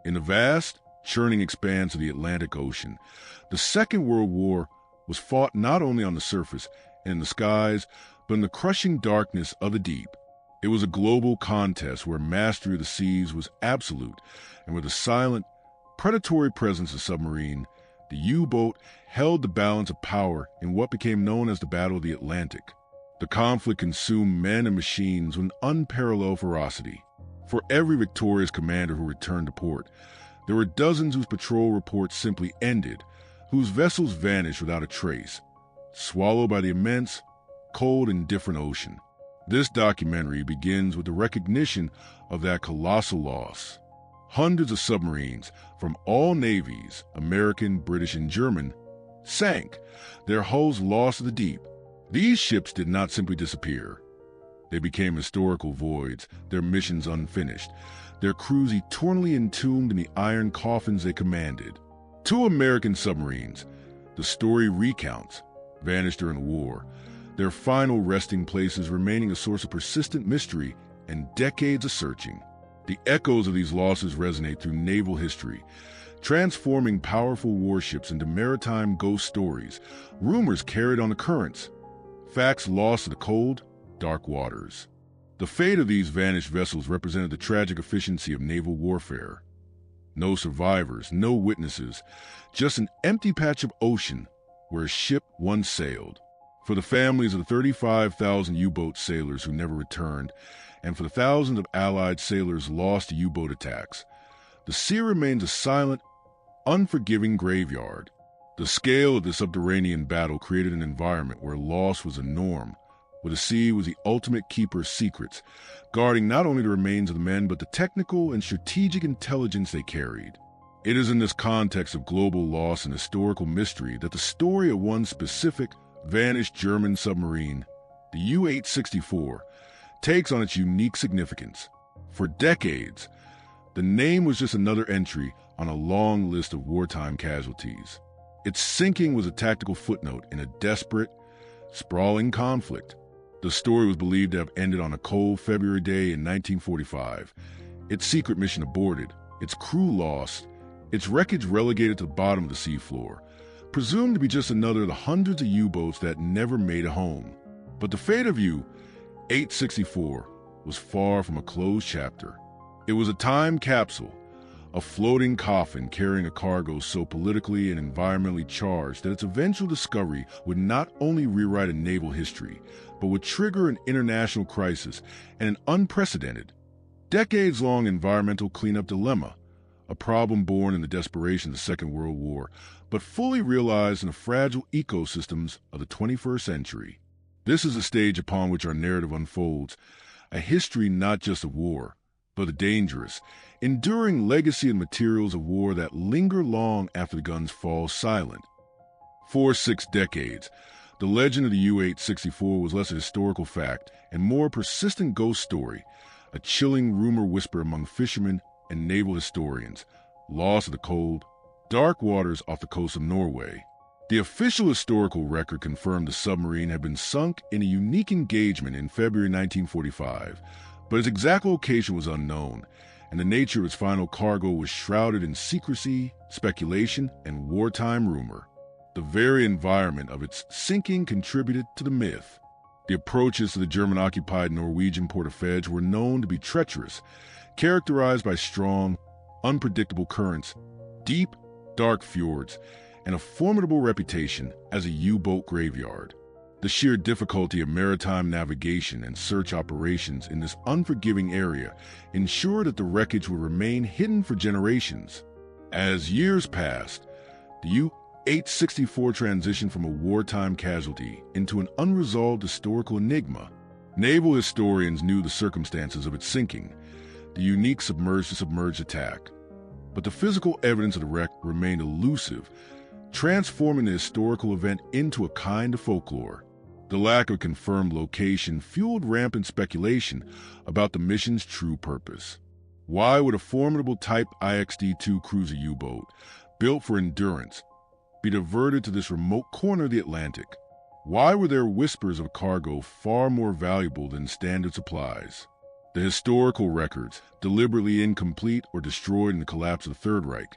In the vast, churning expanse of the Atlantic Ocean, the Second World War was fought not only on the surface and in the skies, but in the crushing darkness of the deep. It was a global contest where mastery of the seas was absolute, and where the silent, predatory presence of submarine, the U-boat, held the balance of power in what became known as the Battle of the Atlantic. The conflict consumed men and machines with unparalleled ferocity. For every victorious commander who returned to port, there were dozens whose patrol reports simply ended, whose vessels vanished without a trace, swallowed by the immense, cold, indifferent ocean. This documentary begins with the recognition of that colossal loss. Hundreds of submarines from all navies, American, British, and German, sank, their hulls lost to the deep. These ships did not simply disappear. They became historical voids, their missions unfinished, their crews eternally entombed in the iron coffins they commanded. Two American submarines, the story recounts, vanished during the war, their final resting places remaining a source of persistent mystery and decades of searching. The echoes of these losses resonate through naval history, transforming powerful warships into maritime ghost stories, rumors carried on the currents, facts lost to the cold, dark waters. The fate of these vanished vessels represented the tragic efficiency of naval warfare. No survivors, no witnesses, just an empty patch of ocean where a ship once sailed. For the families of the 35,000 U-boat sailors who never returned, and for the thousands of Allied sailors lost to U-boat attacks, the sea remains a silent, unforgiving graveyard. The scale of this subterranean battle created an environment where loss was a norm, where the sea was the ultimate keeper of secrets, guarding not only the remains of the men but the technical and strategic intelligence they carried. It is in this context of global loss and historical mystery that the story of one specific, vanished German submarine, the U-864, takes on its unique significance. For decades, the name was just another entry on a long list of wartime casualties. Its sinking was a tactical footnote in a desperate, sprawling conflict. The story was believed to have ended on a cold February day in 1945, its secret mission aborted, its crew lost, its wreckage relegated to the bottom of the seafloor, presumed to be just another of the hundreds of U-boats that never made a home. But the fate of U-864 was far from a closed chapter. It was a time capsule, a floating coffin carrying a cargo so politically and environmentally charged that its eventual discovery would not only rewrite a naval history, but would trigger an international crisis and an unprecedented, decades-long environmental cleanup dilemma, a problem born in the desperation of the Second World War, but fully realized in the fragile ecosystems of the 21st century. This is the stage upon which our narrative unfolds, a history not just of war, but the dangerous, enduring legacy and materials of war that linger long after the guns fall silent. For 6 decades, the legend of the U-864 was less a historical fact and more a persistent ghost story, a chilling rumor whisper among fishermen and naval historians, lost to the cold, dark waters off the coast of Norway. The official historical record confirmed the submarine had been sunk in a unique engagement in February 1945, but its exact location was unknown, and the nature of its final cargo was shrouded in secrecy, speculation, and wartime rumor. The very environment of its sinking contributed to the myth. The approaches to the German-occupied Norwegian port of Fez were known to be treacherous, characterized by strong, unpredictable currents, deep, dark fjords, and a formidable reputation as a U-boat graveyard. The sheer difficulty of maritime navigation and search operations in this unforgiving area ensured that the wreckage would remain hidden for generations. As years passed, the U-864 transitioned from a wartime casualty into an unresolved historical enigma. Naval historians knew the circumstances of its sinking, the unique submerged-to-submerged attack, but the physical evidence of the wreck remained elusive, transforming the historical event into a kind of folklore. The lack of confirmed location fueled rampant speculation about the mission's true purpose. Why would a formidable Type IXD-2 cruiser U-boat, built for endurance, be diverted to this remote corner of the Atlantic? Why were there whispers of cargo far more valuable than standard supplies? The historical records, deliberately incomplete or destroyed in the collapse of the Third Reich,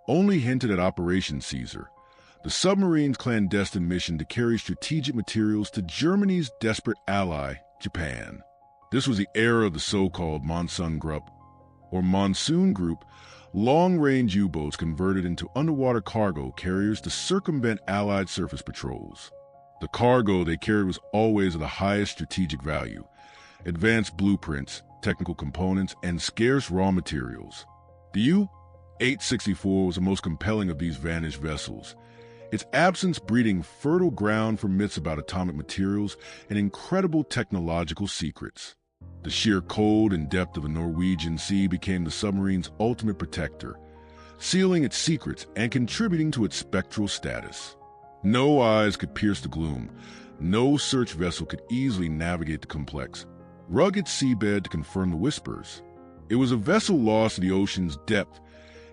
only hinted at Operation Caesar, the submarine's clandestine mission to carry strategic materials to Germany's desperate ally, Japan. This was the era of the so-called Monsun Group, long-range U-boats converted into underwater cargo carriers to circumvent Allied surface patrols. The cargo they carried was always of the highest strategic value: advanced blueprints, technical components, and scarce raw materials. The U-864 was the most compelling of these vanished vessels, its absence breeding fertile ground for myths about atomic materials and incredible technological secrets. The sheer cold and depth of the Norwegian Sea became the submarine's ultimate protector, sealing its secrets and contributing to its spectral status. No eyes could pierce the gloom. No search vessel could easily navigate the complex, rugged seabed to confirm the whispers. It was a vessel lost to the ocean's depth,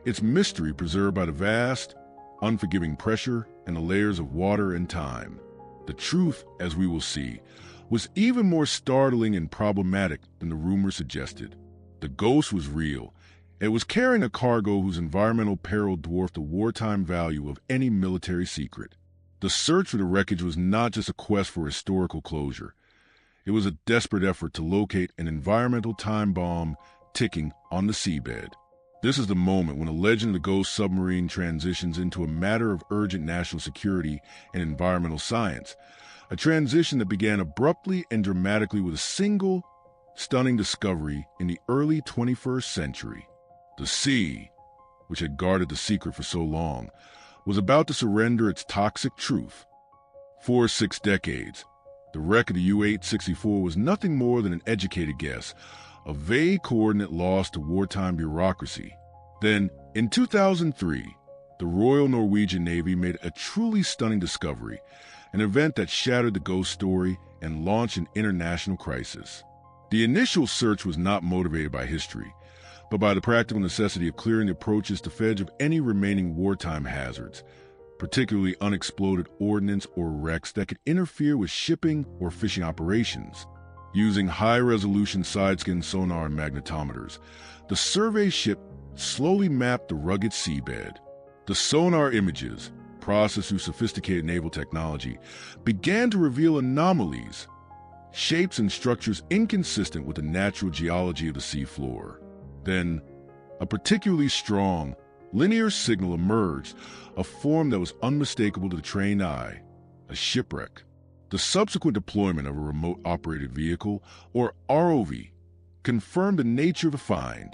its mystery preserved by the vast, unforgiving pressure and the layers of water and time. The truth, as we will see, was even more startling and problematic than the rumor suggested. The ghost was real. It was carrying a cargo whose environmental peril dwarfed the wartime value of any military secret. The search for the wreckage was not just a quest for historical closure. It was a desperate effort to locate an environmental time bomb ticking on the seabed. This is the moment when the legend of the ghost submarine transitions into a matter of urgent national security and environmental science, a transition that began abruptly and dramatically with a single, stunning discovery in the early 21st century. The sea, which had guarded the secret for so long, was about to surrender its toxic truth. For 6 decades, the wreck of the U-864 was nothing more than an educated guess, a vague coordinate lost to wartime bureaucracy. Then, in 2003, the Royal Norwegian Navy made a truly stunning discovery, an event that shattered the ghost story and launched an international crisis. The initial search was not motivated by history, but by the practical necessity of clearing the approaches to Fedge of any remaining wartime hazards, particularly unexploded ordnance or wrecks that could interfere with shipping or fishing operations. Using high-resolution side-scan sonar and magnetometers, the survey ship slowly mapped the rugged seabed. The sonar images, processed through sophisticated naval technology, began to reveal anomalies, shapes and structures inconsistent with the natural geology of the seafloor. Then, a particularly strong, linear signal emerged, a form that was unmistakable to the trained eye: a shipwreck. The subsequent deployment of a remote-operated vehicle, or ROV, confirmed the nature of the find.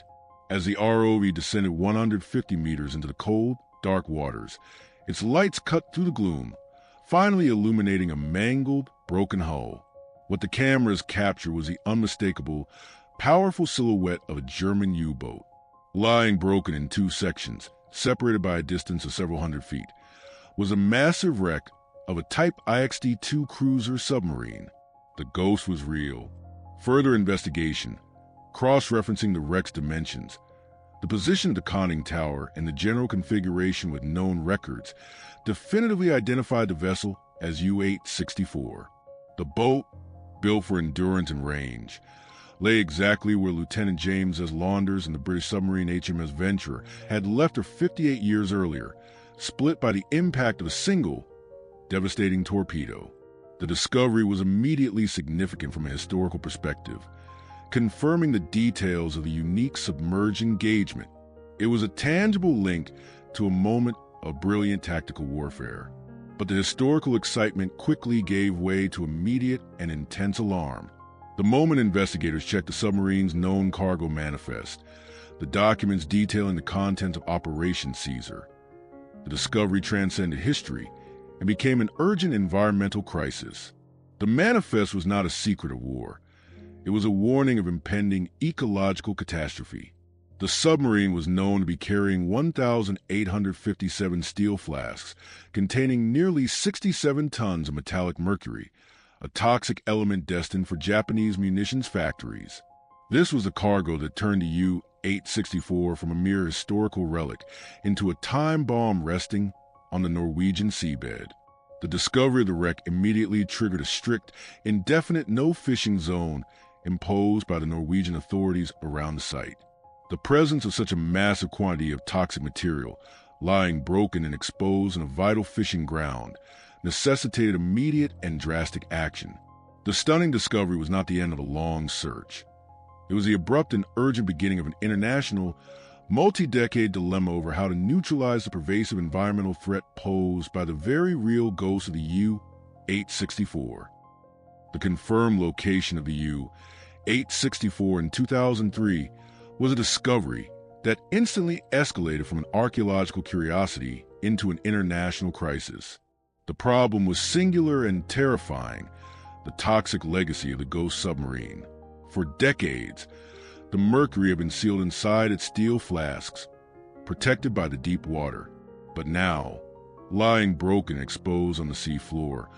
As the ROV descended 150 meters into the cold, dark waters, its lights cut through the gloom, finally illuminating a mangled, broken hull. What the cameras captured was the unmistakable, powerful silhouette of a German U-boat. Lying broken in 2 sections, separated by a distance of several hundred feet, was a massive wreck of a Type IXD-2 cruiser submarine. The ghost was real. Further investigation, cross-referencing the wreck's dimensions, the position of the conning tower, and the general configuration with known records, definitively identified the vessel as U-864. The boat, built for endurance and range, lay exactly where Lieutenant James S. Launders and the British submarine HMS Venturer had left her 58 years earlier, split by the impact of a single, devastating torpedo. The discovery was immediately significant from a historical perspective, confirming the details of the unique submerged engagement. It was a tangible link to a moment of brilliant tactical warfare. But the historical excitement quickly gave way to immediate and intense alarm. The moment investigators checked the submarine's known cargo manifest, the documents detailing the contents of Operation Caesar, the discovery transcended history and became an urgent environmental crisis. The manifest was not a secret of war. It was a warning of impending ecological catastrophe. The submarine was known to be carrying 1,857 steel flasks containing nearly 67 tons of metallic mercury, a toxic element destined for Japanese munitions factories. This was the cargo that turned the U-864 from a mere historical relic into a time bomb resting on the Norwegian seabed. The discovery of the wreck immediately triggered a strict, indefinite no-fishing zone imposed by the Norwegian authorities around the site. The presence of such a massive quantity of toxic material, lying broken and exposed in a vital fishing ground, necessitated immediate and drastic action. The stunning discovery was not the end of a long search. It was the abrupt and urgent beginning of an international, multi-decade dilemma over how to neutralize the pervasive environmental threat posed by the very real ghost of the U-864. The confirmed location of the U-864 in 2003 was a discovery that instantly escalated from an archaeological curiosity into an international crisis. The problem was singular and terrifying: the toxic legacy of the ghost submarine. For decades, the mercury had been sealed inside its steel flasks, protected by the deep water. But now, lying broken and exposed on the sea floor,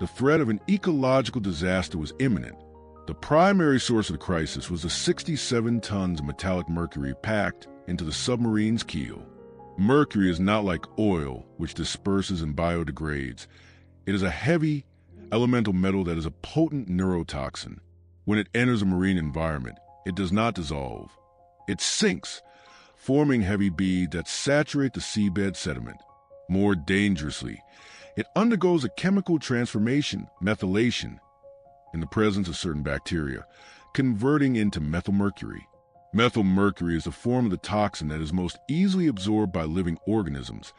the threat of an ecological disaster was imminent. The primary source of the crisis was the 67 tons of metallic mercury packed into the submarine's keel. Mercury is not like oil, which disperses and biodegrades. It is a heavy, elemental metal that is a potent neurotoxin. When it enters a marine environment, it does not dissolve. It sinks, forming heavy beads that saturate the seabed sediment. More dangerously, it undergoes a chemical transformation, methylation, in the presence of certain bacteria, converting into methylmercury. Methylmercury is a form of the toxin that is most easily absorbed by living organisms,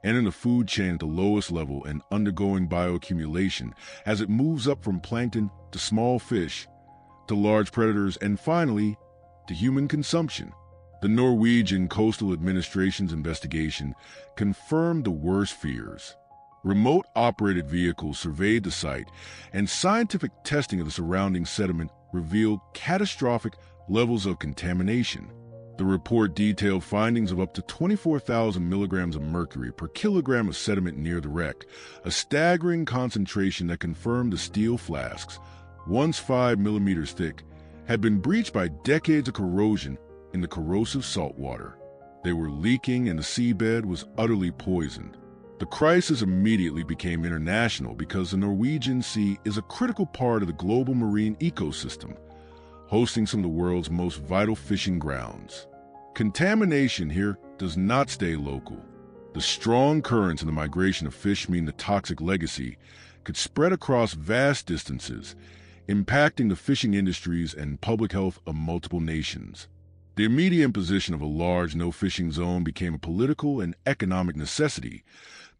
and in the food chain at the lowest level and undergoing bioaccumulation as it moves up from plankton to small fish, to large predators, and finally, to human consumption. The Norwegian Coastal Administration's investigation confirmed the worst fears. Remote-operated vehicles surveyed the site, and scientific testing of the surrounding sediment revealed catastrophic levels of contamination. The report detailed findings of up to 24,000 milligrams of mercury per kilogram of sediment near the wreck, a staggering concentration that confirmed the steel flasks, once 5 millimeters thick, had been breached by decades of corrosion in the corrosive salt water. They were leaking and the seabed was utterly poisoned. The crisis immediately became international because the Norwegian Sea is a critical part of the global marine ecosystem, hosting some of the world's most vital fishing grounds. Contamination here does not stay local. The strong currents in the migration of fish mean the toxic legacy could spread across vast distances, impacting the fishing industries and public health of multiple nations. The immediate imposition of a large no-fishing zone became a political and economic necessity,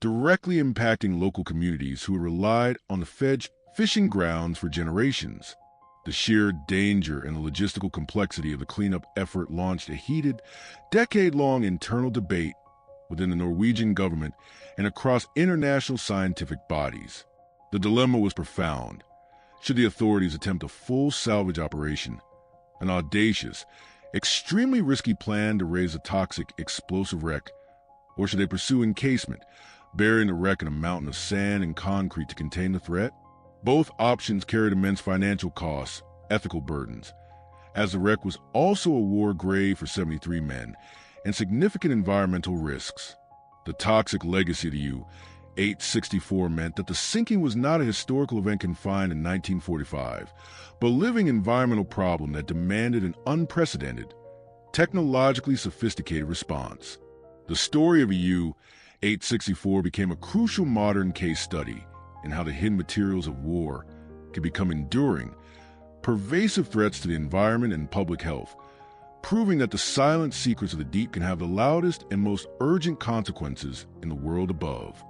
directly impacting local communities who had relied on the fishing grounds for generations. The sheer danger and the logistical complexity of the cleanup effort launched a heated, decade-long internal debate within the Norwegian government and across international scientific bodies. The dilemma was profound. Should the authorities attempt a full salvage operation, an audacious, extremely risky plan to raise a toxic, explosive wreck, or should they pursue encasement, burying the wreck in a mountain of sand and concrete to contain the threat? Both options carried immense financial costs, ethical burdens, as the wreck was also a war grave for 73 men, and significant environmental risks. The toxic legacy of the U-864 meant that the sinking was not a historical event confined in 1945, but a living environmental problem that demanded an unprecedented, technologically sophisticated response. The story of a U-864 became a crucial modern case study in how the hidden materials of war can become enduring, pervasive threats to the environment and public health, proving that the silent secrets of the deep can have the loudest and most urgent consequences in the world above.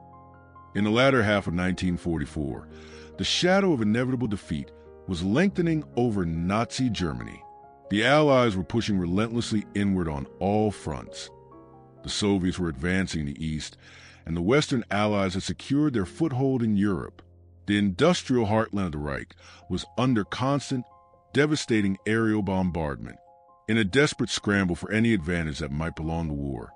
In the latter half of 1944, the shadow of inevitable defeat was lengthening over Nazi Germany. The Allies were pushing relentlessly inward on all fronts. The Soviets were advancing in the east, and the Western Allies had secured their foothold in Europe. The industrial heartland of the Reich was under constant, devastating aerial bombardment, in a desperate scramble for any advantage that might prolong the war.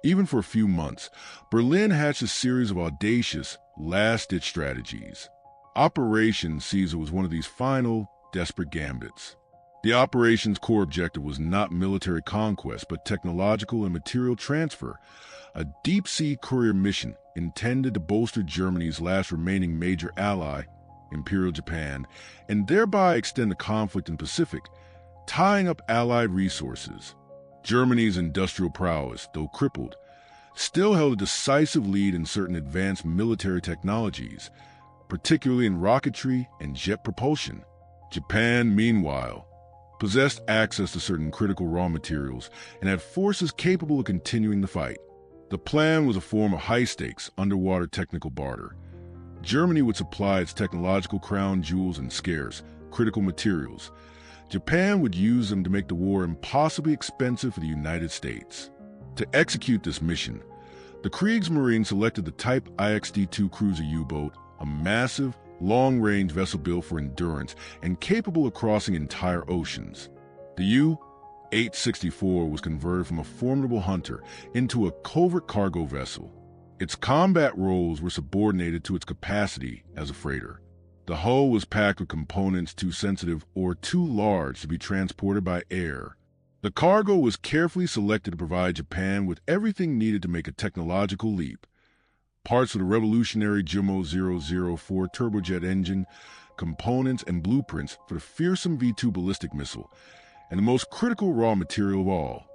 Even for a few months, Berlin hatched a series of audacious, last-ditch strategies. Operation Caesar was one of these final, desperate gambits. The operation's core objective was not military conquest, but technological and material transfer, a deep-sea courier mission intended to bolster Germany's last remaining major ally, Imperial Japan, and thereby extend the conflict in the Pacific, tying up Allied resources. Germany's industrial prowess, though crippled, still held a decisive lead in certain advanced military technologies, particularly in rocketry and jet propulsion. Japan, meanwhile, possessed access to certain critical raw materials and had forces capable of continuing the fight. The plan was a form of high-stakes underwater technical barter. Germany would supply its technological crown jewels and scarce, critical materials. Japan would use them to make the war impossibly expensive for the United States. To execute this mission, the Kriegsmarine selected the Type IXD-2 cruiser U-boat, a massive, long-range vessel built for endurance and capable of crossing entire oceans. The U-864 was converted from a formidable hunter into a covert cargo vessel. Its combat roles were subordinated to its capacity as a freighter. The hull was packed with components too sensitive or too large to be transported by air. The cargo was carefully selected to provide Japan with everything needed to make a technological leap. Parts of the revolutionary WWII turbojet engine, components and blueprints for the fearsome V-2 ballistic missile, and the most critical raw material of all,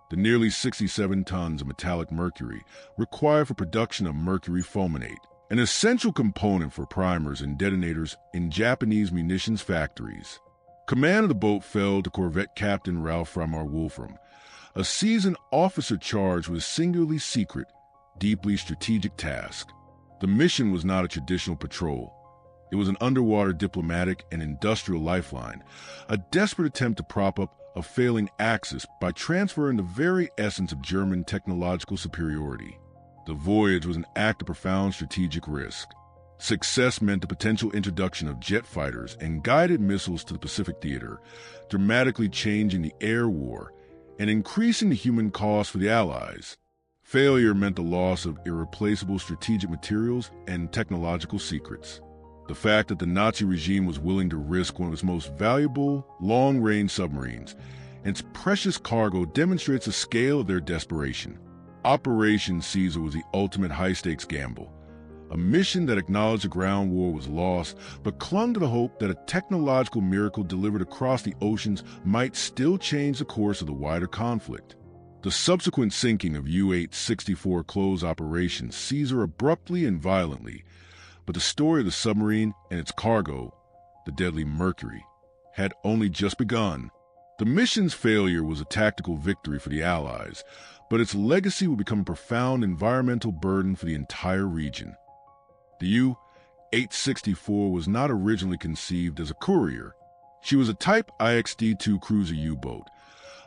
the nearly 67 tons of metallic mercury required for production of mercury fulminate, an essential component for primers and detonators in Japanese munitions factories. Command of the boat fell to Corvette Captain Ralph Ramar Wolfram, a seasoned officer charged with a singularly secret, deeply strategic task. The mission was not a traditional patrol. It was an underwater diplomatic and industrial lifeline, a desperate attempt to prop up a failing Axis by transferring the very essence of German technological superiority. The voyage was an act of profound strategic risk. Success meant the potential introduction of jet fighters and guided missiles to the Pacific theater, dramatically changing the air war and increasing the human cost for the Allies. Failure meant the loss of irreplaceable strategic materials and technological secrets. The fact that the Nazi regime was willing to risk one of its most valuable long-range submarines and its precious cargo demonstrates the scale of their desperation. Operation Caesar was the ultimate high-stakes gamble, a mission that acknowledged the ground war was lost but clung to the hope that a technological miracle delivered across the oceans might still change the course of the wider conflict. The subsequent sinking of U-864 closed Operation Caesar abruptly and violently, but the story of the submarine and its cargo, the deadly mercury, had only just begun. The mission's failure was a tactical victory for the Allies, but its legacy would become a profound environmental burden for the entire region. The U-864 was not originally conceived as a courier. She was a Type IXD-2 cruiser U-boat,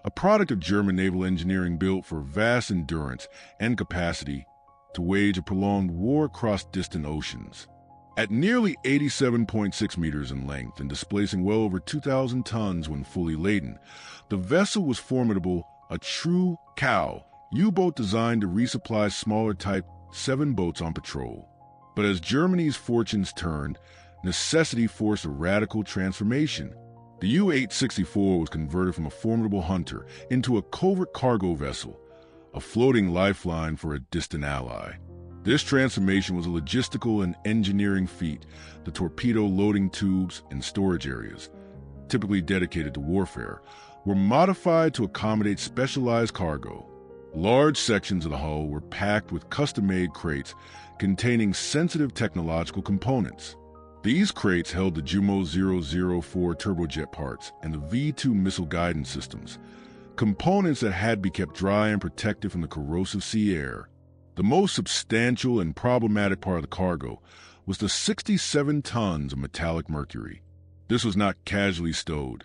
a product of German naval engineering built for vast endurance and capacity to wage a prolonged war across distant oceans. At nearly 87.6 meters in length and displacing well over 2,000 tons when fully laden, the vessel was formidable, a true cow U-boat designed to resupply smaller Type 7 boats on patrol. But as Germany's fortunes turned, necessity forced a radical transformation. The U-864 was converted from a formidable hunter into a covert cargo vessel, a floating lifeline for a distant ally. This transformation was a logistical and engineering feat. The torpedo loading tubes and storage areas, typically dedicated to warfare, were modified to accommodate specialized cargo. Large sections of the hull were packed with custom-made crates containing sensitive technological components. These crates held the WWII turbojet parts and the V-2 missile guidance systems, components that had to be kept dry and protected from the corrosive sea air. The most substantial and problematic part of the cargo was the 67 tons of metallic mercury. This was not casually stowed.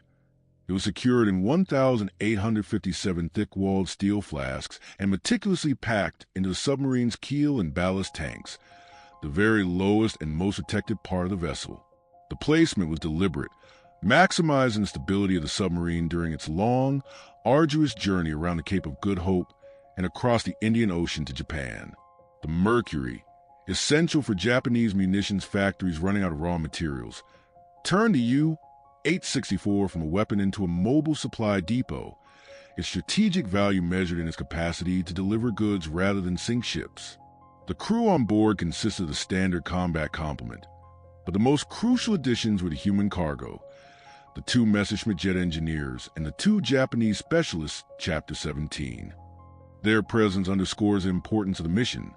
It was secured in 1,857 thick-walled steel flasks and meticulously packed into the submarine's keel and ballast tanks, the very lowest and most protected part of the vessel. The placement was deliberate, maximizing the stability of the submarine during its long, arduous journey around the Cape of Good Hope and across the Indian Ocean to Japan. The mercury, essential for Japanese munitions factories running out of raw materials, turned the U-864 from a weapon into a mobile supply depot, its strategic value measured in its capacity to deliver goods rather than sink ships. The crew on board consisted of the standard combat complement, But the most crucial additions were the human cargo, the 2 Messerschmitt jet engineers, and the 2 Japanese specialists, Chapter 17. Their presence underscores the importance of the mission.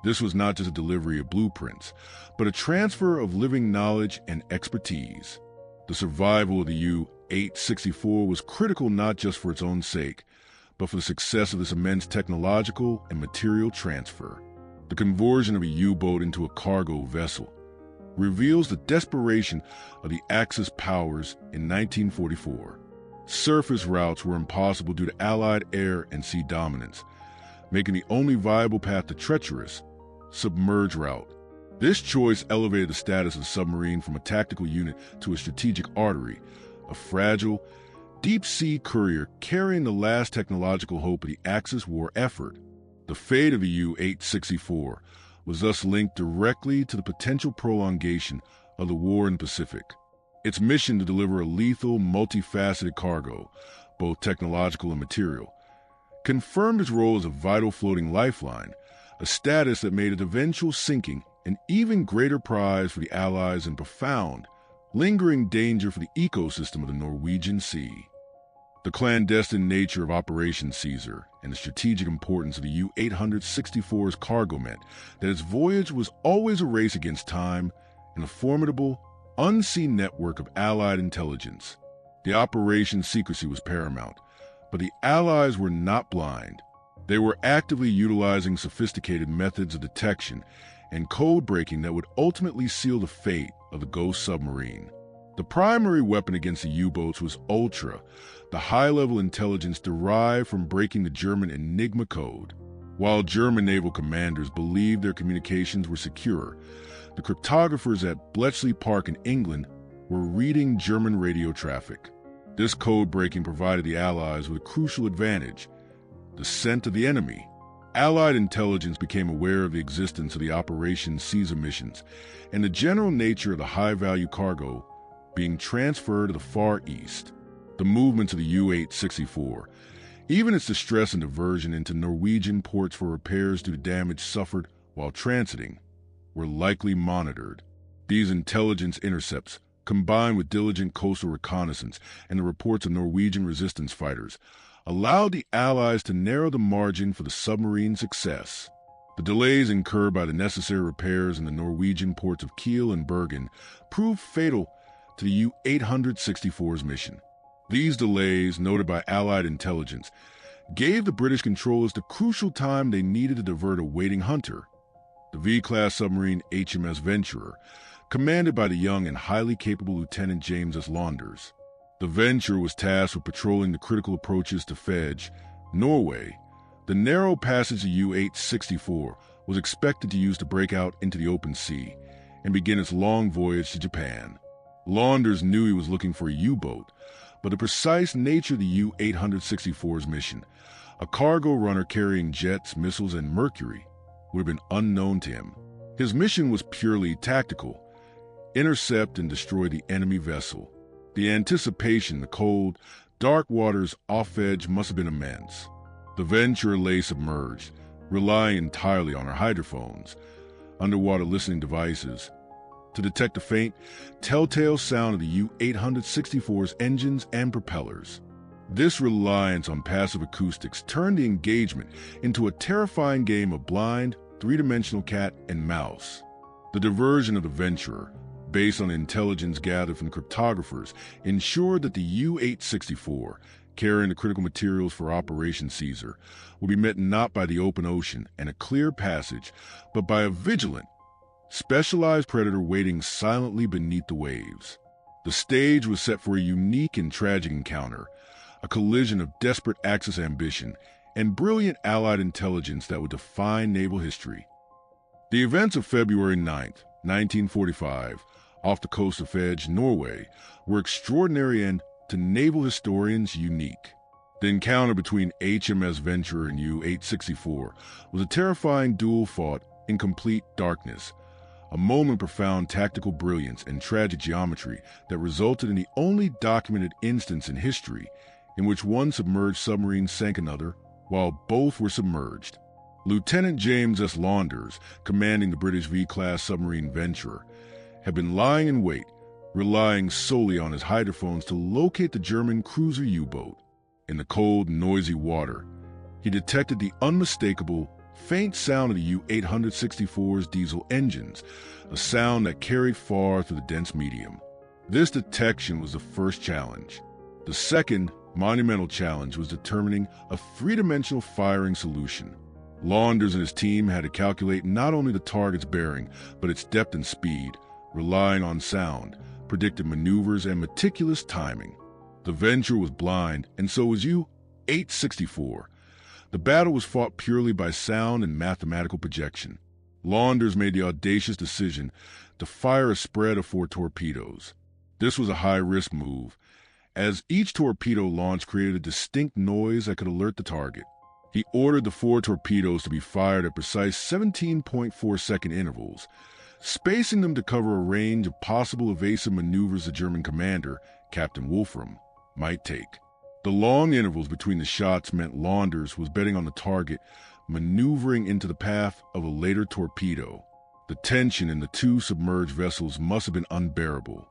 This was not just a delivery of blueprints, but a transfer of living knowledge and expertise. The survival of the U-864 was critical not just for its own sake, but for the success of this immense technological and material transfer. The conversion of a U-boat into a cargo vessel reveals the desperation of the Axis powers in 1944. Surface routes were impossible due to Allied air and sea dominance, making the only viable path the treacherous, submerged route. This choice elevated the status of the submarine from a tactical unit to a strategic artery, a fragile, deep-sea courier carrying the last technological hope of the Axis war effort. The fate of the U-864 was thus linked directly to the potential prolongation of the war in the Pacific. Its mission to deliver a lethal, multifaceted cargo, both technological and material, confirmed its role as a vital floating lifeline, a status that made its eventual sinking an even greater prize for the Allies and profound, lingering danger for the ecosystem of the Norwegian Sea. The clandestine nature of Operation Caesar and the strategic importance of the U-864's cargo meant that its voyage was always a race against time in a formidable, unseen network of Allied intelligence. The operation's secrecy was paramount, but the Allies were not blind. They were actively utilizing sophisticated methods of detection and code-breaking that would ultimately seal the fate of the Ghost submarine. The primary weapon against the U-boats was Ultra, the high-level intelligence derived from breaking the German Enigma code. While German naval commanders believed their communications were secure, the cryptographers at Bletchley Park in England were reading German radio traffic. This code-breaking provided the Allies with a crucial advantage: the scent of the enemy. Allied intelligence became aware of the existence of the Operation Caesar missions and the general nature of the high-value cargo being transferred to the Far East. The movements of the U-864, even its distress and diversion into Norwegian ports for repairs due to damage suffered while transiting, were likely monitored. These intelligence intercepts, combined with diligent coastal reconnaissance and the reports of Norwegian resistance fighters, allowed the Allies to narrow the margin for the submarine's success. The delays incurred by the necessary repairs in the Norwegian ports of Kiel and Bergen proved fatal to the U-864's mission. These delays, noted by Allied intelligence, gave the British controllers the crucial time they needed to divert a waiting hunter, the V-class submarine HMS Venturer, commanded by the young and highly capable Lieutenant James S. Launders. The Venturer was tasked with patrolling the critical approaches to Fedge, Norway. The narrow passage the U-864 was expected to use to break out into the open sea and begin its long voyage to Japan. Launders knew he was looking for a U-boat, but the precise nature of the U-864's mission, a cargo runner carrying jets, missiles, and mercury, would have been unknown to him. His mission was purely tactical: intercept and destroy the enemy vessel. The anticipation, the cold, dark waters off Fedge must have been immense. The Venturer lay submerged, relying entirely on her hydrophones, underwater listening devices, to detect the faint, telltale sound of the U-864's engines and propellers. This reliance on passive acoustics turned the engagement into a terrifying game of blind, three-dimensional cat and mouse. The diversion of the Venturer, based on intelligence gathered from cryptographers, ensured that the U-864, carrying the critical materials for Operation Caesar, would be met not by the open ocean and a clear passage, but by a vigilant, specialized predator waiting silently beneath the waves. The stage was set for a unique and tragic encounter, a collision of desperate Axis ambition and brilliant Allied intelligence that would define naval history. The events of February 9th, 1945, off the coast of Fedge, Norway, were extraordinary and, to naval historians, unique. The encounter between HMS Venturer and U-864 was a terrifying duel fought in complete darkness, a moment of profound tactical brilliance and tragic geometry that resulted in the only documented instance in history in which one submerged submarine sank another while both were submerged. Lieutenant James S. Launders, commanding the British V-class submarine Venturer, had been lying in wait, relying solely on his hydrophones to locate the German cruiser U-boat. In the cold, noisy water, he detected the unmistakable, faint sound of the U-864's diesel engines, a sound that carried far through the dense medium. This detection was the first challenge. The second, monumental challenge was determining a three-dimensional firing solution. Launders and his team had to calculate not only the target's bearing, but its depth and speed, relying on sound, predictive maneuvers, and meticulous timing. The venture was blind, and so was U-864. The battle was fought purely by sound and mathematical projection. Launders made the audacious decision to fire a spread of 4 torpedoes. This was a high-risk move, as each torpedo launch created a distinct noise that could alert the target. He ordered the 4 torpedoes to be fired at precise 17.4-second intervals, spacing them to cover a range of possible evasive maneuvers the German commander, Captain Wolfram, might take. The long intervals between the shots meant Launders was betting on the target maneuvering into the path of a later torpedo. The tension in the 2 submerged vessels must have been unbearable.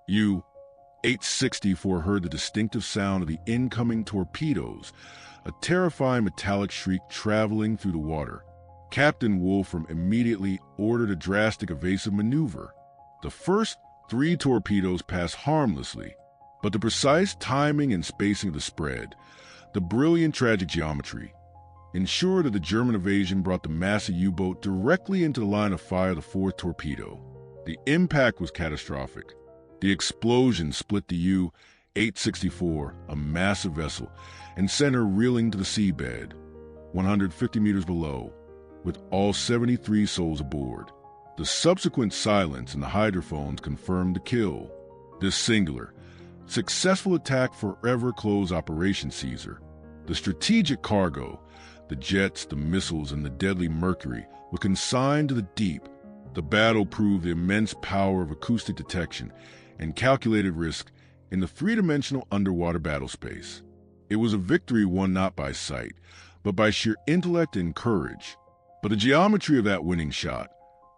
U-864 heard the distinctive sound of the incoming torpedoes, a terrifying metallic shriek traveling through the water. Captain Wolfram immediately ordered a drastic evasive maneuver. The first 3 torpedoes passed harmlessly, but the precise timing and spacing of the spread, the brilliant tragic geometry, ensured that the German evasion brought the massive U-boat directly into the line of fire of the 4th torpedo. The impact was catastrophic. The explosion split the U-864, a massive vessel, and sent her reeling to the seabed, 150 meters below, with all 73 souls aboard. The subsequent silence in the hydrophones confirmed the kill. This singular, successful attack forever closed Operation Caesar. The strategic cargo, the jets, the missiles, and the deadly mercury, were consigned to the deep. The battle proved the immense power of acoustic detection and calculated risk in the three-dimensional underwater battle space. It was a victory won not by sight, but by sheer intellect and courage. But the geometry of that winning shot,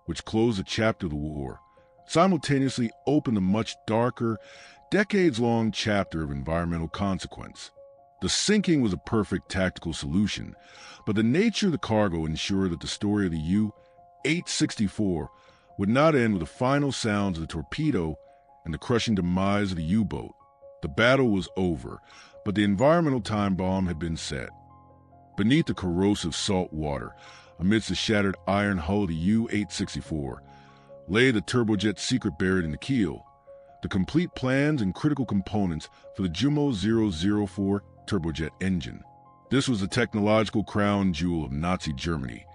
which closed a chapter of the war, simultaneously opened a much darker, decades-long chapter of environmental consequence. The sinking was a perfect tactical solution, but the nature of the cargo ensured that the story of the U-864 would not end with the final sounds of the torpedo and the crushing demise of the U-boat. The battle was over, but the environmental time bomb had been set. Beneath the corrosive salt water, amidst the shattered iron hull of the U-864, lay the turbojet secret buried in the keel, the complete plans and critical components for the Jumo 004 turbojet engine. This was the technological crown jewel of Nazi Germany,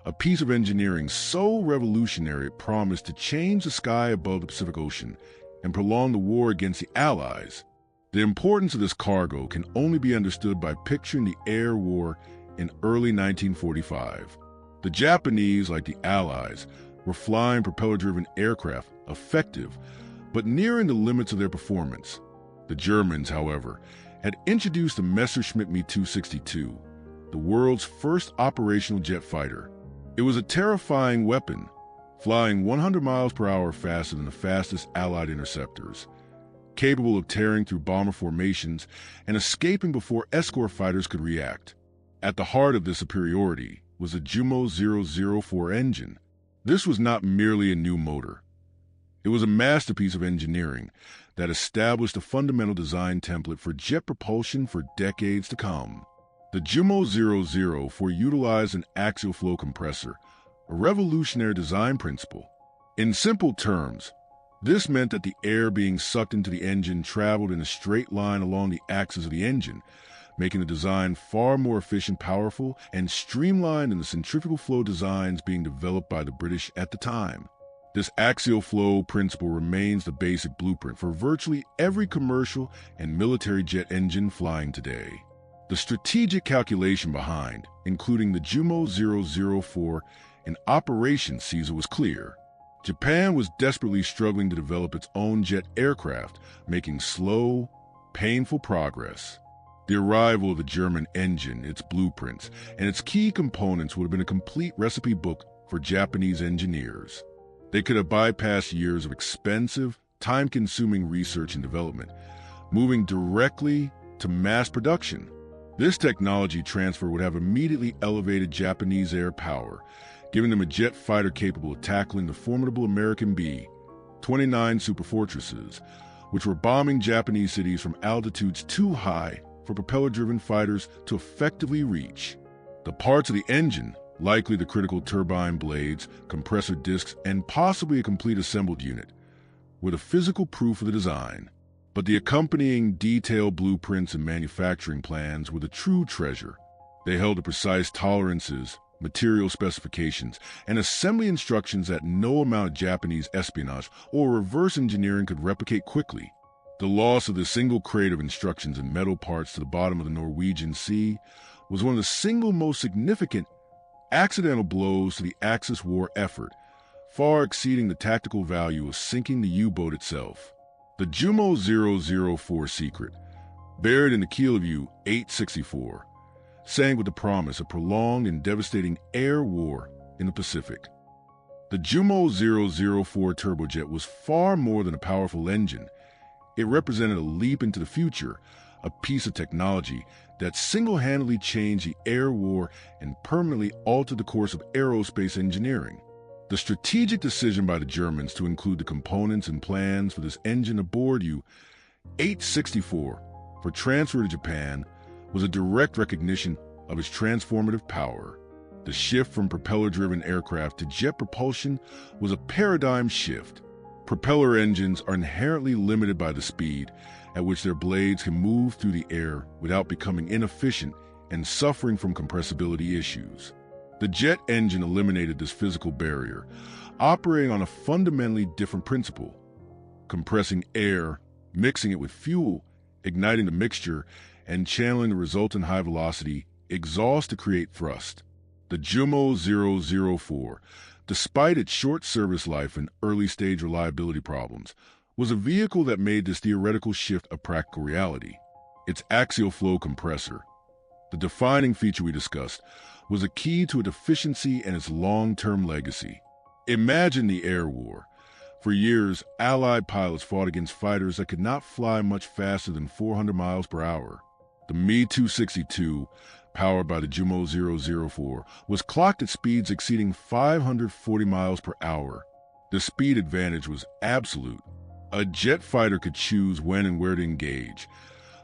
a piece of engineering so revolutionary it promised to change the sky above the Pacific Ocean and prolong the war against the Allies. The importance of this cargo can only be understood by picturing the air war in early 1945. The Japanese, like the Allies, were flying propeller-driven aircraft, effective, but nearing the limits of their performance. The Germans, however, had introduced the Messerschmitt Me-262, the world's first operational jet fighter. It was a terrifying weapon, flying 100 miles per hour faster than the fastest Allied interceptors, capable of tearing through bomber formations and escaping before escort fighters could react. At the heart of this superiority was the Jumo 004 engine. This was not merely a new motor. It was a masterpiece of engineering that established a fundamental design template for jet propulsion for decades to come. The Jumo 004 utilized an axial flow compressor, a revolutionary design principle. In simple terms, this meant that the air being sucked into the engine traveled in a straight line along the axis of the engine, making the design far more efficient, powerful, and streamlined than the centrifugal flow designs being developed by the British at the time. This axial flow principle remains the basic blueprint for virtually every commercial and military jet engine flying today. The strategic calculation behind, including the Jumo 004 in Operation Caesar, was clear. Japan was desperately struggling to develop its own jet aircraft, making slow, painful progress. The arrival of the German engine, its blueprints, and its key components would have been a complete recipe book for Japanese engineers. They could have bypassed years of expensive, time-consuming research and development, moving directly to mass production. This technology transfer would have immediately elevated Japanese air power, giving them a jet fighter capable of tackling the formidable American B-29 superfortresses, which were bombing Japanese cities from altitudes too high for propeller-driven fighters to effectively reach. The parts of the engine, likely the critical turbine blades, compressor discs, and possibly a complete assembled unit, were the physical proof of the design. But the accompanying detailed blueprints and manufacturing plans were the true treasure. They held the precise tolerances, material specifications, and assembly instructions that no amount of Japanese espionage or reverse engineering could replicate quickly. The loss of the single crate of instructions and metal parts to the bottom of the Norwegian Sea was one of the single most significant accidental blows to the Axis war effort, far exceeding the tactical value of sinking the U-boat itself. The WWII secret, buried in the keel of U-864, sank with the promise of prolonged and devastating air war in the Pacific. The WWII turbojet was far more than a powerful engine. It represented a leap into the future, a piece of technology that single-handedly changed the air war and permanently altered the course of aerospace engineering. The strategic decision by the Germans to include the components and plans for this engine aboard U-864 for transfer to Japan was a direct recognition of its transformative power. The shift from propeller-driven aircraft to jet propulsion was a paradigm shift. Propeller engines are inherently limited by the speed at which their blades can move through the air without becoming inefficient and suffering from compressibility issues. The jet engine eliminated this physical barrier, operating on a fundamentally different principle: compressing air, mixing it with fuel, igniting the mixture, and channeling the resultant high-velocity exhaust to create thrust. The WWII, despite its short service life and early-stage reliability problems, was a vehicle that made this theoretical shift a practical reality. Its axial flow compressor, the defining feature we discussed, was a key to its efficiency and its long-term legacy. Imagine the air war. For years, Allied pilots fought against fighters that could not fly much faster than 400 miles per hour. The Me-262, powered by the WWII, was clocked at speeds exceeding 540 miles per hour. The speed advantage was absolute. A jet fighter could choose when and where to engage,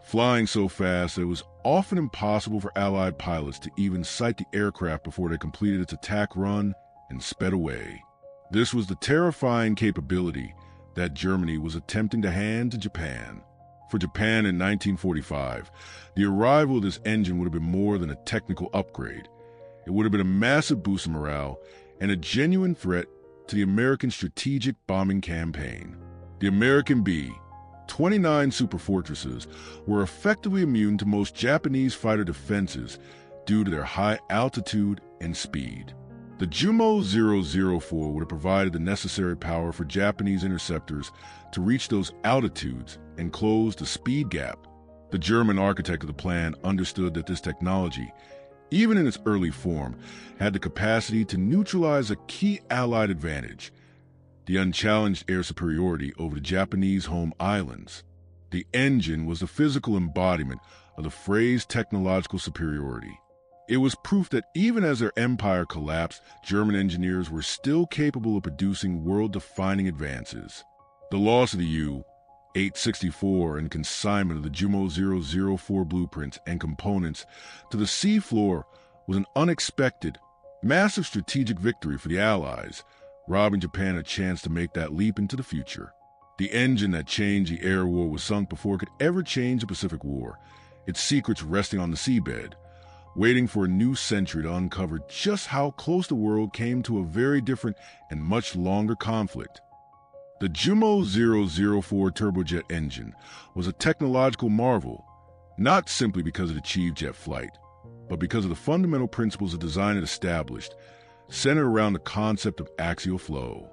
flying so fast that it was often impossible for Allied pilots to even sight the aircraft before they completed its attack run and sped away. This was the terrifying capability that Germany was attempting to hand to Japan. For Japan in 1945, the arrival of this engine would have been more than a technical upgrade. It would have been a massive boost of morale and a genuine threat to the American strategic bombing campaign. The American B-29 superfortresses were effectively immune to most Japanese fighter defenses due to their high altitude and speed. The WWII would have provided the necessary power for Japanese interceptors to reach those altitudes and close the speed gap. The German architect of the plan understood that this technology, even in its early form, had the capacity to neutralize a key Allied advantage: the unchallenged air superiority over the Japanese home islands. The engine was the physical embodiment of the phrase technological superiority. It was proof that even as their empire collapsed, German engineers were still capable of producing world-defining advances. The loss of the U-864 and consignment of the WWII blueprints and components to the seafloor was an unexpected, massive strategic victory for the Allies, robbing Japan a chance to make that leap into the future. The engine that changed the air war was sunk before it could ever change the Pacific War, its secrets resting on the seabed, waiting for a new century to uncover just how close the world came to a very different and much longer conflict. The WWII turbojet engine was a technological marvel, not simply because it achieved jet flight, but because of the fundamental principles of design it established, centered around the concept of axial flow.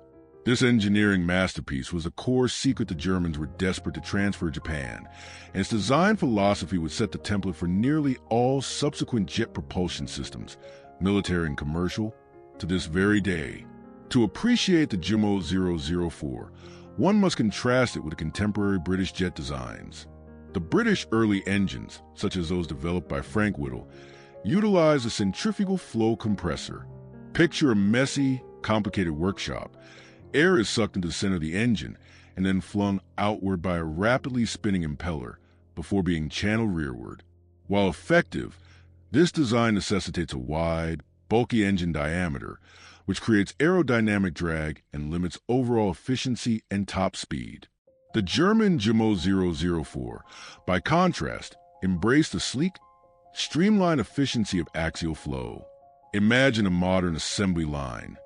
This engineering masterpiece was a core secret the Germans were desperate to transfer to Japan, and its design philosophy would set the template for nearly all subsequent jet propulsion systems, military and commercial, to this very day. To appreciate the U-864, one must contrast it with contemporary British jet designs. The British early engines, such as those developed by Frank Whittle, utilized a centrifugal flow compressor. Picture a messy, complicated workshop. Air is sucked into the center of the engine and then flung outward by a rapidly spinning impeller before being channeled rearward. While effective, this design necessitates a wide, bulky engine diameter, which creates aerodynamic drag and limits overall efficiency and top speed. The German U-864, by contrast, embraced the sleek, streamlined efficiency of axial flow. Imagine a modern assembly line.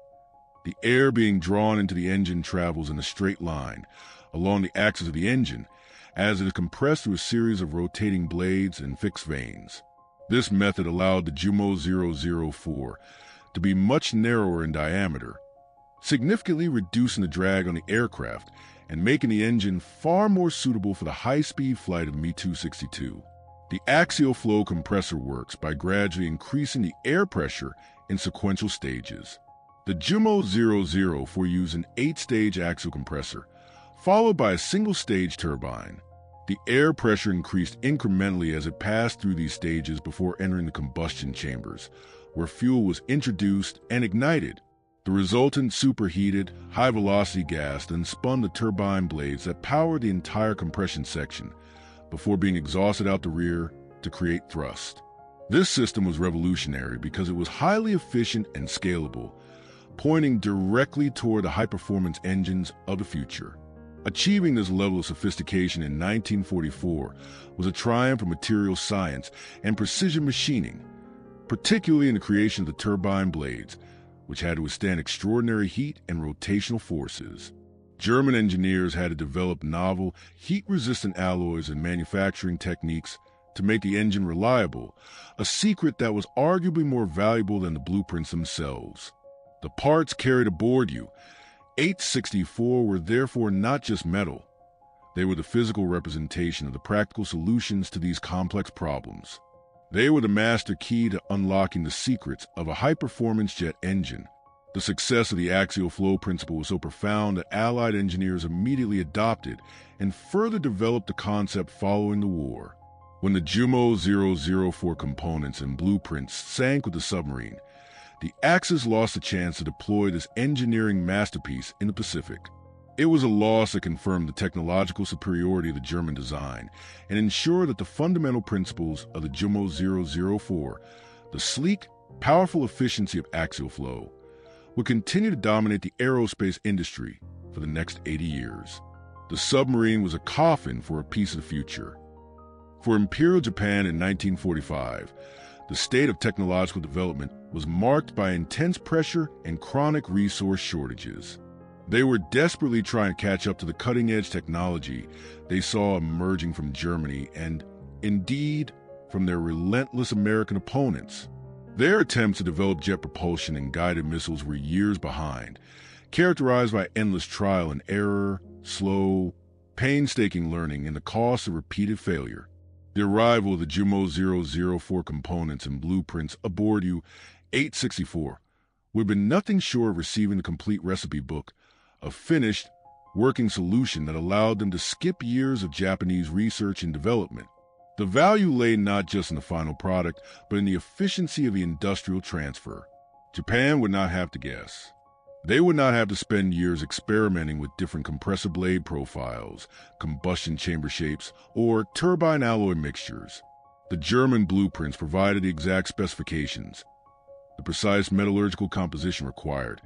The air being drawn into the engine travels in a straight line along the axis of the engine as it is compressed through a series of rotating blades and fixed vanes. This method allowed the U-864 to be much narrower in diameter, significantly reducing the drag on the aircraft and making the engine far more suitable for the high-speed flight of Me-262. The axial flow compressor works by gradually increasing the air pressure in sequential stages. The U-864 used an 8-stage axial compressor, followed by a single-stage turbine. The air pressure increased incrementally as it passed through these stages before entering the combustion chambers, where fuel was introduced and ignited. The resultant superheated, high-velocity gas then spun the turbine blades that powered the entire compression section before being exhausted out the rear to create thrust. This system was revolutionary because it was highly efficient and scalable, pointing directly toward the high-performance engines of the future. Achieving this level of sophistication in 1944 was a triumph of material science and precision machining, particularly in the creation of the turbine blades, which had to withstand extraordinary heat and rotational forces. German engineers had to develop novel, heat-resistant alloys and manufacturing techniques to make the engine reliable, a secret that was arguably more valuable than the blueprints themselves. The parts carried aboard U-864 were therefore not just metal. They were the physical representation of the practical solutions to these complex problems. They were the master key to unlocking the secrets of a high-performance jet engine. The success of the axial flow principle was so profound that Allied engineers immediately adopted and further developed the concept following the war. When the U-864 components and blueprints sank with the submarine, the Axis lost the chance to deploy this engineering masterpiece in the Pacific. It was a loss that confirmed the technological superiority of the German design and ensured that the fundamental principles of the U-864, the sleek, powerful efficiency of axial flow, would continue to dominate the aerospace industry for the next 80 years. The submarine was a coffin for a piece of the future. For Imperial Japan in 1945, the state of technological development was marked by intense pressure and chronic resource shortages. They were desperately trying to catch up to the cutting-edge technology they saw emerging from Germany and, indeed, from their relentless American opponents. Their attempts to develop jet propulsion and guided missiles were years behind, characterized by endless trial and error, slow, painstaking learning, and the cost of repeated failure. The arrival of the U-864 components and blueprints aboard U-864 would have been nothing short of receiving the complete recipe book, a finished, working solution that allowed them to skip years of Japanese research and development. The value lay not just in the final product, but in the efficiency of the industrial transfer. Japan would not have to guess. They would not have to spend years experimenting with different compressor blade profiles, combustion chamber shapes, or turbine alloy mixtures. The German blueprints provided the exact specifications, the precise metallurgical composition required,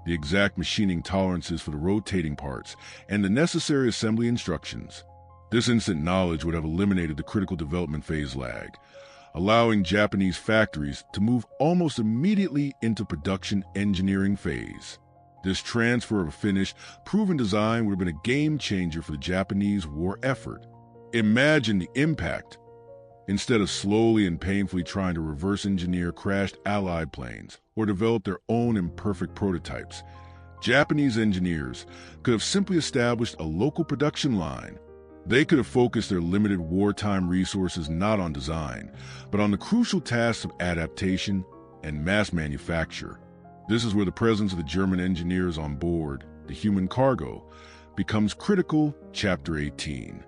the exact machining tolerances for the rotating parts, and the necessary assembly instructions. This instant knowledge would have eliminated the critical development phase lag, allowing Japanese factories to move almost immediately into production engineering phase. This transfer of a finished, proven design would have been a game changer for the Japanese war effort. Imagine the impact. Instead of slowly and painfully trying to reverse engineer crashed Allied planes or develop their own imperfect prototypes, Japanese engineers could have simply established a local production line. They could have focused their limited wartime resources not on design, but on the crucial tasks of adaptation and mass manufacture. This is where the presence of the German engineers on board, the human cargo, becomes critical. Chapter 18.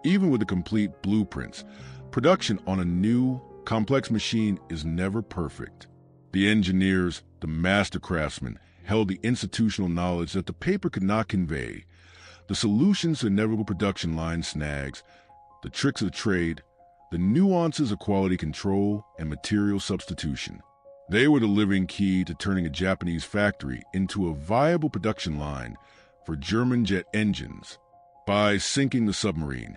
Even with the complete blueprints, production on a new, complex machine is never perfect. The engineers, the master craftsmen, held the institutional knowledge that the paper could not convey, the solutions to inevitable production line snags, the tricks of the trade, the nuances of quality control and material substitution. They were the living key to turning a Japanese factory into a viable production line for German jet engines. By sinking the submarine,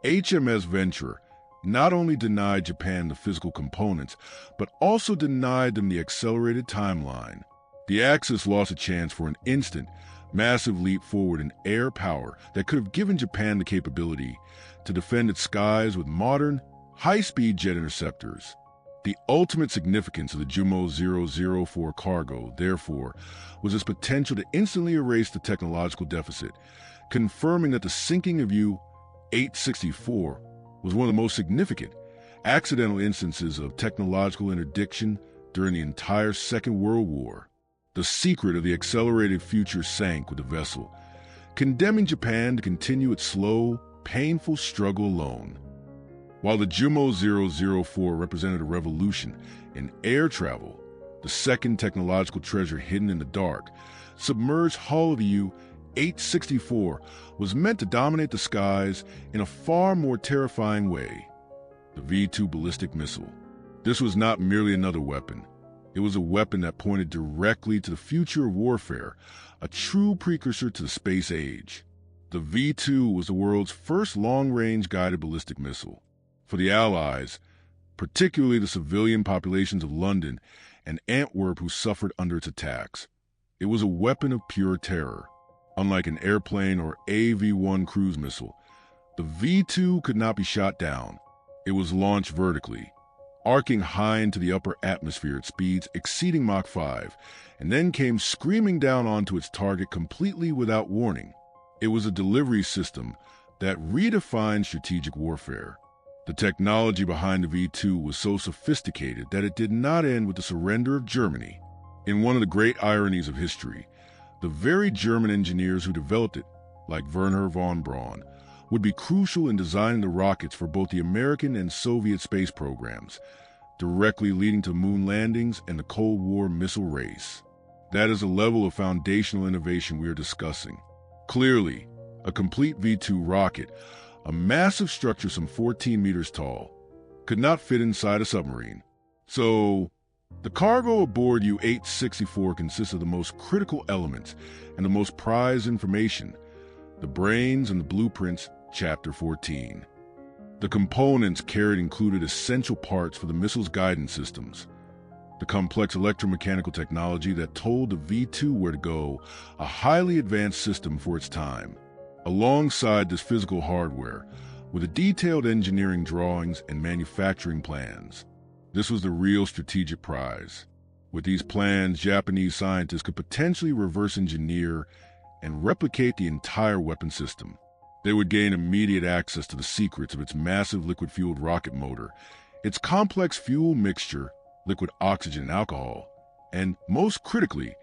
HMS Venture not only denied Japan the physical components, but also denied them the accelerated timeline. The Axis lost a chance for an instant, massive leap forward in air power that could have given Japan the capability to defend its skies with modern, high-speed jet interceptors. The ultimate significance of the U-864 cargo, therefore, was its potential to instantly erase the technological deficit, confirming that the sinking of U-864 was one of the most significant accidental instances of technological interdiction during the entire Second World War. The secret of the accelerated future sank with the vessel, condemning Japan to continue its slow, painful struggle alone. While the U-864 represented a revolution in air travel, the second technological treasure hidden in the dark, submerged hull of the U-864 was meant to dominate the skies in a far more terrifying way: the V-2 ballistic missile. This was not merely another weapon. It was a weapon that pointed directly to the future of warfare, a true precursor to the space age. The V-2 was the world's first long-range guided ballistic missile. For the Allies, particularly the civilian populations of London and Antwerp who suffered under its attacks, it was a weapon of pure terror. Unlike an airplane or AV-1 cruise missile, the V-2 could not be shot down. It was launched vertically, arcing high into the upper atmosphere at speeds exceeding Mach 5, and then came screaming down onto its target completely without warning. It was a delivery system that redefined strategic warfare. The technology behind the V-2 was so sophisticated that it did not end with the surrender of Germany. In one of the great ironies of history, the very German engineers who developed it, like Wernher von Braun, would be crucial in designing the rockets for both the American and Soviet space programs, directly leading to moon landings and the Cold War missile race. That is a level of foundational innovation we are discussing. Clearly, a complete V-2 rocket, a massive structure some 14 meters tall, could not fit inside a submarine. So, the cargo aboard U-864 consists of the most critical elements and the most prized information: the brains and the blueprints. Chapter 14. The components carried included essential parts for the missile's guidance systems, the complex electromechanical technology that told the V-2 where to go, a highly advanced system for its time. Alongside this physical hardware were the detailed engineering drawings and manufacturing plans. This was the real strategic prize. With these plans, Japanese scientists could potentially reverse engineer and replicate the entire weapon system. They would gain immediate access to the secrets of its massive liquid-fueled rocket motor, its complex fuel mixture, liquid oxygen and alcohol, and, most critically,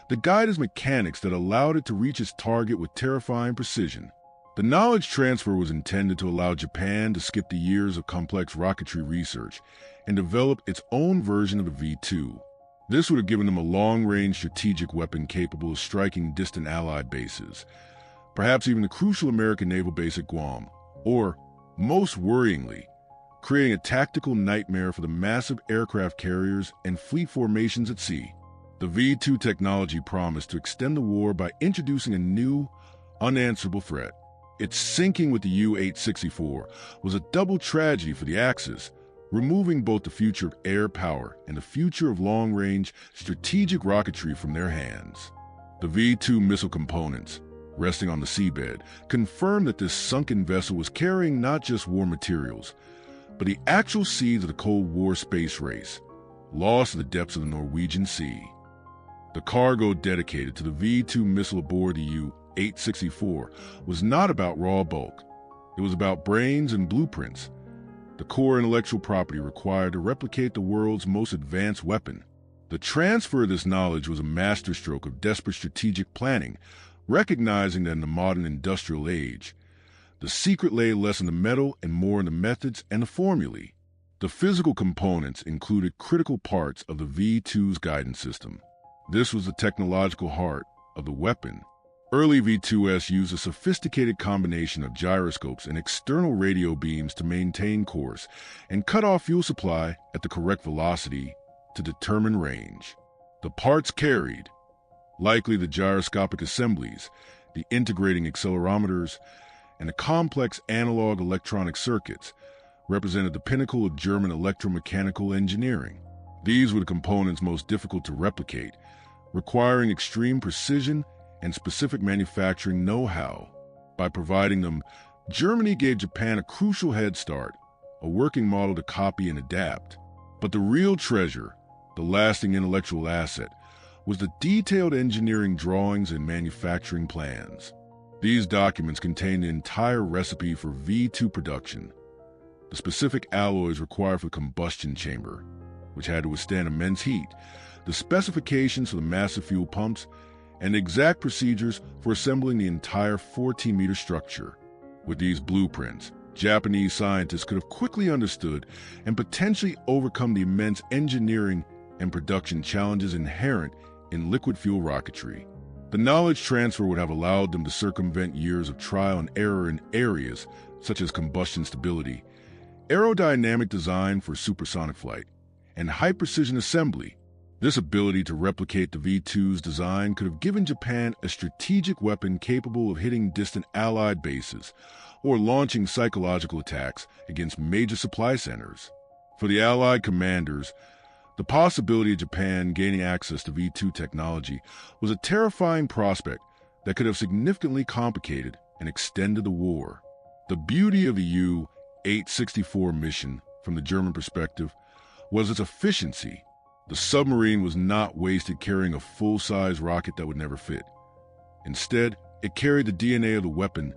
the guidance mechanics that allowed it to reach its target with terrifying precision. The knowledge transfer was intended to allow Japan to skip the years of complex rocketry research and develop its own version of the V-2. This would have given them a long-range strategic weapon capable of striking distant Allied bases, perhaps even the crucial American naval base at Guam, or, most worryingly, creating a tactical nightmare for the massive aircraft carriers and fleet formations at sea. The V-2 technology promised to extend the war by introducing a new, unanswerable threat. Its sinking with the U-864 was a double tragedy for the Axis, removing both the future of air power and the future of long-range strategic rocketry from their hands. The V-2 missile components, resting on the seabed, confirmed that this sunken vessel was carrying not just war materials, but the actual seeds of the Cold War space race, lost in the depths of the Norwegian Sea. The cargo dedicated to the V-2 missile aboard the U-864 was not about raw bulk. It was about brains and blueprints, the core intellectual property required to replicate the world's most advanced weapon. The transfer of this knowledge was a masterstroke of desperate strategic planning, recognizing that in the modern industrial age, the secret lay less in the metal and more in the methods and the formulae. The physical components included critical parts of the V-2's guidance system. This was the technological heart of the weapon. Early V-2s used a sophisticated combination of gyroscopes and external radio beams to maintain course and cut off fuel supply at the correct velocity to determine range. The parts carried, likely the gyroscopic assemblies, the integrating accelerometers, and the complex analog electronic circuits, represented the pinnacle of German electromechanical engineering. These were the components most difficult to replicate, requiring extreme precision and specific manufacturing know-how. By providing them, Germany gave Japan a crucial head start, a working model to copy and adapt. But the real treasure, the lasting intellectual asset, was the detailed engineering drawings and manufacturing plans. These documents contained the entire recipe for V-2 production, the specific alloys required for the combustion chamber, which had to withstand immense heat, the specifications for the massive fuel pumps, and exact procedures for assembling the entire 14-meter structure. With these blueprints, Japanese scientists could have quickly understood and potentially overcome the immense engineering and production challenges inherent in liquid fuel rocketry. The knowledge transfer would have allowed them to circumvent years of trial and error in areas such as combustion stability, aerodynamic design for supersonic flight, and high-precision assembly. This ability to replicate the V-2's design could have given Japan a strategic weapon capable of hitting distant Allied bases or launching psychological attacks against major supply centers. For the Allied commanders, the possibility of Japan gaining access to V-2 technology was a terrifying prospect that could have significantly complicated and extended the war. The beauty of the U-864 mission, from the German perspective, was its efficiency. The submarine was not wasted carrying a full-size rocket that would never fit. Instead, it carried the DNA of the weapon,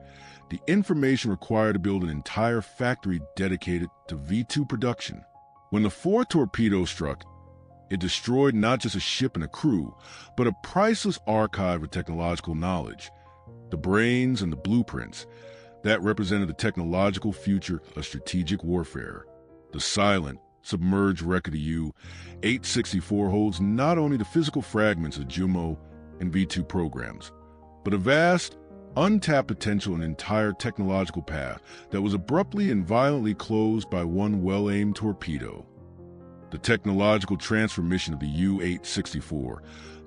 the information required to build an entire factory dedicated to V-2 production. When the fourth torpedo struck, it destroyed not just a ship and a crew, but a priceless archive of technological knowledge, the brains and the blueprints that represented the technological future of strategic warfare. The silent, submerged wreck of the U-864 holds not only the physical fragments of JUMO and V-2 programs, but a vast, untapped potential and entire technological path that was abruptly and violently closed by one well-aimed torpedo. The technological transfer mission of the U-864,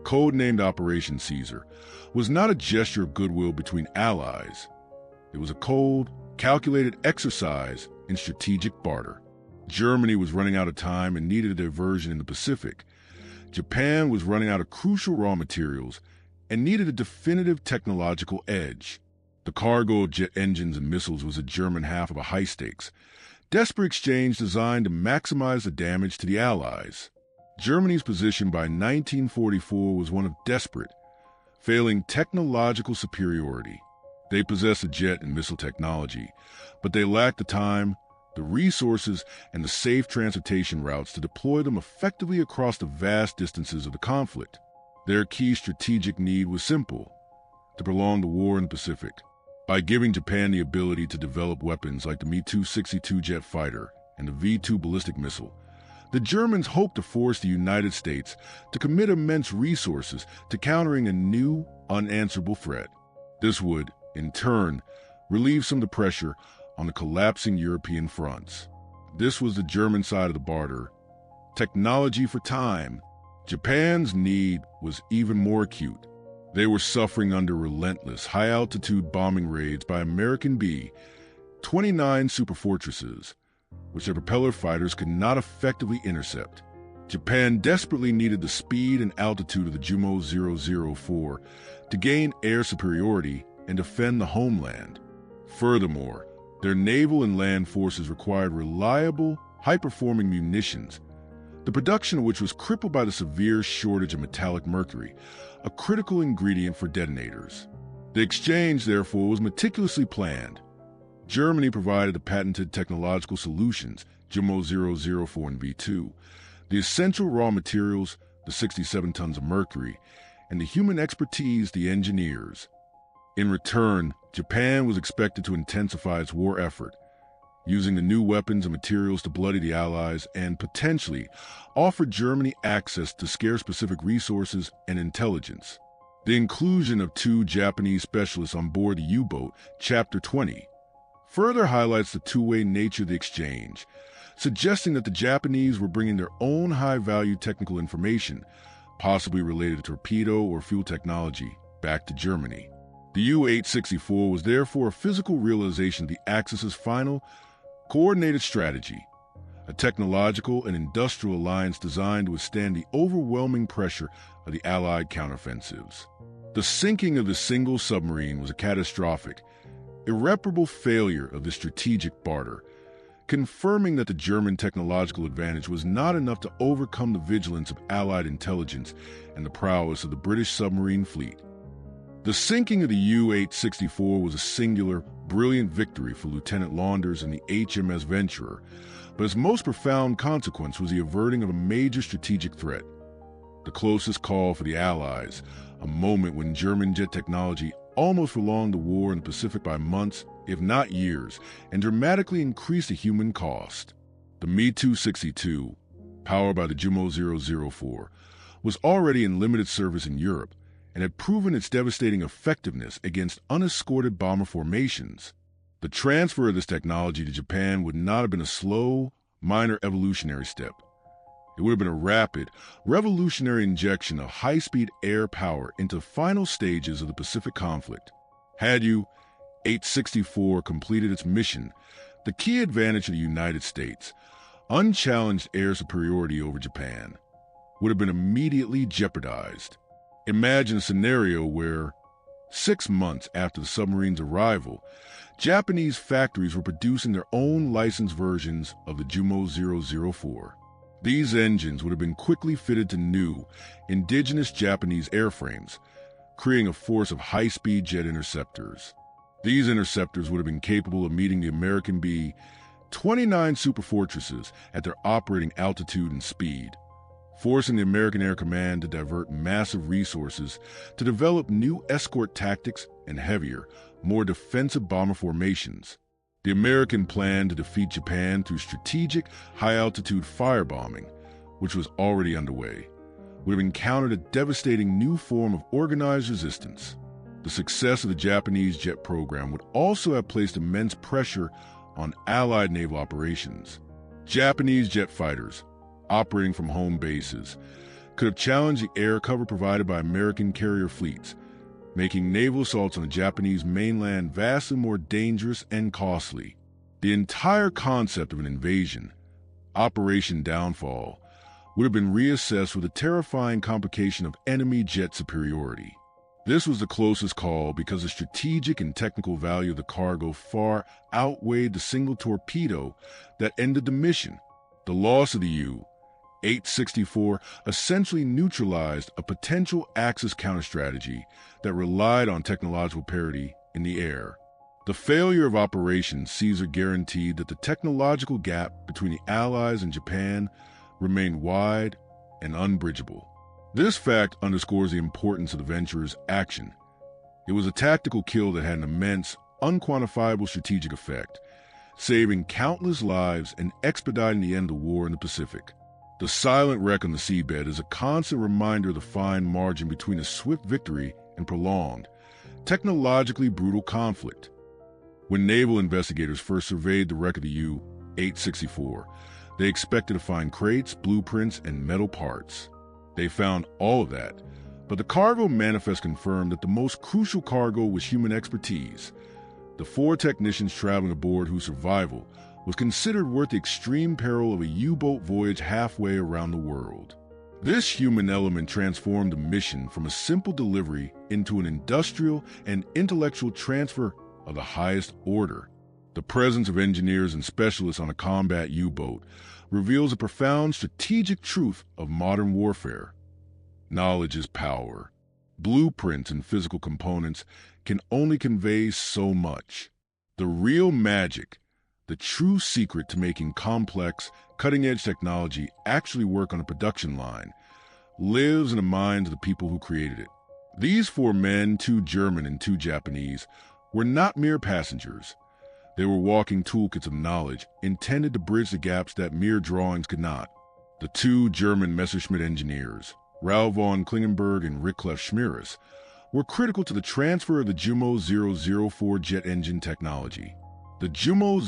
codenamed Operation Caesar, was not a gesture of goodwill between allies. It was a cold, calculated exercise in strategic barter. Germany was running out of time and needed a diversion in the Pacific. Japan was running out of crucial raw materials and needed a definitive technological edge. The cargo of jet engines and missiles was the German half of a high-stakes, desperate exchange designed to maximize the damage to the Allies. Germany's position by 1944 was one of desperate, failing technological superiority. They possessed the jet and missile technology, but they lacked the time, the resources, and the safe transportation routes to deploy them effectively across the vast distances of the conflict. Their key strategic need was simple: to prolong the war in the Pacific. By giving Japan the ability to develop weapons like the Me-262 jet fighter and the V-2 ballistic missile, the Germans hoped to force the United States to commit immense resources to countering a new, unanswerable threat. This would, in turn, relieve some of the pressure on the collapsing European fronts. This was the German side of the barter. Technology for time. Japan's need was even more acute. They were suffering under relentless, high-altitude bombing raids by American B-29 superfortresses, which their propeller fighters could not effectively intercept. Japan desperately needed the speed and altitude of the JUMO 004 to gain air superiority and defend the homeland. Furthermore, their naval and land forces required reliable, high-performing munitions, the production of which was crippled by the severe shortage of metallic mercury, a critical ingredient for detonators. The exchange, therefore, was meticulously planned. Germany provided the patented technological solutions, JUMO 004 and V-2, the essential raw materials, the 67 tons of mercury, and the human expertise, the engineers. In return, Japan was expected to intensify its war effort, using the new weapons and materials to bloody the Allies and potentially offer Germany access to scarce Pacific resources and intelligence. The inclusion of 2 Japanese specialists on board the U-boat, Chapter 20, further highlights the two-way nature of the exchange, suggesting that the Japanese were bringing their own high-value technical information, possibly related to torpedo or fuel technology, back to Germany. The U-864 was therefore a physical realization of the Axis's final, coordinated strategy, a technological and industrial alliance designed to withstand the overwhelming pressure of the Allied counteroffensives. The sinking of the single submarine was a catastrophic, irreparable failure of the strategic barter, confirming that the German technological advantage was not enough to overcome the vigilance of Allied intelligence and the prowess of the British submarine fleet. The sinking of the U-864 was a singular, brilliant victory for Lieutenant Launders and the HMS Venturer, but its most profound consequence was the averting of a major strategic threat. The closest call for the Allies, a moment when German jet technology almost prolonged the war in the Pacific by months, if not years, and dramatically increased the human cost. The Me-262, powered by the Jumo 004, was already in limited service in Europe and had proven its devastating effectiveness against unescorted bomber formations. The transfer of this technology to Japan would not have been a slow, minor evolutionary step. It would have been a rapid, revolutionary injection of high-speed air power into the final stages of the Pacific conflict. Had U-864 completed its mission, the key advantage of the United States, unchallenged air superiority over Japan, would have been immediately jeopardized. Imagine a scenario where, 6 months after the submarine's arrival, Japanese factories were producing their own licensed versions of the Jumo 004. These engines would have been quickly fitted to new, indigenous Japanese airframes, creating a force of high-speed jet interceptors. These interceptors would have been capable of meeting the American B-29 superfortresses at their operating altitude and speed, forcing the American Air Command to divert massive resources to develop new escort tactics and heavier, more defensive bomber formations. The American plan to defeat Japan through strategic, high-altitude firebombing, which was already underway, would have encountered a devastating new form of organized resistance. The success of the Japanese jet program would also have placed immense pressure on Allied naval operations. Japanese jet fighters, operating from home bases, could have challenged the air cover provided by American carrier fleets, making naval assaults on the Japanese mainland vastly more dangerous and costly. The entire concept of an invasion, Operation Downfall, would have been reassessed with the terrifying complication of enemy jet superiority. This was the closest call because the strategic and technical value of the cargo far outweighed the single torpedo that ended the mission. The loss of the U-864 essentially neutralized a potential Axis counterstrategy that relied on technological parity in the air. The failure of Operation Caesar guaranteed that the technological gap between the Allies and Japan remained wide and unbridgeable. This fact underscores the importance of the Venturer's action. It was a tactical kill that had an immense, unquantifiable strategic effect, saving countless lives and expediting the end of the war in the Pacific. The silent wreck on the seabed is a constant reminder of the fine margin between a swift victory and prolonged, technologically brutal conflict. When naval investigators first surveyed the wreck of the U-864, they expected to find crates, blueprints, and metal parts. They found all of that, but the cargo manifest confirmed that the most crucial cargo was human expertise. The 4 technicians traveling aboard whose survival was considered worth the extreme peril of a U-boat voyage halfway around the world. This human element transformed the mission from a simple delivery into an industrial and intellectual transfer of the highest order. The presence of engineers and specialists on a combat U-boat reveals a profound strategic truth of modern warfare. Knowledge is power. Blueprints and physical components can only convey so much. The real magic, the true secret to making complex, cutting-edge technology actually work on a production line, lives in the minds of the people who created it. These 4 men, 2 German and 2 Japanese, were not mere passengers. They were walking toolkits of knowledge intended to bridge the gaps that mere drawings could not. The 2 German Messerschmitt engineers, Raoul von Klingenberg and Rickclef Schmieres, were critical to the transfer of the Jumo 004 jet engine technology. The Jumo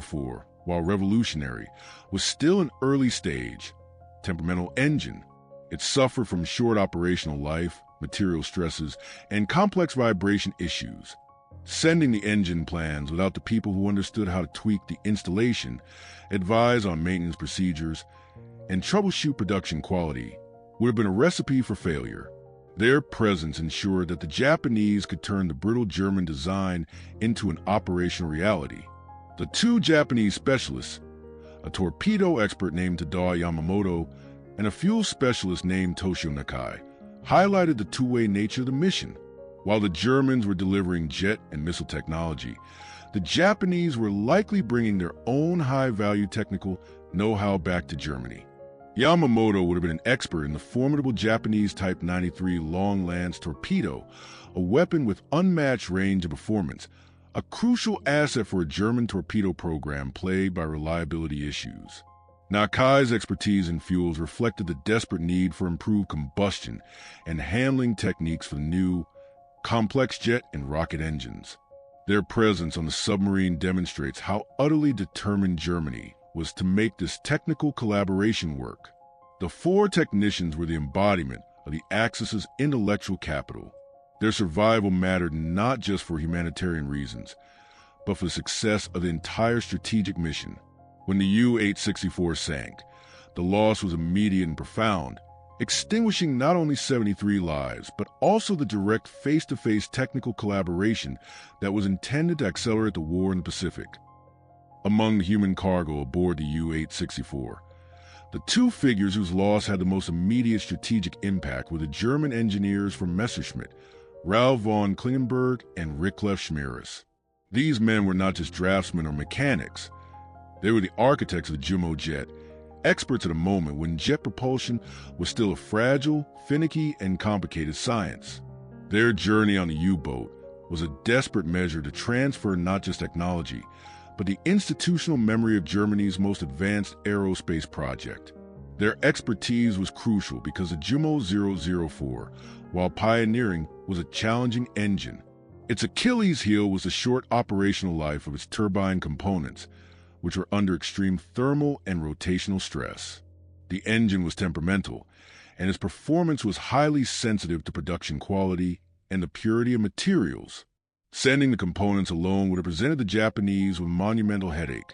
004, while revolutionary, was still an early stage, temperamental engine. It suffered from short operational life, material stresses, and complex vibration issues. Sending the engine plans without the people who understood how to tweak the installation, advise on maintenance procedures, and troubleshoot production quality would have been a recipe for failure. Their presence ensured that the Japanese could turn the brittle German design into an operational reality. The 2 Japanese specialists, a torpedo expert named Tadao Yamamoto and a fuel specialist named Toshio Nakai, highlighted the two-way nature of the mission. While the Germans were delivering jet and missile technology, the Japanese were likely bringing their own high-value technical know-how back to Germany. Yamamoto would have been an expert in the formidable Japanese Type 93 long-lance torpedo, a weapon with unmatched range and performance, a crucial asset for a German torpedo program plagued by reliability issues. Nakai's expertise in fuels reflected the desperate need for improved combustion and handling techniques for the new, complex jet and rocket engines. Their presence on the submarine demonstrates how utterly determined Germany was to make this technical collaboration work. The 4 technicians were the embodiment of the Axis's intellectual capital. Their survival mattered not just for humanitarian reasons, but for the success of the entire strategic mission. When the U-864 sank, the loss was immediate and profound, extinguishing not only 73 lives, but also the direct face-to-face technical collaboration that was intended to accelerate the war in the Pacific. Among the human cargo aboard the U-864, the 2 figures whose loss had the most immediate strategic impact were the German engineers from Messerschmitt, Raoul von Klingenberg and Rickclef Schmieres. These men were not just draftsmen or mechanics. They were the architects of the Jumo jet, experts at a moment when jet propulsion was still a fragile, finicky, and complicated science. Their journey on the U-boat was a desperate measure to transfer not just technology, but the institutional memory of Germany's most advanced aerospace project. Their expertise was crucial because the Jumo 004, while pioneering, was a challenging engine. Its Achilles heel was the short operational life of its turbine components, which were under extreme thermal and rotational stress. The engine was temperamental, and its performance was highly sensitive to production quality and the purity of materials. Sending the components alone would have presented the Japanese with a monumental headache,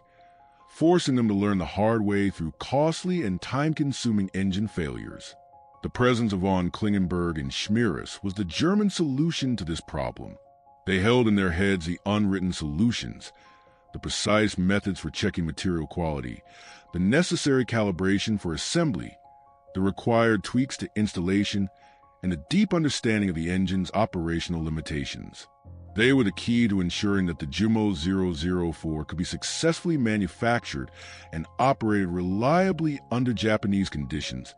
forcing them to learn the hard way through costly and time-consuming engine failures. The presence of von Klingenberg and Schmieres was the German solution to this problem. They held in their heads the unwritten solutions, the precise methods for checking material quality, the necessary calibration for assembly, the required tweaks to installation, and a deep understanding of the engine's operational limitations. They were the key to ensuring that the Jumo 004 could be successfully manufactured and operated reliably under Japanese conditions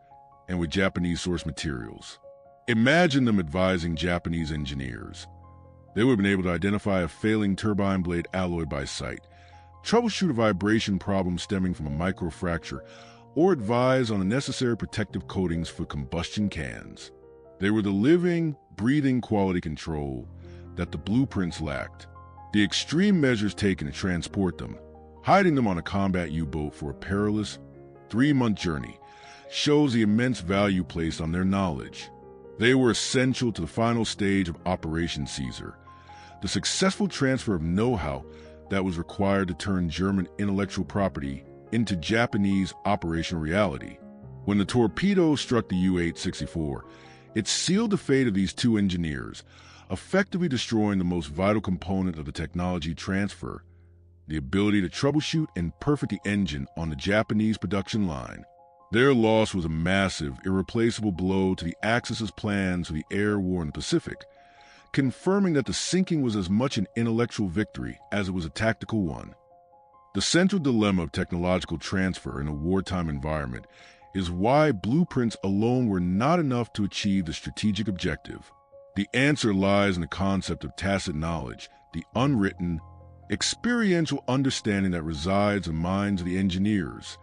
and with Japanese source materials. Imagine them advising Japanese engineers. They would have been able to identify a failing turbine blade alloy by sight, troubleshoot a vibration problem stemming from a microfracture, or advise on the necessary protective coatings for combustion cans. They were the living, breathing quality control that the blueprints lacked. The extreme measures taken to transport them, hiding them on a combat U-boat for a perilous 3-month journey, shows the immense value placed on their knowledge. They were essential to the final stage of Operation Caesar, the successful transfer of know-how that was required to turn German intellectual property into Japanese operational reality. When the torpedo struck the U-864, it sealed the fate of these 2 engineers, effectively destroying the most vital component of the technology transfer, the ability to troubleshoot and perfect the engine on the Japanese production line. Their loss was a massive, irreplaceable blow to the Axis's plans for the air war in the Pacific, confirming that the sinking was as much an intellectual victory as it was a tactical one. The central dilemma of technological transfer in a wartime environment is why blueprints alone were not enough to achieve the strategic objective. The answer lies in the concept of tacit knowledge, the unwritten, experiential understanding that resides in the minds of the engineers,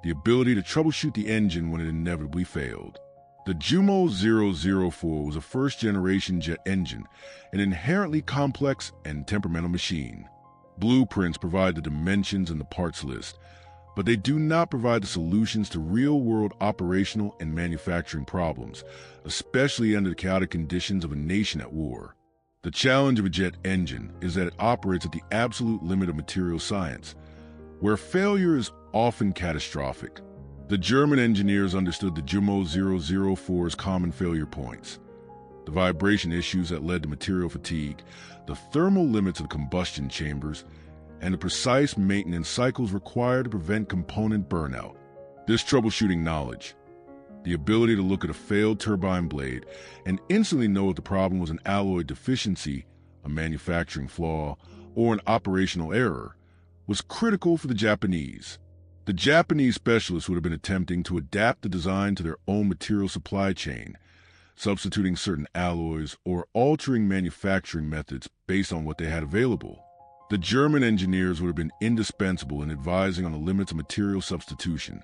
the ability to troubleshoot the engine when it inevitably failed. The WWII was a first-generation jet engine, an inherently complex and temperamental machine. Blueprints provide the dimensions and the parts list, but they do not provide the solutions to real-world operational and manufacturing problems, especially under the chaotic conditions of a nation at war. The challenge of a jet engine is that it operates at the absolute limit of material science, where failure is often catastrophic. The German engineers understood the WWII's common failure points: the vibration issues that led to material fatigue, the thermal limits of the combustion chambers, and the precise maintenance cycles required to prevent component burnout. This troubleshooting knowledge, the ability to look at a failed turbine blade and instantly know if the problem was an alloy deficiency, a manufacturing flaw, or an operational error, was critical for the Japanese. The Japanese specialists would have been attempting to adapt the design to their own material supply chain, substituting certain alloys or altering manufacturing methods based on what they had available. The German engineers would have been indispensable in advising on the limits of material substitution,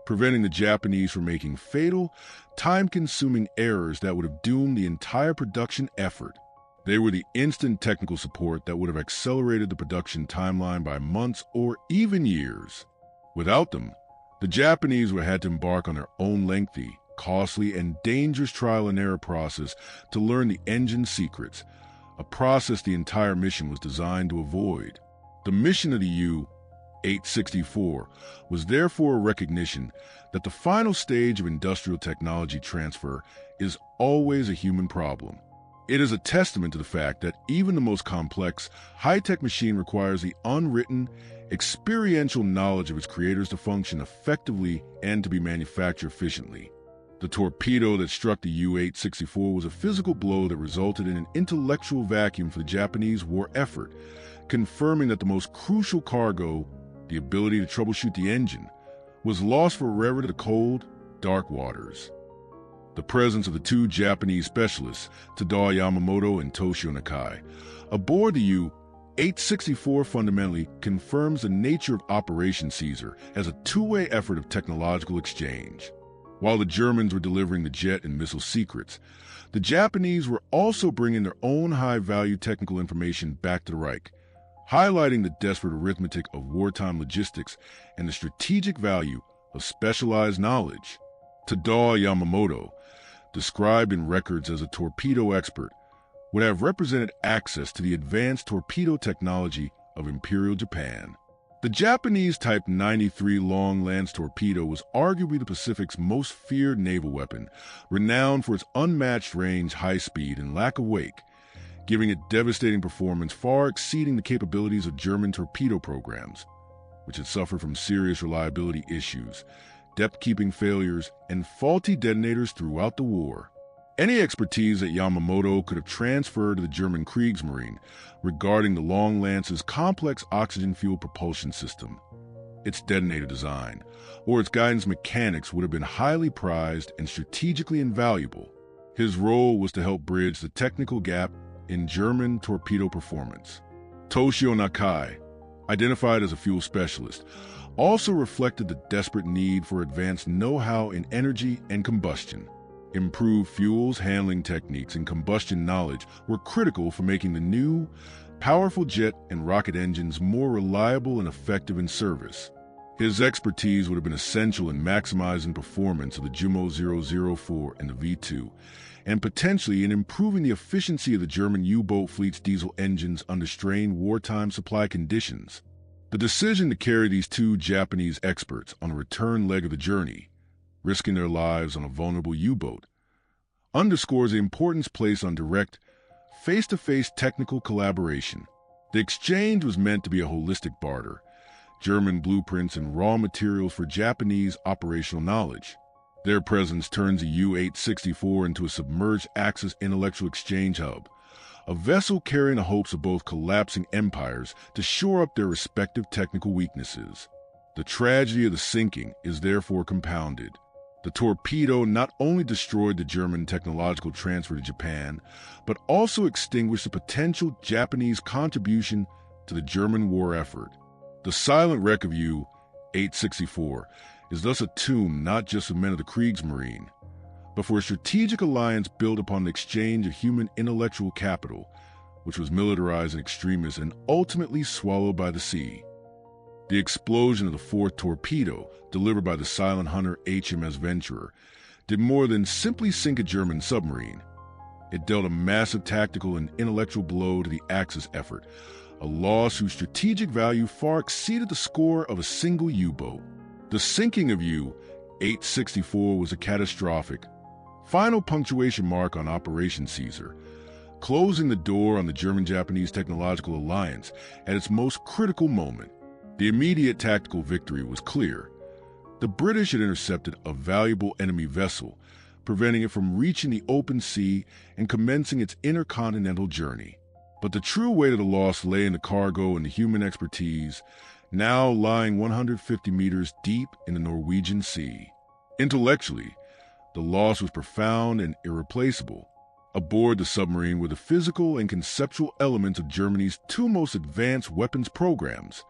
preventing the Japanese from making fatal, time-consuming errors that would have doomed the entire production effort. They were the instant technical support that would have accelerated the production timeline by months or even years. Without them, the Japanese would have had to embark on their own lengthy, costly, and dangerous trial and error process to learn the engine's secrets, a process the entire mission was designed to avoid. The mission of the U-864 was therefore a recognition that the final stage of industrial technology transfer is always a human problem. It is a testament to the fact that even the most complex, high-tech machine requires the unwritten, experiential knowledge of its creators to function effectively and to be manufactured efficiently. The torpedo that struck the U-864 was a physical blow that resulted in an intellectual vacuum for the Japanese war effort, confirming that the most crucial cargo, the ability to troubleshoot the engine, was lost forever to the cold, dark waters. The presence of the two Japanese specialists, Tadao Yamamoto and Toshio Nakai, aboard the U-864 fundamentally confirms the nature of Operation Caesar as a two-way effort of technological exchange. While the Germans were delivering the jet and missile secrets, the Japanese were also bringing their own high-value technical information back to the Reich, highlighting the desperate arithmetic of wartime logistics and the strategic value of specialized knowledge. Tadao Yamamoto, described in records as a torpedo expert, would have represented access to the advanced torpedo technology of Imperial Japan. The Japanese Type 93 Long Lance torpedo was arguably the Pacific's most feared naval weapon, renowned for its unmatched range, high speed, and lack of wake, giving it devastating performance far exceeding the capabilities of German torpedo programs, which had suffered from serious reliability issues, depth-keeping failures, and faulty detonators throughout the war. Any expertise that Yamamoto could have transferred to the German Kriegsmarine regarding the Long Lance's complex oxygen-fueled propulsion system, its detonator design, or its guidance mechanics would have been highly prized and strategically invaluable. His role was to help bridge the technical gap in German torpedo performance. Toshio Nakai, identified as a fuel specialist, also reflected the desperate need for advanced know-how in energy and combustion. Improved fuels, handling techniques, and combustion knowledge were critical for making the new, powerful jet and rocket engines more reliable and effective in service. His expertise would have been essential in maximizing performance of the WWII and the V2, and potentially in improving the efficiency of the German U-boat fleet's diesel engines under strained wartime supply conditions. The decision to carry these two Japanese experts on a return leg of the journey, risking their lives on a vulnerable U-boat, underscores the importance placed on direct, face-to-face technical collaboration. The exchange was meant to be a holistic barter, German blueprints and raw materials for Japanese operational knowledge. Their presence turns the U-864 into a submerged Axis intellectual exchange hub, a vessel carrying the hopes of both collapsing empires to shore up their respective technical weaknesses. The tragedy of the sinking is therefore compounded. The torpedo not only destroyed the German technological transfer to Japan, but also extinguished the potential Japanese contribution to the German war effort. The silent wreck of U-864 is thus a tomb not just for men of the Kriegsmarine, but for a strategic alliance built upon the exchange of human intellectual capital, which was militarized in extremis and ultimately swallowed by the sea. The explosion of the fourth torpedo, delivered by the silent hunter HMS Venturer, did more than simply sink a German submarine. It dealt a massive tactical and intellectual blow to the Axis effort, a loss whose strategic value far exceeded the score of a single U-boat. The sinking of U-864 was a catastrophic, final punctuation mark on Operation Caesar, closing the door on the German-Japanese technological alliance at its most critical moment. The immediate tactical victory was clear. The British had intercepted a valuable enemy vessel, preventing it from reaching the open sea and commencing its intercontinental journey. But the true weight of the loss lay in the cargo and the human expertise, now lying 150 meters deep in the Norwegian Sea. Intellectually, the loss was profound and irreplaceable. Aboard the submarine were the physical and conceptual elements of Germany's two most advanced weapons programs,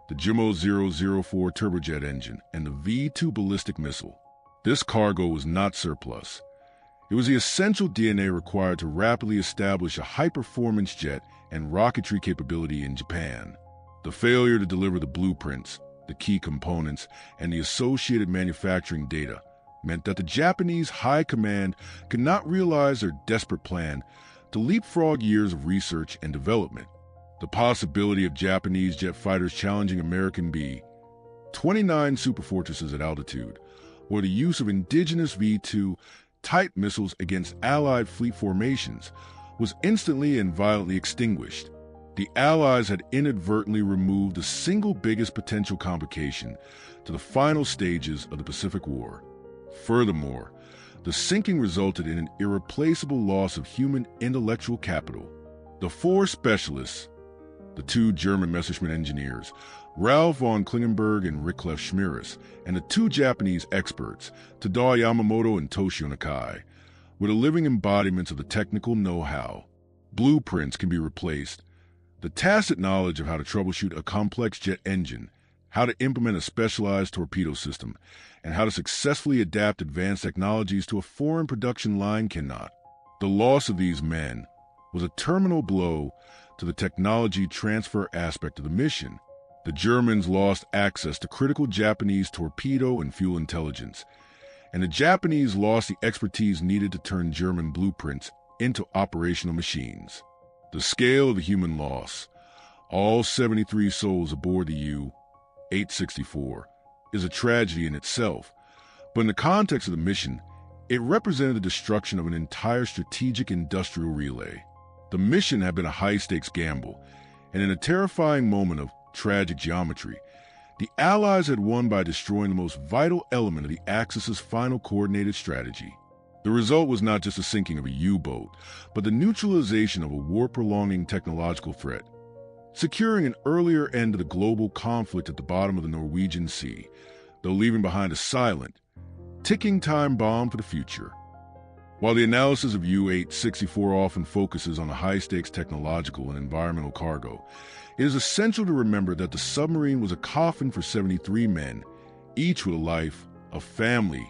the Gimo 004 turbojet engine and the V-2 ballistic missile. This cargo was not surplus. It was the essential DNA required to rapidly establish a high-performance jet and rocketry capability in Japan. The failure to deliver the blueprints, the key components, and the associated manufacturing data meant that the Japanese high command could not realize their desperate plan to leapfrog years of research and development. The possibility of Japanese jet fighters challenging American B-29 superfortresses at altitude, or the use of indigenous V-2 type missiles against Allied fleet formations, was instantly and violently extinguished. The Allies had inadvertently removed the single biggest potential complication to the final stages of the Pacific War. Furthermore, the sinking resulted in an irreplaceable loss of human intellectual capital. The four specialists, the two German Messerschmitt engineers, Ralph von Klingenberg and Rickleff Schmieris, and the two Japanese experts, Tadao Yamamoto and Toshio Nakai, were the living embodiments of the technical know-how. Blueprints can be replaced. The tacit knowledge of how to troubleshoot a complex jet engine, how to implement a specialized torpedo system, and how to successfully adapt advanced technologies to a foreign production line cannot. The loss of these men was a terminal blow to the technology transfer aspect of the mission. The Germans lost access to critical Japanese torpedo and fuel intelligence, and the Japanese lost the expertise needed to turn German blueprints into operational machines. The scale of the human loss, all 73 souls aboard the U-864, is a tragedy in itself, but in the context of the mission, it represented the destruction of an entire strategic industrial relay. The mission had been a high-stakes gamble, and in a terrifying moment of tragic geometry, the Allies had won by destroying the most vital element of the Axis's final coordinated strategy. The result was not just the sinking of a U-boat, but the neutralization of a war-prolonging technological threat, securing an earlier end to the global conflict at the bottom of the Norwegian Sea, though leaving behind a silent, ticking time bomb for the future. While the analysis of U-864 often focuses on the high-stakes technological and environmental cargo, it is essential to remember that the submarine was a coffin for 73 men, each with a life, a family,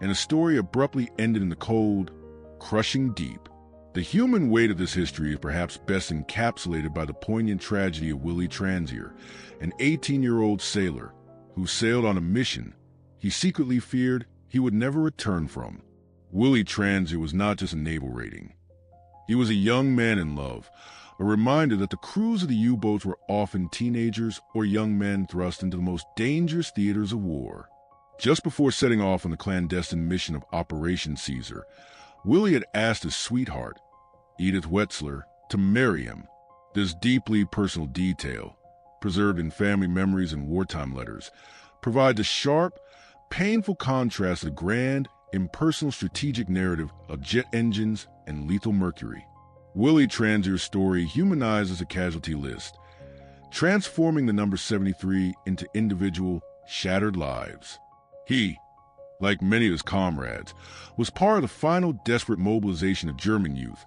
and a story abruptly ended in the cold, crushing deep. The human weight of this history is perhaps best encapsulated by the poignant tragedy of Willy Transier, an 18-year-old sailor who sailed on a mission he secretly feared he would never return from. Willy Transier was not just a naval rating. He was a young man in love, a reminder that the crews of the U-boats were often teenagers or young men thrust into the most dangerous theaters of war. Just before setting off on the clandestine mission of Operation Caesar, Willy had asked his sweetheart, Edith Wetzler, to marry him. This deeply personal detail, preserved in family memories and wartime letters, provides a sharp, painful contrast to the grand, impersonal strategic narrative of jet engines and lethal mercury. Willy Transier's story humanizes a casualty list, transforming the number 73 into individual, shattered lives. He, like many of his comrades, was part of the final desperate mobilization of German youth,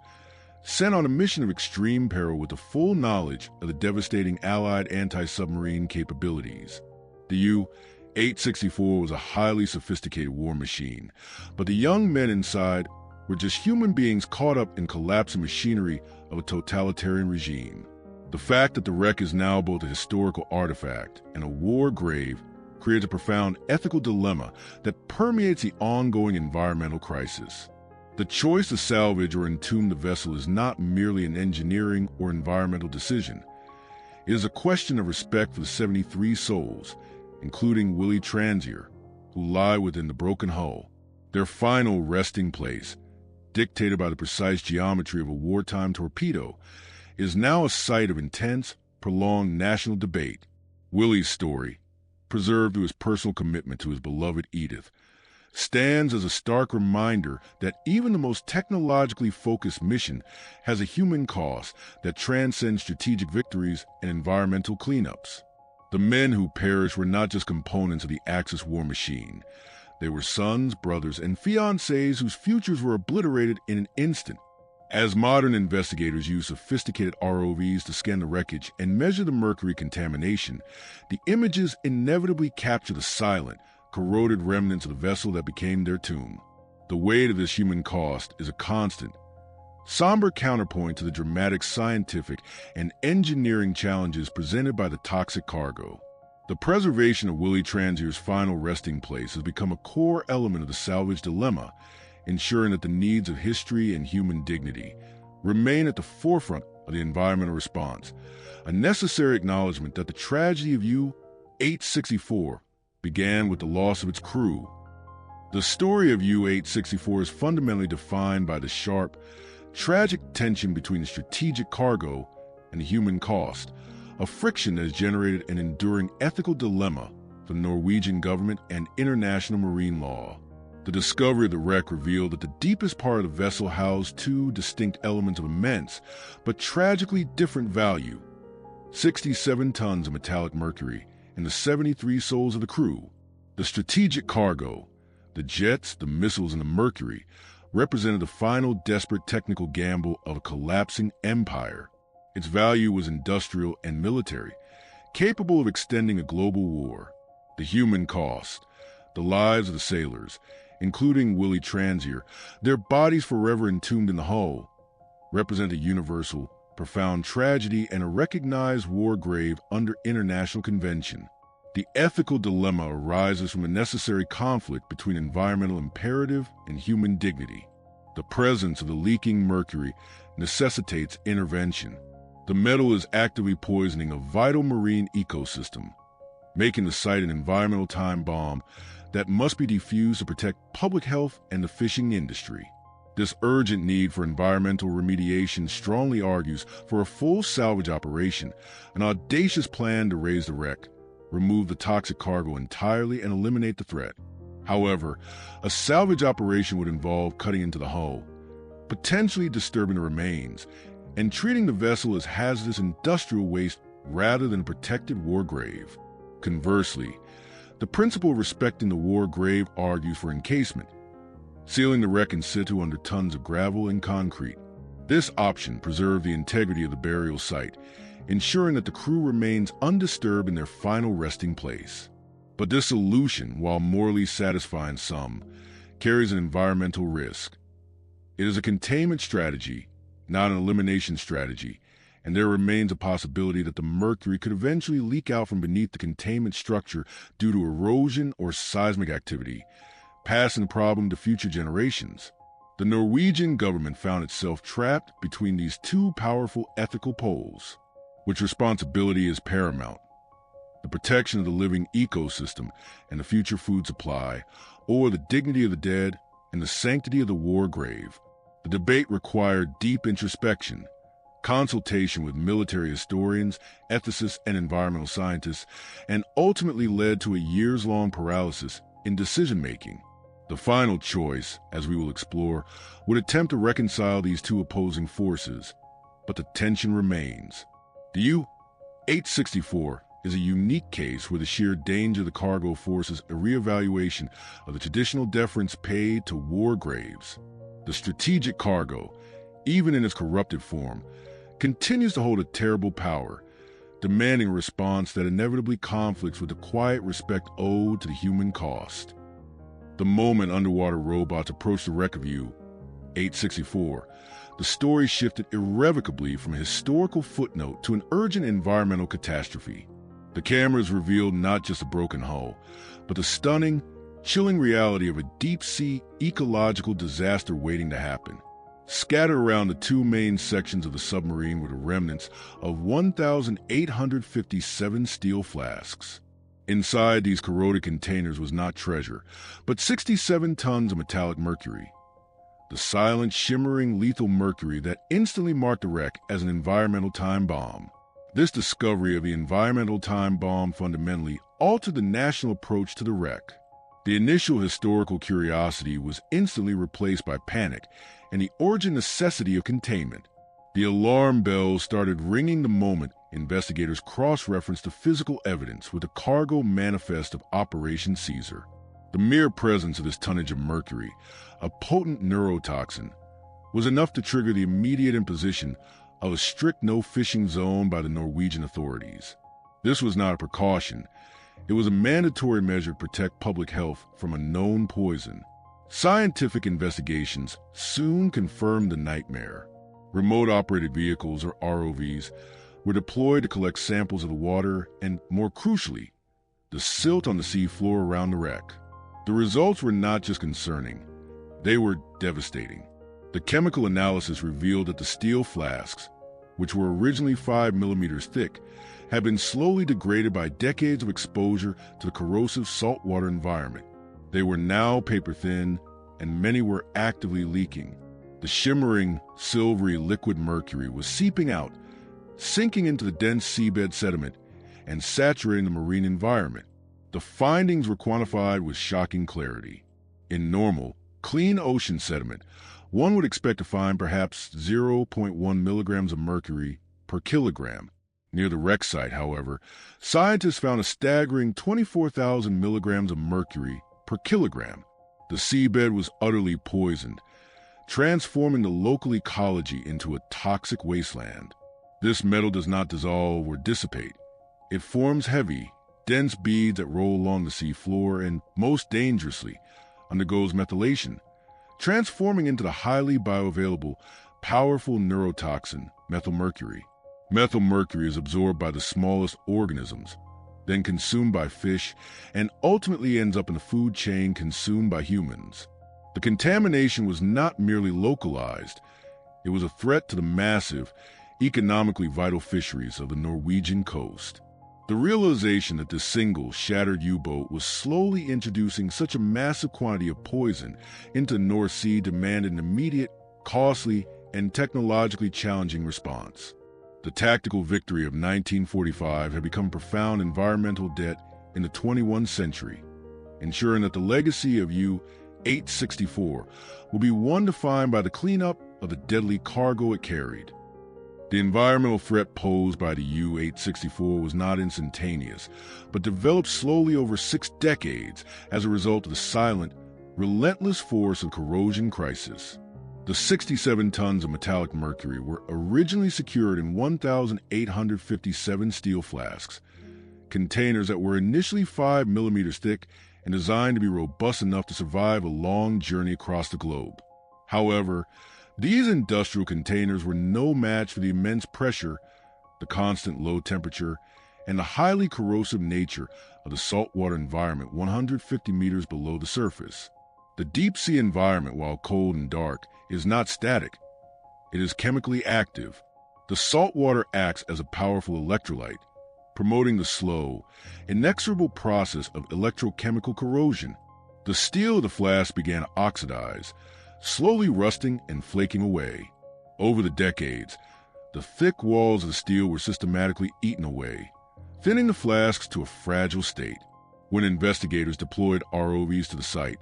sent on a mission of extreme peril with the full knowledge of the devastating Allied anti-submarine capabilities. The U-864 was a highly sophisticated war machine, but the young men inside were just human beings caught up in collapsing machinery of a totalitarian regime. The fact that the wreck is now both a historical artifact and a war grave creates a profound ethical dilemma that permeates the ongoing environmental crisis. The choice to salvage or entomb the vessel is not merely an engineering or environmental decision. It is a question of respect for the 73 souls, including Willie Transier, who lie within the broken hull, their final resting place, dictated by the precise geometry of a wartime torpedo, is now a site of intense, prolonged national debate. Willie's story, preserved through his personal commitment to his beloved Edith, stands as a stark reminder that even the most technologically focused mission has a human cost that transcends strategic victories and environmental cleanups. The men who perished were not just components of the Axis war machine. They were sons, brothers, and fiancés whose futures were obliterated in an instant. As modern investigators use sophisticated ROVs to scan the wreckage and measure the mercury contamination, the images inevitably capture the silent, corroded remnants of the vessel that became their tomb. The weight of this human cost is a constant, somber counterpoint to the dramatic scientific and engineering challenges presented by the toxic cargo. The preservation of Willie Transier's final resting place has become a core element of the salvage dilemma, ensuring that the needs of history and human dignity remain at the forefront of the environmental response, a necessary acknowledgement that the tragedy of U-864 began with the loss of its crew. The story of U-864 is fundamentally defined by the sharp, tragic tension between the strategic cargo and the human cost, a friction that has generated an enduring ethical dilemma for the Norwegian government and international marine law. The discovery of the wreck revealed that the deepest part of the vessel housed two distinct elements of immense, but tragically different value: 67 tons of metallic mercury and the 73 souls of the crew. The strategic cargo, the jets, the missiles, and the mercury, represented the final desperate technical gamble of a collapsing empire. Its value was industrial and military, capable of extending a global war. The human cost, the lives of the sailors, including Willie Transier, their bodies forever entombed in the hull, represent a universal, profound tragedy and a recognized war grave under international convention. The ethical dilemma arises from a necessary conflict between environmental imperative and human dignity. The presence of the leaking mercury necessitates intervention. The metal is actively poisoning a vital marine ecosystem, making the site an environmental time bomb that must be defused to protect public health and the fishing industry. This urgent need for environmental remediation strongly argues for a full salvage operation, an audacious plan to raise the wreck, remove the toxic cargo entirely, and eliminate the threat. However, a salvage operation would involve cutting into the hull, potentially disturbing the remains, and treating the vessel as hazardous industrial waste rather than a protected war grave. Conversely, the principle of respecting the war grave argues for encasement, sealing the wreck in situ under tons of gravel and concrete. This option preserves the integrity of the burial site, ensuring that the crew remains undisturbed in their final resting place. But this solution, while morally satisfying some, carries an environmental risk. It is a containment strategy, not an elimination strategy, and there remains a possibility that the mercury could eventually leak out from beneath the containment structure due to erosion or seismic activity, passing the problem to future generations. The Norwegian government found itself trapped between these two powerful ethical poles. Which responsibility is paramount? The protection of the living ecosystem and the future food supply, or the dignity of the dead and the sanctity of the war grave? The debate required deep introspection, consultation with military historians, ethicists, and environmental scientists, and ultimately led to a years-long paralysis in decision-making. The final choice, as we will explore, would attempt to reconcile these two opposing forces, but the tension remains. The U-864 is a unique case where the sheer danger of the cargo forces a reevaluation of the traditional deference paid to war graves. The strategic cargo, even in its corrupted form, continues to hold a terrible power, demanding a response that inevitably conflicts with the quiet respect owed to the human cost. The moment underwater robots approached the wreck of U-864, the story shifted irrevocably from a historical footnote to an urgent environmental catastrophe. The cameras revealed not just a broken hull, but the stunning, chilling reality of a deep-sea ecological disaster waiting to happen. Scattered around the two main sections of the submarine were the remnants of 1,857 steel flasks. Inside these corroded containers was not treasure, but 67 tons of metallic mercury. The silent, shimmering, lethal mercury that instantly marked the wreck as an environmental time bomb. This discovery of the environmental time bomb fundamentally altered the national approach to the wreck. The initial historical curiosity was instantly replaced by panic and the urgent necessity of containment. The alarm bells started ringing the moment investigators cross-referenced the physical evidence with the cargo manifest of Operation Caesar. The mere presence of this tonnage of mercury, a potent neurotoxin, was enough to trigger the immediate imposition of a strict no-fishing zone by the Norwegian authorities. This was not a precaution. It was a mandatory measure to protect public health from a known poison. Scientific investigations soon confirmed the nightmare. Remote-operated vehicles, or ROVs, were deployed to collect samples of the water and, more crucially, the silt on the sea floor around the wreck. The results were not just concerning, they were devastating. The chemical analysis revealed that the steel flasks, which were originally 5 millimeters thick, had been slowly degraded by decades of exposure to the corrosive saltwater environment. They were now paper-thin, and many were actively leaking. The shimmering, silvery liquid mercury was seeping out, sinking into the dense seabed sediment and saturating the marine environment. The findings were quantified with shocking clarity. In normal, clean ocean sediment, one would expect to find perhaps 0.1 milligrams of mercury per kilogram. Near the wreck site, however, scientists found a staggering 24,000 milligrams of mercury per kilogram. The seabed was utterly poisoned, transforming the local ecology into a toxic wasteland. This metal does not dissolve or dissipate. It forms heavy, dense beads that roll along the sea floor and, most dangerously, undergoes methylation, transforming into the highly bioavailable, powerful neurotoxin, methylmercury. Methylmercury is absorbed by the smallest organisms, then consumed by fish, and ultimately ends up in the food chain consumed by humans. The contamination was not merely localized, it was a threat to the massive, economically vital fisheries of the Norwegian coast. The realization that this single, shattered U-boat was slowly introducing such a massive quantity of poison into the North Sea demanded an immediate, costly, and technologically challenging response. The tactical victory of 1945 had become a profound environmental debt in the 21st century, ensuring that the legacy of U-864 will be one defined by the cleanup of the deadly cargo it carried. The environmental threat posed by the U-864 was not instantaneous, but developed slowly over 6 decades as a result of the silent, relentless force of corrosion crisis. The 67 tons of metallic mercury were originally secured in 1,857 steel flasks, containers that were initially 5 millimeters thick and designed to be robust enough to survive a long journey across the globe. However, these industrial containers were no match for the immense pressure, the constant low temperature, and the highly corrosive nature of the saltwater environment 150 meters below the surface. The deep-sea environment, while cold and dark, is not static. It is chemically active. The saltwater acts as a powerful electrolyte, promoting the slow, inexorable process of electrochemical corrosion. The steel of the flask began to oxidize, slowly rusting and flaking away. Over the decades, the thick walls of the steel were systematically eaten away, thinning the flasks to a fragile state. When investigators deployed ROVs to the site,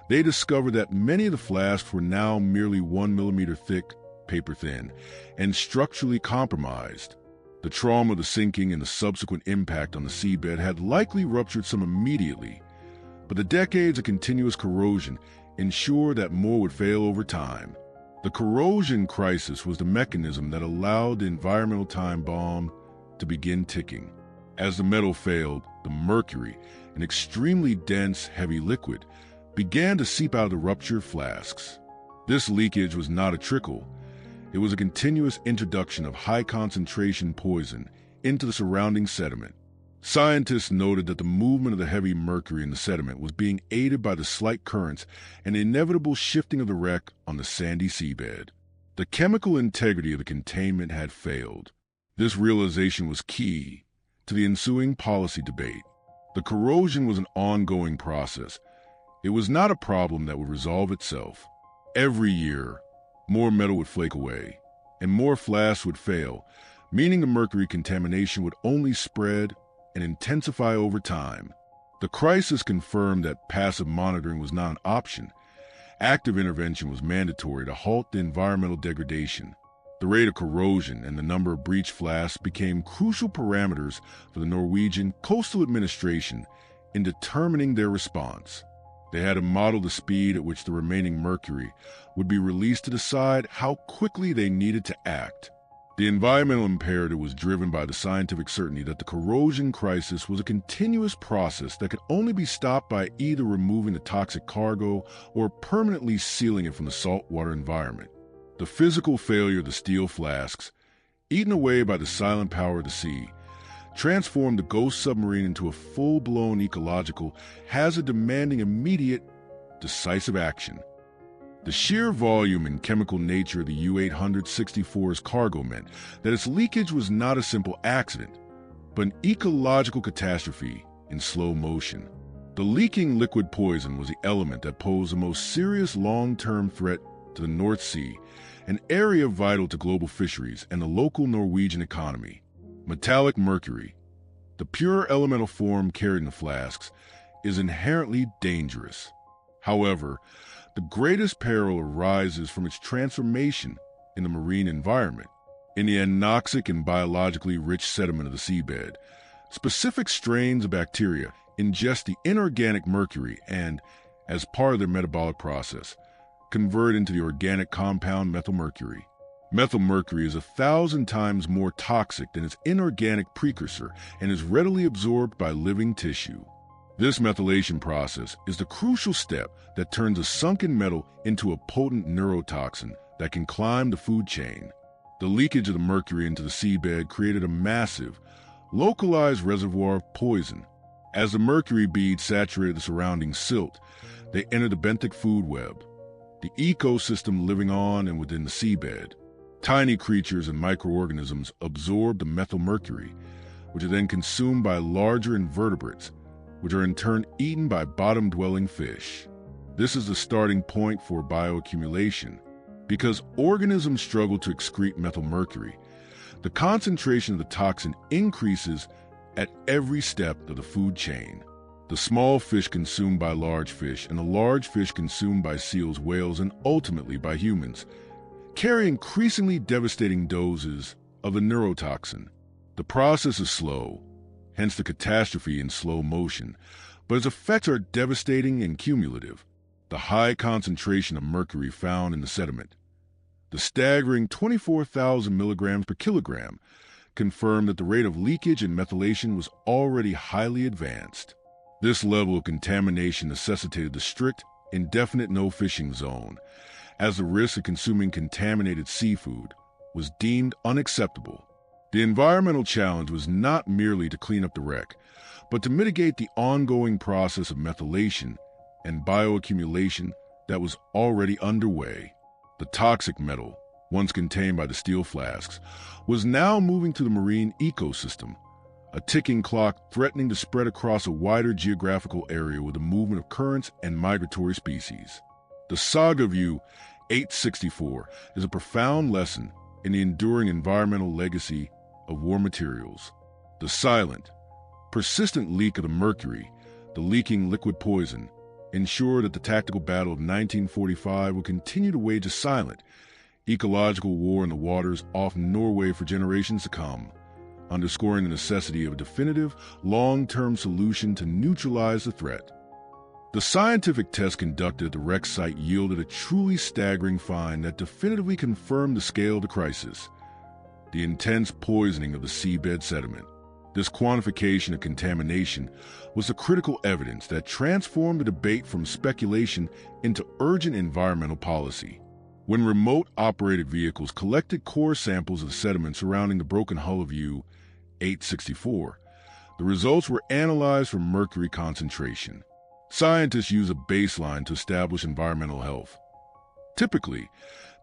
they discovered that many of the flasks were now merely 1 millimeter thick, paper-thin, and structurally compromised. The trauma of the sinking and the subsequent impact on the seabed had likely ruptured some immediately, but the decades of continuous corrosion ensured that more would fail over time. The corrosion crisis was the mechanism that allowed the environmental time bomb to begin ticking. As the metal failed, the mercury, an extremely dense, heavy liquid, began to seep out of the ruptured flasks. This leakage was not a trickle. It was a continuous introduction of high-concentration poison into the surrounding sediment. Scientists noted that the movement of the heavy mercury in the sediment was being aided by the slight currents and the inevitable shifting of the wreck on the sandy seabed. The chemical integrity of the containment had failed. This realization was key to the ensuing policy debate. The corrosion was an ongoing process. It was not a problem that would resolve itself. Every year, more metal would flake away, and more flasks would fail, meaning the mercury contamination would only spread and intensify over time. The crisis confirmed that passive monitoring was not an option. Active intervention was mandatory to halt the environmental degradation. The rate of corrosion and the number of breached flasks became crucial parameters for the Norwegian Coastal Administration in determining their response. They had to model the speed at which the remaining mercury would be released to decide how quickly they needed to act. The environmental imperative was driven by the scientific certainty that the corrosion crisis was a continuous process that could only be stopped by either removing the toxic cargo or permanently sealing it from the saltwater environment. The physical failure of the steel flasks, eaten away by the silent power of the sea, transformed the ghost submarine into a full-blown ecological hazard demanding immediate, decisive action. The sheer volume and chemical nature of the U-864's cargo meant that its leakage was not a simple accident, but an ecological catastrophe in slow motion. The leaking liquid poison was the element that posed the most serious long-term threat to the North Sea, an area vital to global fisheries and the local Norwegian economy. Metallic mercury, the pure elemental form carried in the flasks, is inherently dangerous. However, the greatest peril arises from its transformation in the marine environment. In the anoxic and biologically rich sediment of the seabed, specific strains of bacteria ingest the inorganic mercury and, as part of their metabolic process, convert into the organic compound methylmercury. Methylmercury is 1,000 times more toxic than its inorganic precursor and is readily absorbed by living tissue. This methylation process is the crucial step that turns a sunken metal into a potent neurotoxin that can climb the food chain. The leakage of the mercury into the seabed created a massive, localized reservoir of poison. As the mercury beads saturated the surrounding silt, they entered the benthic food web, the ecosystem living on and within the seabed. Tiny creatures and microorganisms absorb the methylmercury, which are then consumed by larger invertebrates, which are in turn eaten by bottom-dwelling fish. This is the starting point for bioaccumulation. Because organisms struggle to excrete methylmercury, the concentration of the toxin increases at every step of the food chain. The small fish consumed by large fish, and the large fish consumed by seals, whales, and ultimately by humans, carry increasingly devastating doses of the neurotoxin. The process is slow, hence the catastrophe in slow motion, but its effects are devastating and cumulative. The high concentration of mercury found in the sediment, the staggering 24,000 milligrams per kilogram, confirmed that the rate of leakage and methylation was already highly advanced. This level of contamination necessitated the strict, indefinite no-fishing zone, as the risk of consuming contaminated seafood was deemed unacceptable. The environmental challenge was not merely to clean up the wreck, but to mitigate the ongoing process of methylation and bioaccumulation that was already underway. The toxic metal, once contained by the steel flasks, was now moving to the marine ecosystem, a ticking clock threatening to spread across a wider geographical area with the movement of currents and migratory species. The saga of U-864 is a profound lesson in the enduring environmental legacy of war materials. The silent, persistent leak of the mercury, the leaking liquid poison, ensured that the tactical battle of 1945 would continue to wage a silent, ecological war in the waters off Norway for generations to come. underscoring the necessity of a definitive, long-term solution to neutralize the threat. The scientific tests conducted at the wreck site yielded a truly staggering find that definitively confirmed the scale of the crisis: the intense poisoning of the seabed sediment. This quantification of contamination was the critical evidence that transformed the debate from speculation into urgent environmental policy. When remote-operated vehicles collected core samples of the sediment surrounding the broken hull of U-864, the results were analyzed for mercury concentration. Scientists use a baseline to establish environmental health. Typically,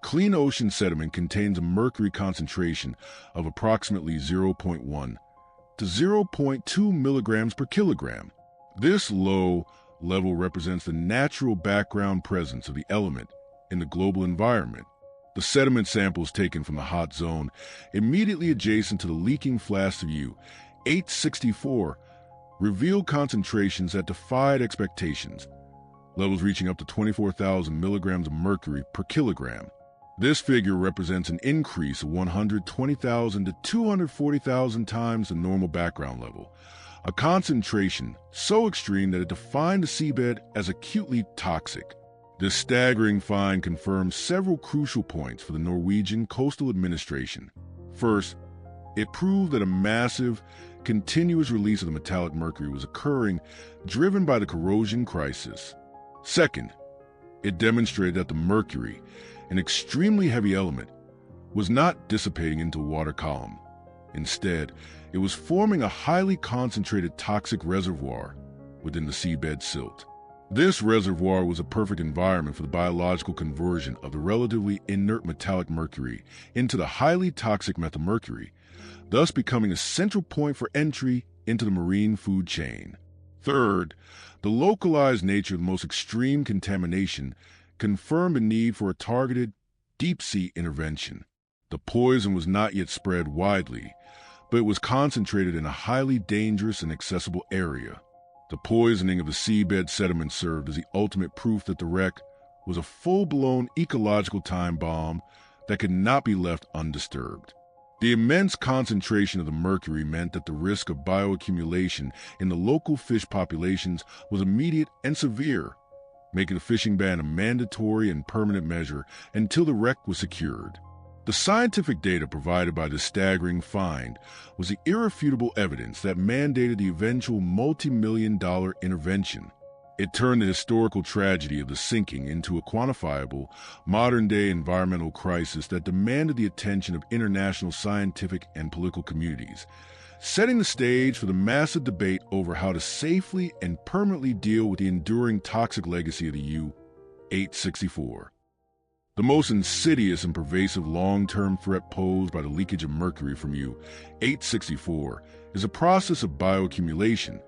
clean ocean sediment contains a mercury concentration of approximately 0.1 to 0.2 milligrams per kilogram. This low level represents the natural background presence of the element in the global environment. The sediment samples taken from the hot zone immediately adjacent to the leaking flask of U-864 revealed concentrations that defied expectations, levels reaching up to 24,000 milligrams of mercury per kilogram. This figure represents an increase of 120,000 to 240,000 times the normal background level, a concentration so extreme that it defined the seabed as acutely toxic. This staggering find confirms several crucial points for the Norwegian Coastal Administration. First, it proved that a massive, continuous release of the metallic mercury was occurring, driven by the corrosion crisis. Second, it demonstrated that the mercury, an extremely heavy element, was not dissipating into a water column. Instead, it was forming a highly concentrated toxic reservoir within the seabed silt. This reservoir was a perfect environment for the biological conversion of the relatively inert metallic mercury into the highly toxic methylmercury, thus becoming a central point for entry into the marine food chain. Third, the localized nature of the most extreme contamination confirmed the need for a targeted, deep-sea intervention. The poison was not yet spread widely, but it was concentrated in a highly dangerous and accessible area. The poisoning of the seabed sediment served as the ultimate proof that the wreck was a full-blown ecological time bomb that could not be left undisturbed. The immense concentration of the mercury meant that the risk of bioaccumulation in the local fish populations was immediate and severe, making a fishing ban a mandatory and permanent measure until the wreck was secured. The scientific data provided by this staggering find was the irrefutable evidence that mandated the eventual multi-million-dollar intervention. It turned the historical tragedy of the sinking into a quantifiable, modern-day environmental crisis that demanded the attention of international scientific and political communities, setting the stage for the massive debate over how to safely and permanently deal with the enduring toxic legacy of the U-864. The most insidious and pervasive long-term threat posed by the leakage of mercury from U-864 is a process of bioaccumulation,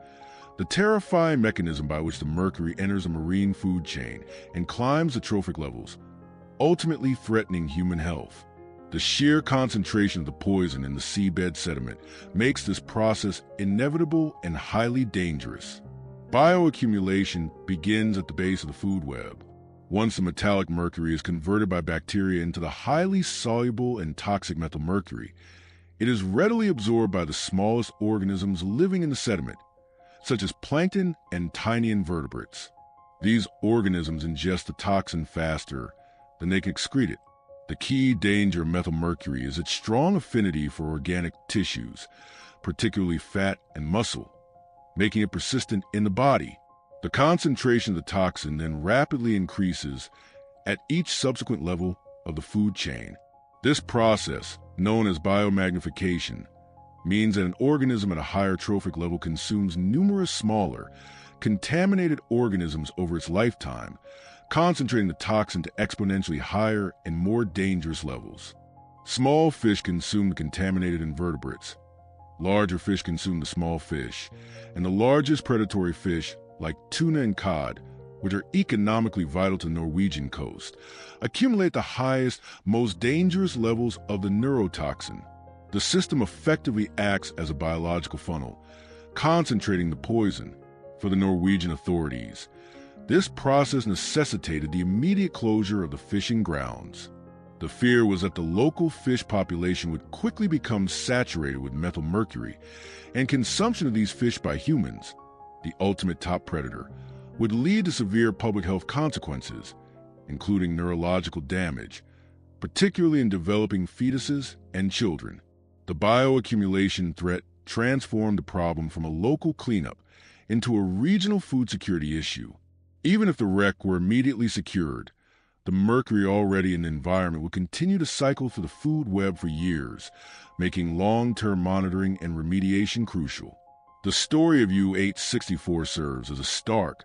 the terrifying mechanism by which the mercury enters a marine food chain and climbs the trophic levels, ultimately threatening human health. The sheer concentration of the poison in the seabed sediment makes this process inevitable and highly dangerous. Bioaccumulation begins at the base of the food web. Once the metallic mercury is converted by bacteria into the highly soluble and toxic methylmercury, it is readily absorbed by the smallest organisms living in the sediment, such as plankton and tiny invertebrates. These organisms ingest the toxin faster than they can excrete it. The key danger of methylmercury is its strong affinity for organic tissues, particularly fat and muscle, making it persistent in the body. The concentration of the toxin then rapidly increases at each subsequent level of the food chain. This process, known as biomagnification, means that an organism at a higher trophic level consumes numerous smaller, contaminated organisms over its lifetime, concentrating the toxin to exponentially higher and more dangerous levels. Small fish consume the contaminated invertebrates. Larger fish consume the small fish, and the largest predatory fish, like tuna and cod, which are economically vital to the Norwegian coast, accumulate the highest, most dangerous levels of the neurotoxin. The system effectively acts as a biological funnel, concentrating the poison. For the Norwegian authorities, this process necessitated the immediate closure of the fishing grounds. The fear was that the local fish population would quickly become saturated with methyl mercury, and consumption of these fish by humans, the ultimate top predator, would lead to severe public health consequences, including neurological damage, particularly in developing fetuses and children. The bioaccumulation threat transformed the problem from a local cleanup into a regional food security issue. Even if the wreck were immediately secured, the mercury already in the environment would continue to cycle through the food web for years, making long-term monitoring and remediation crucial. The story of U-864 serves as a stark,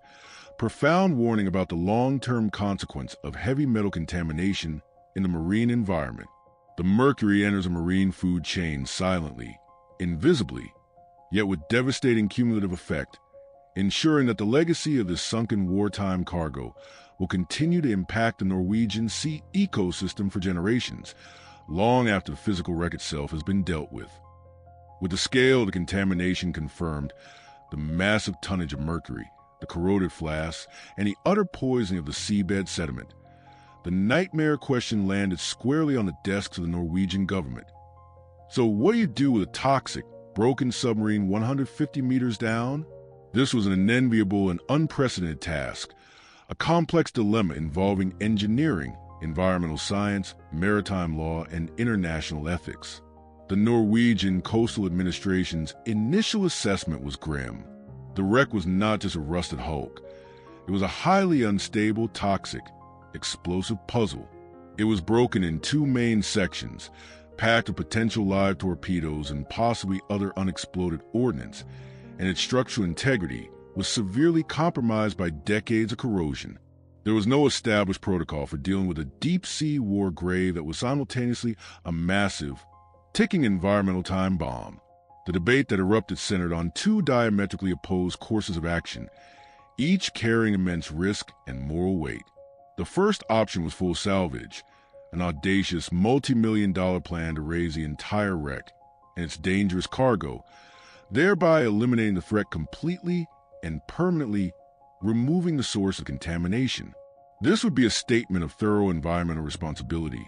profound warning about the long-term consequence of heavy metal contamination in the marine environment. The mercury enters a marine food chain silently, invisibly, yet with devastating cumulative effect, ensuring that the legacy of this sunken wartime cargo will continue to impact the Norwegian sea ecosystem for generations, long after the physical wreck itself has been dealt with. With the scale of the contamination confirmed, the massive tonnage of mercury, the corroded flasks, and the utter poisoning of the seabed sediment, the nightmare question landed squarely on the desks of the Norwegian government. So what do you do with a toxic, broken submarine 150 meters down? This was an unenviable and unprecedented task, a complex dilemma involving engineering, environmental science, maritime law, and international ethics. The Norwegian Coastal Administration's initial assessment was grim. The wreck was not just a rusted hulk. It was a highly unstable, toxic, explosive puzzle. It was broken in two main sections, packed with potential live torpedoes and possibly other unexploded ordnance, and its structural integrity was severely compromised by decades of corrosion. There was no established protocol for dealing with a deep-sea war grave that was simultaneously a massive, ticking environmental time bomb. The debate that erupted centered on two diametrically opposed courses of action, each carrying immense risk and moral weight. The first option was full salvage, an audacious multi-million-dollar plan to raise the entire wreck and its dangerous cargo, thereby eliminating the threat completely and permanently removing the source of contamination. This would be a statement of thorough environmental responsibility,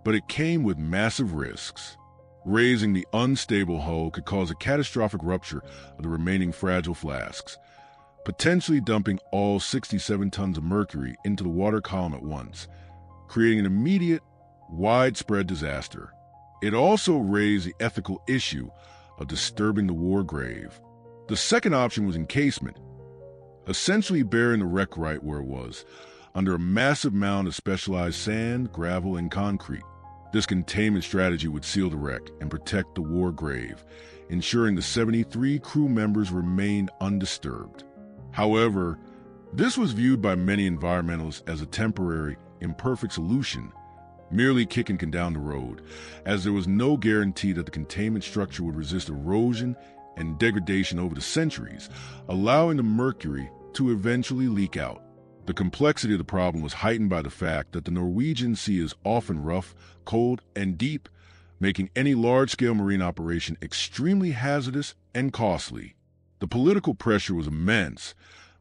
but it came with massive risks. Raising the unstable hull could cause a catastrophic rupture of the remaining fragile flasks, potentially dumping all 67 tons of mercury into the water column at once, creating an immediate, widespread disaster. It also raised the ethical issue of disturbing the war grave. The second option was encasement, essentially burying the wreck right where it was, under a massive mound of specialized sand, gravel, and concrete. This containment strategy would seal the wreck and protect the war grave, ensuring the 73 crew members remained undisturbed. However, this was viewed by many environmentalists as a temporary, imperfect solution, merely kicking down the road, as there was no guarantee that the containment structure would resist erosion and degradation over the centuries, allowing the mercury to eventually leak out. The complexity of the problem was heightened by the fact that the Norwegian Sea is often rough, cold, and deep, making any large-scale marine operation extremely hazardous and costly. The political pressure was immense,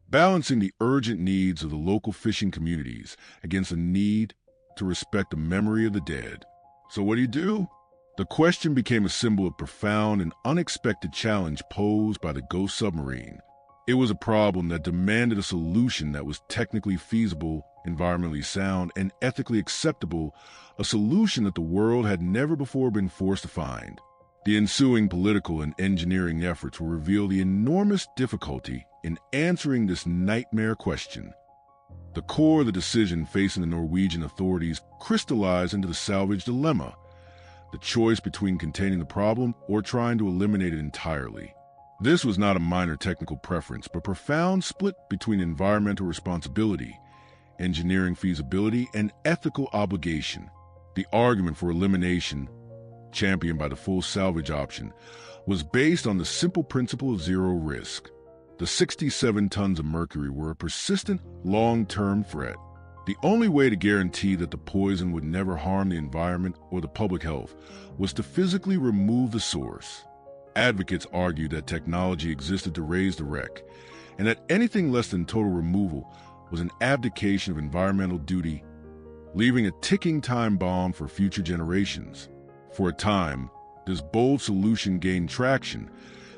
balancing the urgent needs of the local fishing communities against the need to respect the memory of the dead. So what do? The question became a symbol of profound and unexpected challenge posed by the ghost submarine. It was a problem that demanded a solution that was technically feasible, environmentally sound, and ethically acceptable, a solution that the world had never before been forced to find. The ensuing political and engineering efforts will reveal the enormous difficulty in answering this nightmare question. The core of the decision facing the Norwegian authorities crystallized into the salvage dilemma, the choice between containing the problem or trying to eliminate it entirely. This was not a minor technical preference, but a profound split between environmental responsibility, engineering feasibility, and ethical obligation. The argument for elimination, championed by the full salvage option, was based on the simple principle of zero risk. The 67 tons of mercury were a persistent, long-term threat. The only way to guarantee that the poison would never harm the environment or the public health was to physically remove the source. Advocates argued that technology existed to raise the wreck, and that anything less than total removal was an abdication of environmental duty leaving a ticking time bomb for future generations. For a time, this bold solution gained traction,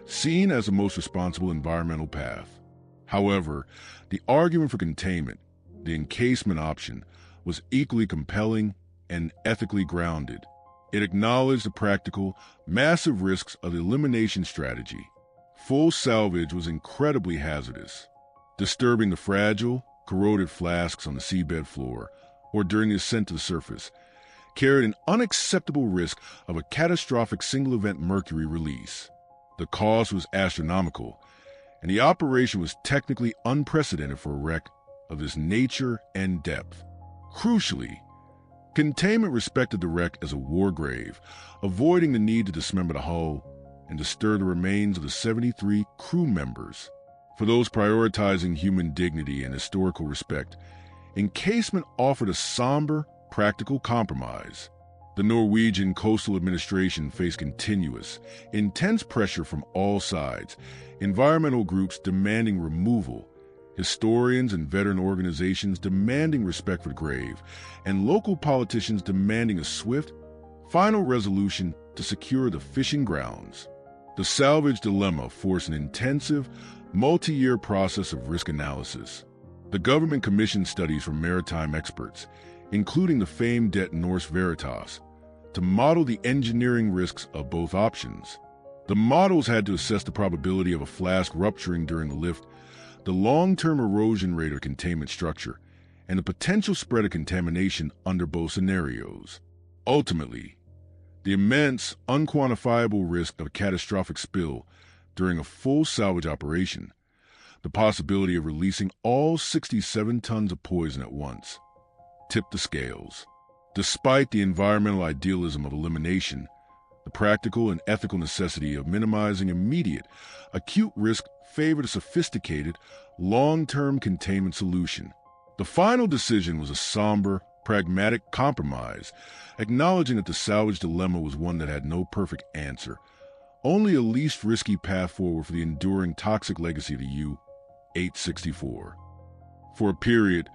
seen as the most responsible environmental path. However, the argument for containment, the encasement option, was equally compelling and ethically grounded. It acknowledged the practical, massive risks of the elimination strategy. Full salvage was incredibly hazardous, disturbing the fragile, corroded flasks on the seabed floor or during the ascent to the surface carried an unacceptable risk of a catastrophic single-event mercury release. The cost was astronomical, and the operation was technically unprecedented for a wreck of this nature and depth. Crucially, containment respected the wreck as a war grave, avoiding the need to dismember the hull and disturb the remains of the 73 crew members. For those prioritizing human dignity and historical respect, encasement offered a somber, practical compromise. The Norwegian Coastal Administration faced continuous, intense pressure from all sides, environmental groups demanding removal, historians and veteran organizations demanding respect for the grave, and local politicians demanding a swift, final resolution to secure the fishing grounds. The salvage dilemma forced an intensive, multi-year process of risk analysis. The government commissioned studies from maritime experts, including the famed Det Norse Veritas, to model the engineering risks of both options. The models had to assess the probability of a flask rupturing during the lift, the long-term erosion rate of containment structure, and the potential spread of contamination under both scenarios. Ultimately, the immense, unquantifiable risk of a catastrophic spill during a full salvage operation, the possibility of releasing all 67 tons of poison at once, tipped the scales. Despite the environmental idealism of elimination, the practical and ethical necessity of minimizing immediate, acute risk favored a sophisticated, long-term containment solution. The final decision was a somber, pragmatic compromise, acknowledging that the salvage dilemma was one that had no perfect answer, only a least risky path forward for the enduring toxic legacy of the U-864. For a period,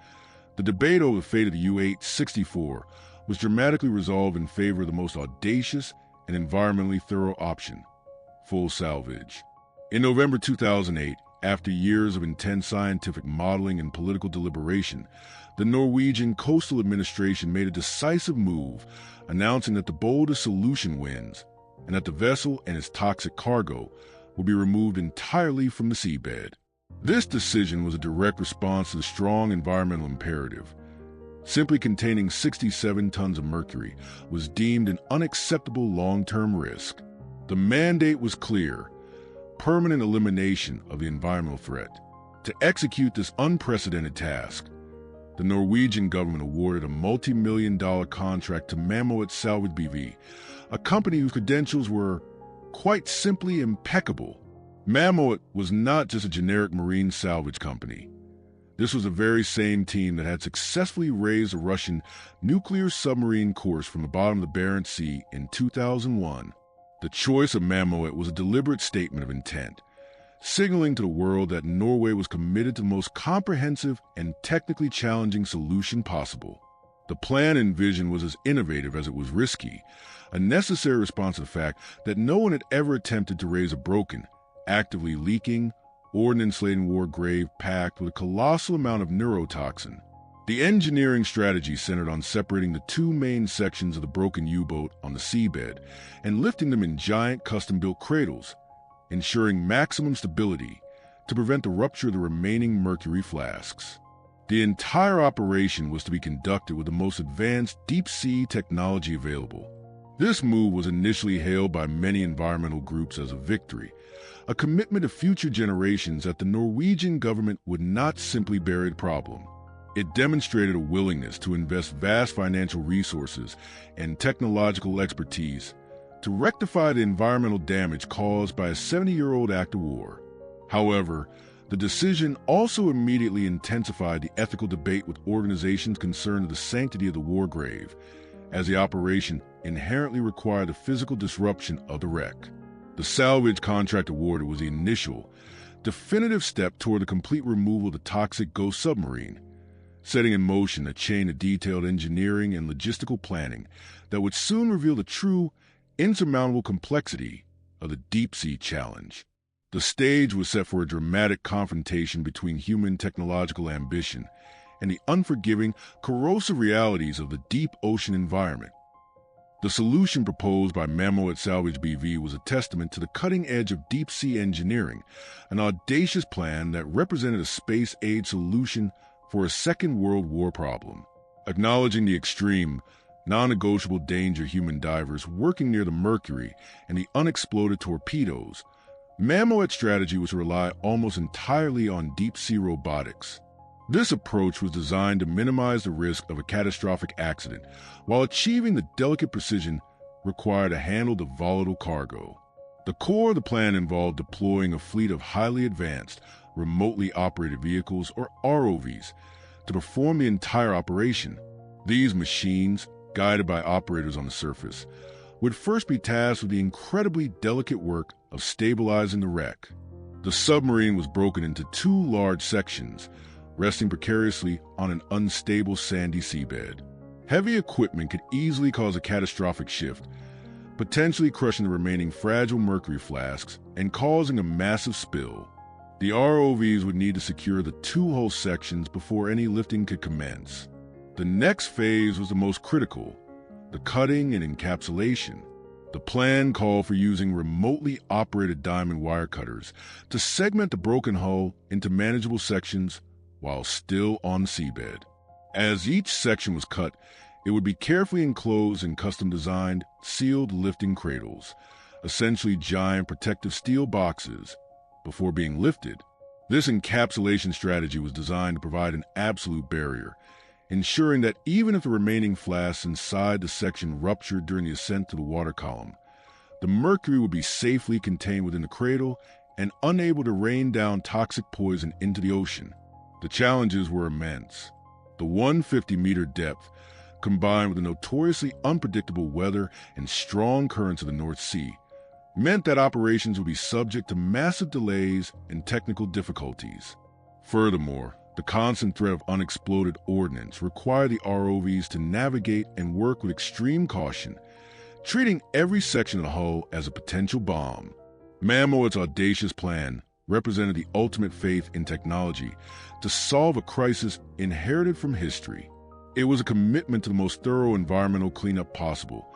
the debate over the fate of the U-864 was dramatically resolved in favor of the most audacious and environmentally thorough option, full salvage. In November 2008, after years of intense scientific modeling and political deliberation, the Norwegian Coastal Administration made a decisive move, announcing that the boldest solution wins, and that the vessel and its toxic cargo will be removed entirely from the seabed. This decision was a direct response to the strong environmental imperative. Simply containing 67 tons of mercury was deemed an unacceptable long-term risk. The mandate was clear: permanent elimination of the environmental threat. To execute this unprecedented task, the Norwegian government awarded a multi-million-dollar contract to Mammoet Salvage BV, a company whose credentials were, quite simply, impeccable. Mammoet was not just a generic marine salvage company. This was the very same team that had successfully raised a Russian nuclear submarine course from the bottom of the Barents Sea in 2001. The choice of Mammoet was a deliberate statement of intent, signaling to the world that Norway was committed to the most comprehensive and technically challenging solution possible. The plan and vision was as innovative as it was risky, a necessary response to the fact that no one had ever attempted to raise a broken, actively leaking, ordnance-laden war grave packed with a colossal amount of neurotoxin. The engineering strategy centered on separating the two main sections of the broken U-boat on the seabed and lifting them in giant custom-built cradles, ensuring maximum stability to prevent the rupture of the remaining mercury flasks. The entire operation was to be conducted with the most advanced deep-sea technology available. This move was initially hailed by many environmental groups as a victory, a commitment to future generations that the Norwegian government would not simply bury the problem. It demonstrated a willingness to invest vast financial resources and technological expertise to rectify the environmental damage caused by a 70-year-old act of war. However, the decision also immediately intensified the ethical debate with organizations concerned with the sanctity of the war grave, as the operation inherently required the physical disruption of the wreck. The salvage contract awarded was the initial, definitive step toward the complete removal of the toxic ghost submarine, setting in motion a chain of detailed engineering and logistical planning that would soon reveal the true, insurmountable complexity of the deep-sea challenge. The stage was set for a dramatic confrontation between human technological ambition and the unforgiving, corrosive realities of the deep ocean environment. The solution proposed by Mammoet Salvage BV was a testament to the cutting edge of deep-sea engineering, an audacious plan that represented a space-age solution for a Second World War problem. Acknowledging the extreme, non-negotiable danger human divers working near the Mercury and the unexploded torpedoes, Mammoet's strategy was to rely almost entirely on deep-sea robotics. This approach was designed to minimize the risk of a catastrophic accident while achieving the delicate precision required to handle the volatile cargo. The core of the plan involved deploying a fleet of highly advanced, remotely operated vehicles, or ROVs, to perform the entire operation. These machines, guided by operators on the surface, would first be tasked with the incredibly delicate work of stabilizing the wreck. The submarine was broken into two large sections, resting precariously on an unstable sandy seabed. Heavy equipment could easily cause a catastrophic shift, potentially crushing the remaining fragile mercury flasks and causing a massive spill. The ROVs would need to secure the two hull sections before any lifting could commence. The next phase was the most critical, the cutting and encapsulation. The plan called for using remotely operated diamond wire cutters to segment the broken hull into manageable sections while still on the seabed. As each section was cut, it would be carefully enclosed in custom-designed, sealed lifting cradles, essentially giant protective steel boxes, before being lifted. This encapsulation strategy was designed to provide an absolute barrier, ensuring that even if the remaining flasks inside the section ruptured during the ascent to the water column, the mercury would be safely contained within the cradle and unable to rain down toxic poison into the ocean. The challenges were immense. The 150-meter depth, combined with the notoriously unpredictable weather and strong currents of the North Sea, meant that operations would be subject to massive delays and technical difficulties. Furthermore, the constant threat of unexploded ordnance required the ROVs to navigate and work with extreme caution, treating every section of the hull as a potential bomb. Mammoet's audacious plan represented the ultimate faith in technology to solve a crisis inherited from history. It was a commitment to the most thorough environmental cleanup possible,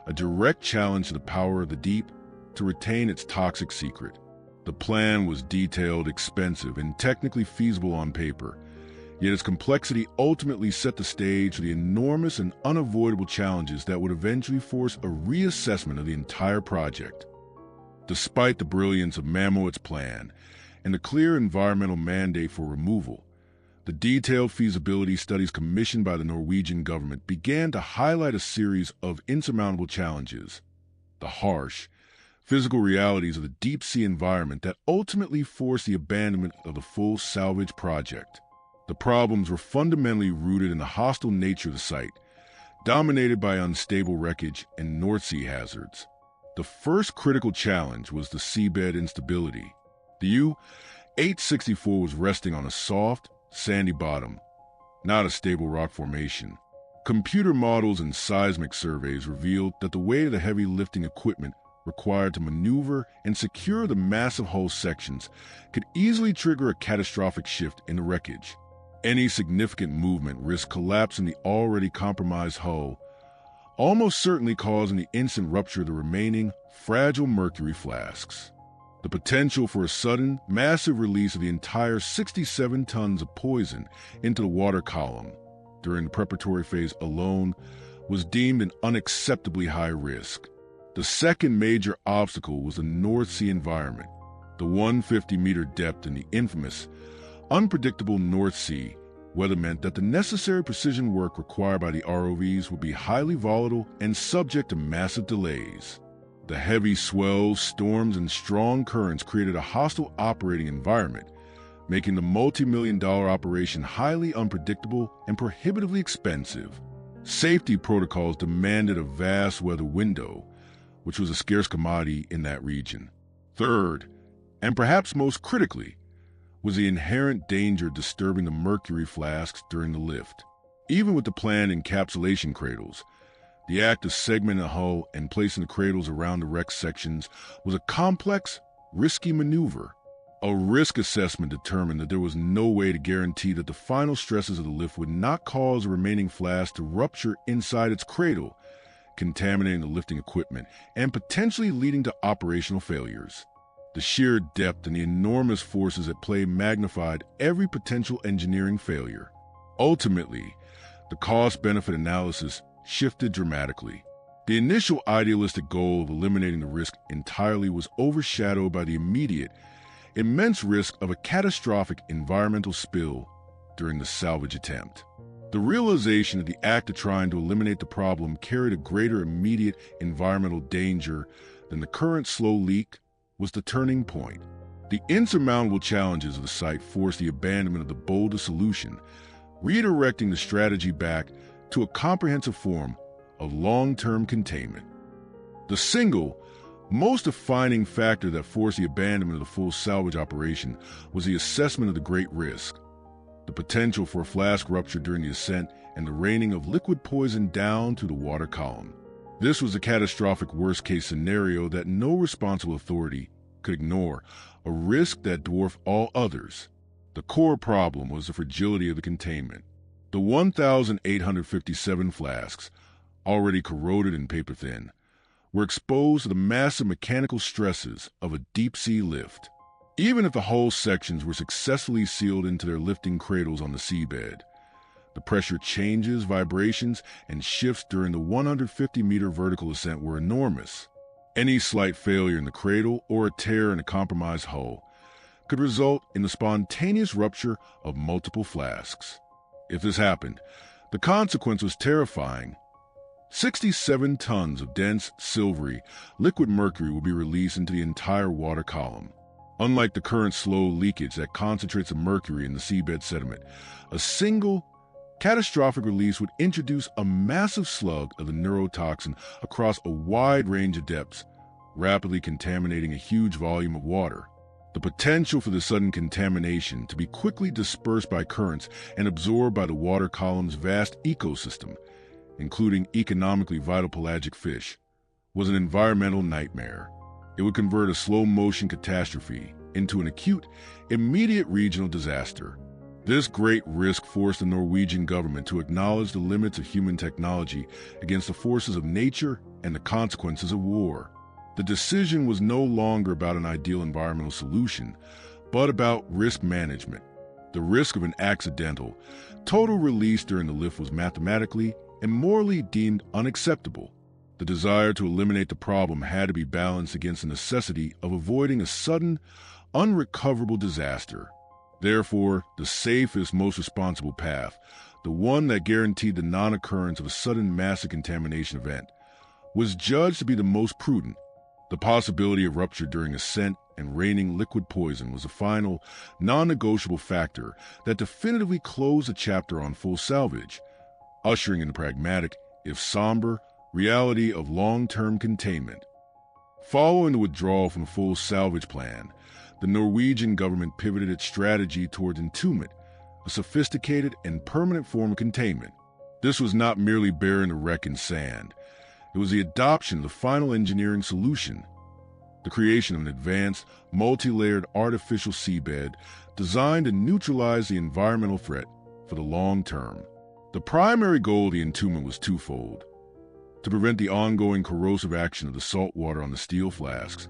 a direct challenge to the power of the deep to retain its toxic secret. The plan was detailed, expensive, and technically feasible on paper, yet its complexity ultimately set the stage for the enormous and unavoidable challenges that would eventually force a reassessment of the entire project. Despite the brilliance of Mammoet's plan and the clear environmental mandate for removal, the detailed feasibility studies commissioned by the Norwegian government began to highlight a series of insurmountable challenges. The harsh, physical realities of the deep-sea environment that ultimately forced the abandonment of the full salvage project. The problems were fundamentally rooted in the hostile nature of the site, dominated by unstable wreckage and North Sea hazards. The first critical challenge was the seabed instability. The U-864 was resting on a soft, sandy bottom, not a stable rock formation. Computer models and seismic surveys revealed that the weight of the heavy lifting equipment required to maneuver and secure the massive hull sections could easily trigger a catastrophic shift in the wreckage. Any significant movement risked collapsing the already compromised hull, almost certainly causing the instant rupture of the remaining fragile mercury flasks. The potential for a sudden, massive release of the entire 67 tons of poison into the water column during the preparatory phase alone was deemed an unacceptably high risk. The second major obstacle was the North Sea environment. The 150-meter depth in the infamous, unpredictable North Sea weather meant that the necessary precision work required by the ROVs would be highly volatile and subject to massive delays. The heavy swells, storms, and strong currents created a hostile operating environment, making the multi-million-dollar operation highly unpredictable and prohibitively expensive. Safety protocols demanded a vast weather window, which was a scarce commodity in that region. Third, and perhaps most critically, was the inherent danger of disturbing the mercury flasks during the lift. Even with the planned encapsulation cradles, the act of segmenting the hull and placing the cradles around the wreck sections was a complex, risky maneuver. A risk assessment determined that there was no way to guarantee that the final stresses of the lift would not cause the remaining flask to rupture inside its cradle, contaminating the lifting equipment and potentially leading to operational failures. The sheer depth and the enormous forces at play magnified every potential engineering failure. Ultimately, the cost-benefit analysis shifted dramatically. The initial idealistic goal of eliminating the risk entirely was overshadowed by the immediate, immense risk of a catastrophic environmental spill during the salvage attempt. The realization that the act of trying to eliminate the problem carried a greater immediate environmental danger than the current slow leak was the turning point. The insurmountable challenges of the site forced the abandonment of the bolder solution, redirecting the strategy back to a comprehensive form of long-term containment. The single, most defining factor that forced the abandonment of the full salvage operation was the assessment of the great risk, the potential for a flask rupture during the ascent and the raining of liquid poison down to the water column. This was a catastrophic worst-case scenario that no responsible authority could ignore, a risk that dwarfed all others. The core problem was the fragility of the containment. The 1,857 flasks, already corroded and paper-thin, were exposed to the massive mechanical stresses of a deep-sea lift. Even if the hull sections were successfully sealed into their lifting cradles on the seabed, the pressure changes, vibrations, and shifts during the 150-meter vertical ascent were enormous. Any slight failure in the cradle or a tear in a compromised hull could result in the spontaneous rupture of multiple flasks. If this happened, the consequence was terrifying. 67 tons of dense, silvery, liquid mercury would be released into the entire water column. Unlike the current slow leakage that concentrates the mercury in the seabed sediment, a single, catastrophic release would introduce a massive slug of the neurotoxin across a wide range of depths, rapidly contaminating a huge volume of water. The potential for the sudden contamination to be quickly dispersed by currents and absorbed by the water column's vast ecosystem, including economically vital pelagic fish, was an environmental nightmare. It would convert a slow-motion catastrophe into an acute, immediate regional disaster. This great risk forced the Norwegian government to acknowledge the limits of human technology against the forces of nature and the consequences of war. The decision was no longer about an ideal environmental solution, but about risk management. The risk of an accidental, total release during the lift was mathematically and morally deemed unacceptable. The desire to eliminate the problem had to be balanced against the necessity of avoiding a sudden, unrecoverable disaster. Therefore, the safest, most responsible path, the one that guaranteed the non-occurrence of a sudden massive contamination event, was judged to be the most prudent. The possibility of rupture during ascent and raining liquid poison was the final, non-negotiable factor that definitively closed the chapter on full salvage, ushering in the pragmatic, if somber, reality of long-term containment. Following the withdrawal from the full salvage plan, the Norwegian government pivoted its strategy towards entombment, a sophisticated and permanent form of containment. This was not merely burying the wreck in sand. It was the adoption of the final engineering solution, the creation of an advanced, multi-layered artificial seabed designed to neutralize the environmental threat for the long term. The primary goal of the entombment was twofold: to prevent the ongoing corrosive action of the salt water on the steel flasks,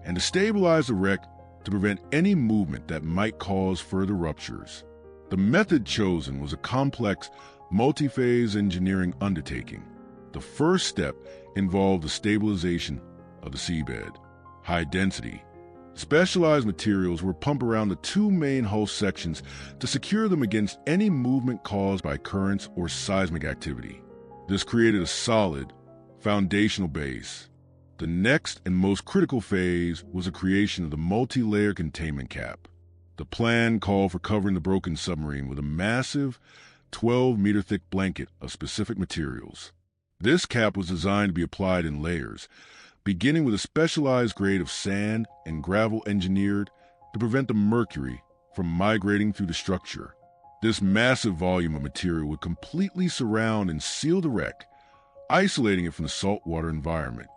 and to stabilize the wreck to prevent any movement that might cause further ruptures. The method chosen was a complex, multi-phase engineering undertaking. The first step involved the stabilization of the seabed. High density, specialized materials were pumped around the two main hull sections to secure them against any movement caused by currents or seismic activity. This created a solid, foundational base. The next and most critical phase was the creation of the multi-layer containment cap. The plan called for covering the broken submarine with a massive, 12-meter-thick blanket of specific materials. This cap was designed to be applied in layers, beginning with a specialized grade of sand and gravel engineered to prevent the mercury from migrating through the structure. This massive volume of material would completely surround and seal the wreck, isolating it from the saltwater environment.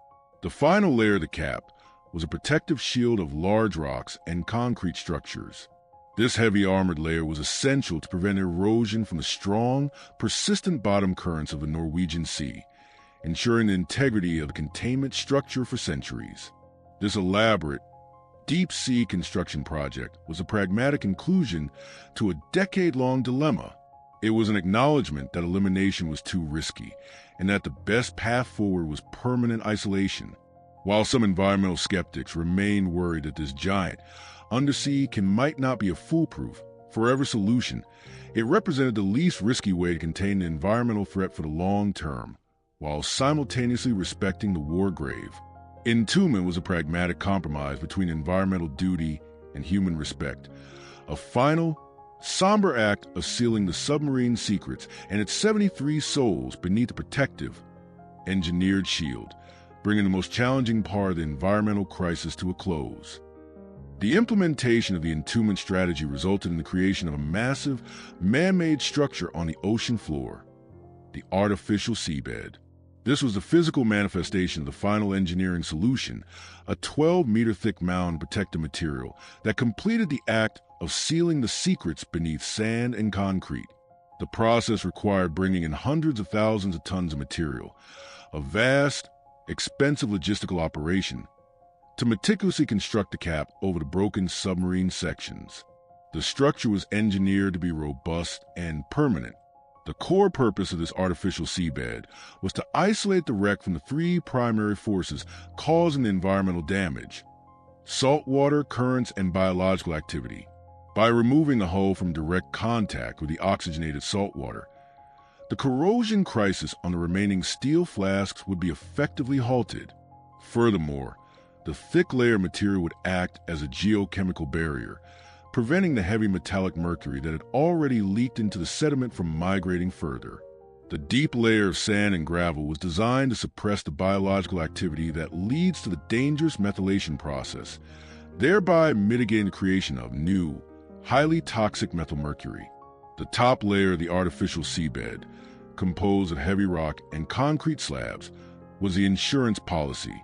The final layer of the cap was a protective shield of large rocks and concrete structures. This heavy armored layer was essential to prevent erosion from the strong, persistent bottom currents of the Norwegian Sea, ensuring the integrity of the containment structure for centuries. This elaborate, deep-sea construction project was a pragmatic conclusion to a decade-long dilemma. It was an acknowledgement that elimination was too risky, and that the best path forward was permanent isolation. While some environmental skeptics remain worried that this giant, undersea might not be a foolproof, forever solution, it represented the least risky way to contain the environmental threat for the long term, while simultaneously respecting the war grave. Entombment was a pragmatic compromise between environmental duty and human respect, a final, somber act of sealing the submarine secrets and its 73 souls beneath a protective, engineered shield, bringing the most challenging part of the environmental crisis to a close. The implementation of the entombment strategy resulted in the creation of a massive, man-made structure on the ocean floor, the artificial seabed. This was the physical manifestation of the final engineering solution, a 12-meter-thick mound of protective material that completed the act of sealing the secrets beneath sand and concrete. The process required bringing in hundreds of thousands of tons of material, a vast, expensive logistical operation, to meticulously construct the cap over the broken submarine sections. The structure was engineered to be robust and permanent. The core purpose of this artificial seabed was to isolate the wreck from the three primary forces causing the environmental damage: saltwater, currents, and biological activity. By removing the hull from direct contact with the oxygenated saltwater, the corrosion crisis on the remaining steel flasks would be effectively halted. Furthermore, the thick layer of material would act as a geochemical barrier, preventing the heavy metallic mercury that had already leaked into the sediment from migrating further. The deep layer of sand and gravel was designed to suppress the biological activity that leads to the dangerous methylation process, thereby mitigating the creation of new, highly toxic methylmercury. The top layer of the artificial seabed, composed of heavy rock and concrete slabs, was the insurance policy.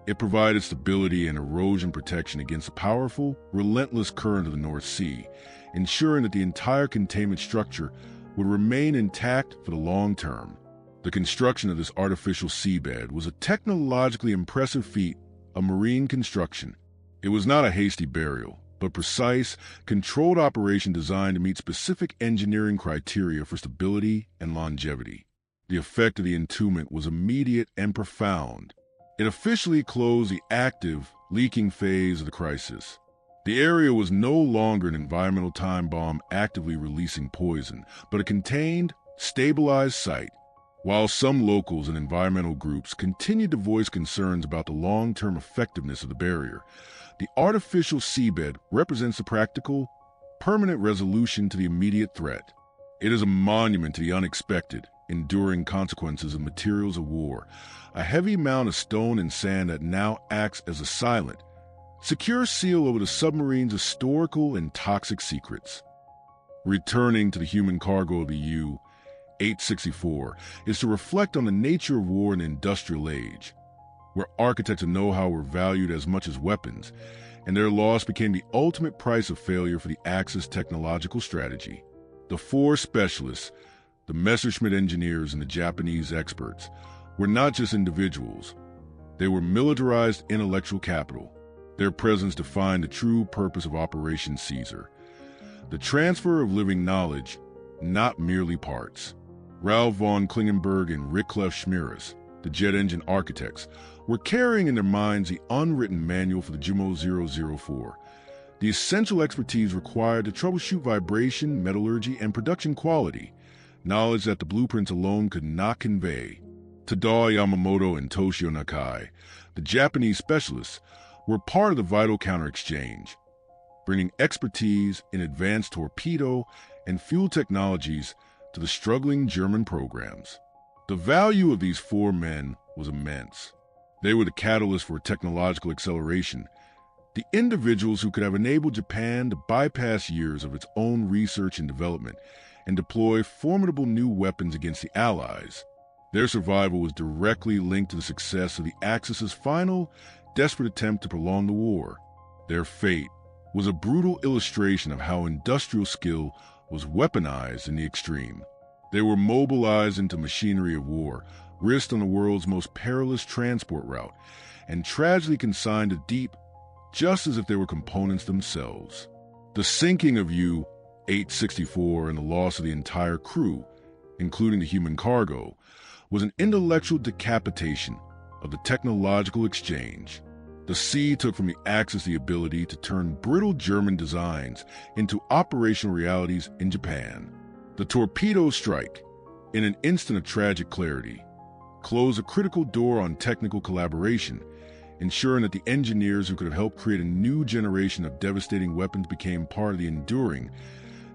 It provided stability and erosion protection against the powerful, relentless current of the North Sea, ensuring that the entire containment structure would remain intact for the long term. The construction of this artificial seabed was a technologically impressive feat of marine construction. It was not a hasty burial, but precise, controlled operation designed to meet specific engineering criteria for stability and longevity. The effect of the entombment was immediate and profound. It officially closed the active, leaking phase of the crisis. The area was no longer an environmental time bomb actively releasing poison, but a contained, stabilized site. While some locals and environmental groups continued to voice concerns about the long-term effectiveness of the barrier, the artificial seabed represents a practical, permanent resolution to the immediate threat. It is a monument to the unexpected, enduring consequences of materials of war, a heavy mound of stone and sand that now acts as a silent, secure seal over the submarine's historical and toxic secrets. Returning to the human cargo of the U-864 is to reflect on the nature of war in the industrial age, where architects and know-how were valued as much as weapons, and their loss became the ultimate price of failure for the Axis technological strategy. The four specialists, the Messerschmitt engineers and the Japanese experts, were not just individuals. They were militarized intellectual capital. Their presence defined the true purpose of Operation Caesar: the transfer of living knowledge, not merely parts. Ralph von Klingenberg and Rickclef Schmieres, the jet engine architects, were carrying in their minds the unwritten manual for the Jumo 004, the essential expertise required to troubleshoot vibration, metallurgy, and production quality, knowledge that the blueprints alone could not convey. Tadao Yamamoto and Toshio Nakai, the Japanese specialists, were part of the vital counter-exchange, bringing expertise in advanced torpedo and fuel technologies to the struggling German programs. The value of these four men was immense. They were the catalyst for technological acceleration, The individuals who could have enabled Japan to bypass years of its own research and development and deploy formidable new weapons against the Allies. Their survival was directly linked to the success of the Axis's final, desperate attempt to prolong the war. Their fate was a brutal illustration of how industrial skill was weaponized in the extreme. They were mobilized into machinery of war, risked on the world's most perilous transport route, and tragically consigned to deep, just as if they were components themselves. The sinking of U-864 and the loss of the entire crew, including the human cargo, was an intellectual decapitation of the technological exchange. The sea took from the Axis the ability to turn brittle German designs into operational realities in Japan. The torpedo strike, in an instant of tragic clarity, closed a critical door on technical collaboration, ensuring that the engineers who could have helped create a new generation of devastating weapons became part of the enduring,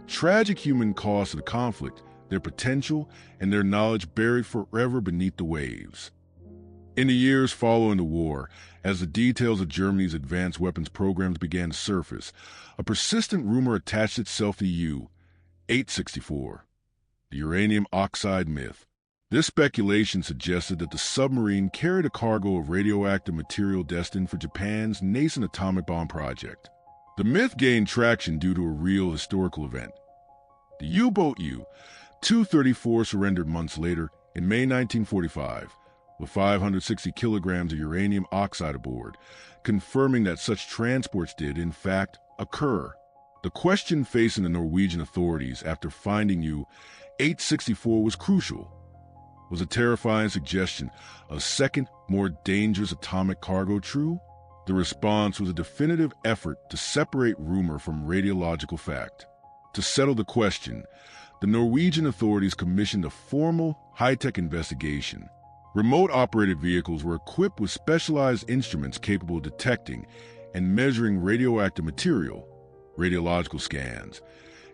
tragic human cost of the conflict, their potential, and their knowledge buried forever beneath the waves. In the years following the war, as the details of Germany's advanced weapons programs began to surface, a persistent rumor attached itself to U-864, the uranium oxide myth. This speculation suggested that the submarine carried a cargo of radioactive material destined for Japan's nascent atomic bomb project. The myth gained traction due to a real historical event. The U-boat U-234 surrendered months later in May 1945, with 560 kilograms of uranium oxide aboard, confirming that such transports did, in fact, occur. The question facing the Norwegian authorities after finding U-864 was crucial. Was a terrifying suggestion of a second, more dangerous atomic cargo true? The response was a definitive effort to separate rumor from radiological fact. To settle the question, the Norwegian authorities commissioned a formal, high-tech investigation. Remote-operated vehicles were equipped with specialized instruments capable of detecting and measuring radioactive material, radiological scans,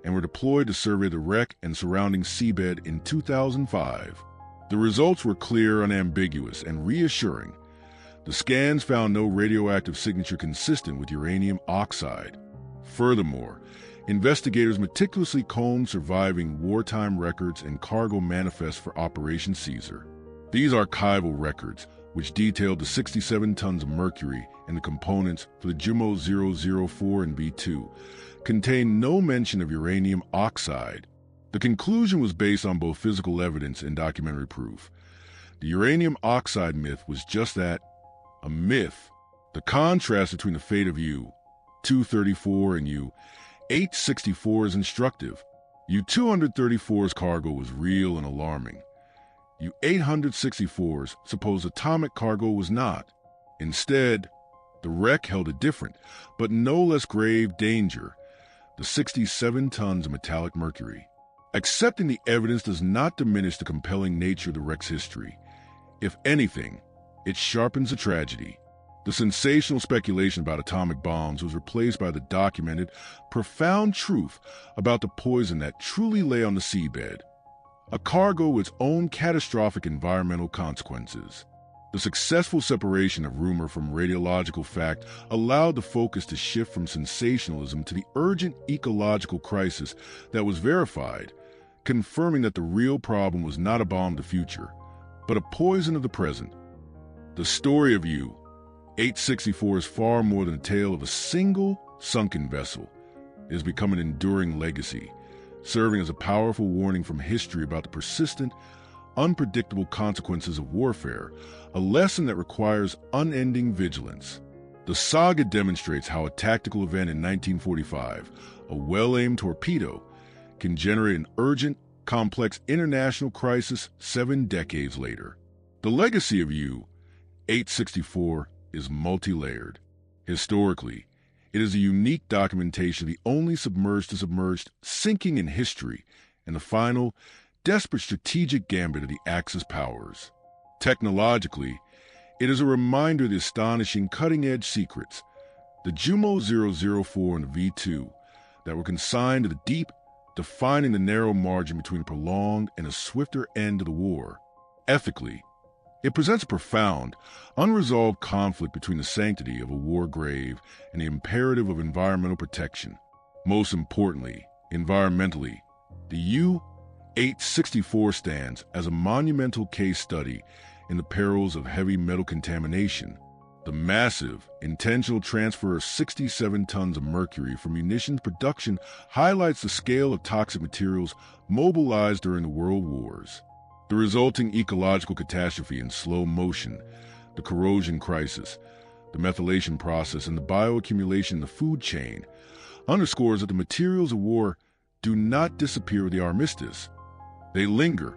and were deployed to survey the wreck and surrounding seabed in 2005. The results were clear, unambiguous, and reassuring. The scans found no radioactive signature consistent with uranium oxide. Furthermore, investigators meticulously combed surviving wartime records and cargo manifests for Operation Caesar. These archival records, which detailed the 67 tons of mercury and the components for the WWII and V2, contained no mention of uranium oxide. The conclusion was based on both physical evidence and documentary proof. The uranium oxide myth was just that, a myth. The contrast between the fate of U-234 and U-864 is instructive. U-234's cargo was real and alarming. U-864's supposed atomic cargo was not. Instead, the wreck held a different, but no less grave danger, the 67 tons of metallic mercury. Accepting the evidence does not diminish the compelling nature of the wreck's history. If anything, it sharpens the tragedy. The sensational speculation about atomic bombs was replaced by the documented, profound truth about the poison that truly lay on the seabed. A cargo with its own catastrophic environmental consequences. The successful separation of rumor from radiological fact allowed the focus to shift from sensationalism to the urgent ecological crisis that was verified, confirming that the real problem was not a bomb of the future, but a poison of the present. The story of U-864 is far more than a tale of a single sunken vessel. It has become an enduring legacy, serving as a powerful warning from history about the persistent, unpredictable consequences of warfare, a lesson that requires unending vigilance. The saga demonstrates how a tactical event in 1945, a well-aimed torpedo, can generate an urgent, complex international crisis 7 decades later. The legacy of U-864 is multi-layered. Historically, it is a unique documentation of the only submerged-to-submerged sinking in history and the final, desperate strategic gambit of the Axis powers. Technologically, it is a reminder of the astonishing cutting-edge secrets, the WWII and the V2, that were consigned to the deep, defining the narrow margin between a prolonged and a swifter end to the war. Ethically, It presents a profound, unresolved conflict between the sanctity of a war grave and the imperative of environmental protection. Most importantly, environmentally, the U-864 stands as a monumental case study in the perils of heavy metal contamination. The massive, intentional transfer of 67 tons of mercury from munitions production highlights the scale of toxic materials mobilized during the World Wars. The resulting ecological catastrophe in slow motion, the corrosion crisis, the methylation process, and the bioaccumulation in the food chain underscores that the materials of war do not disappear with the armistice. They linger,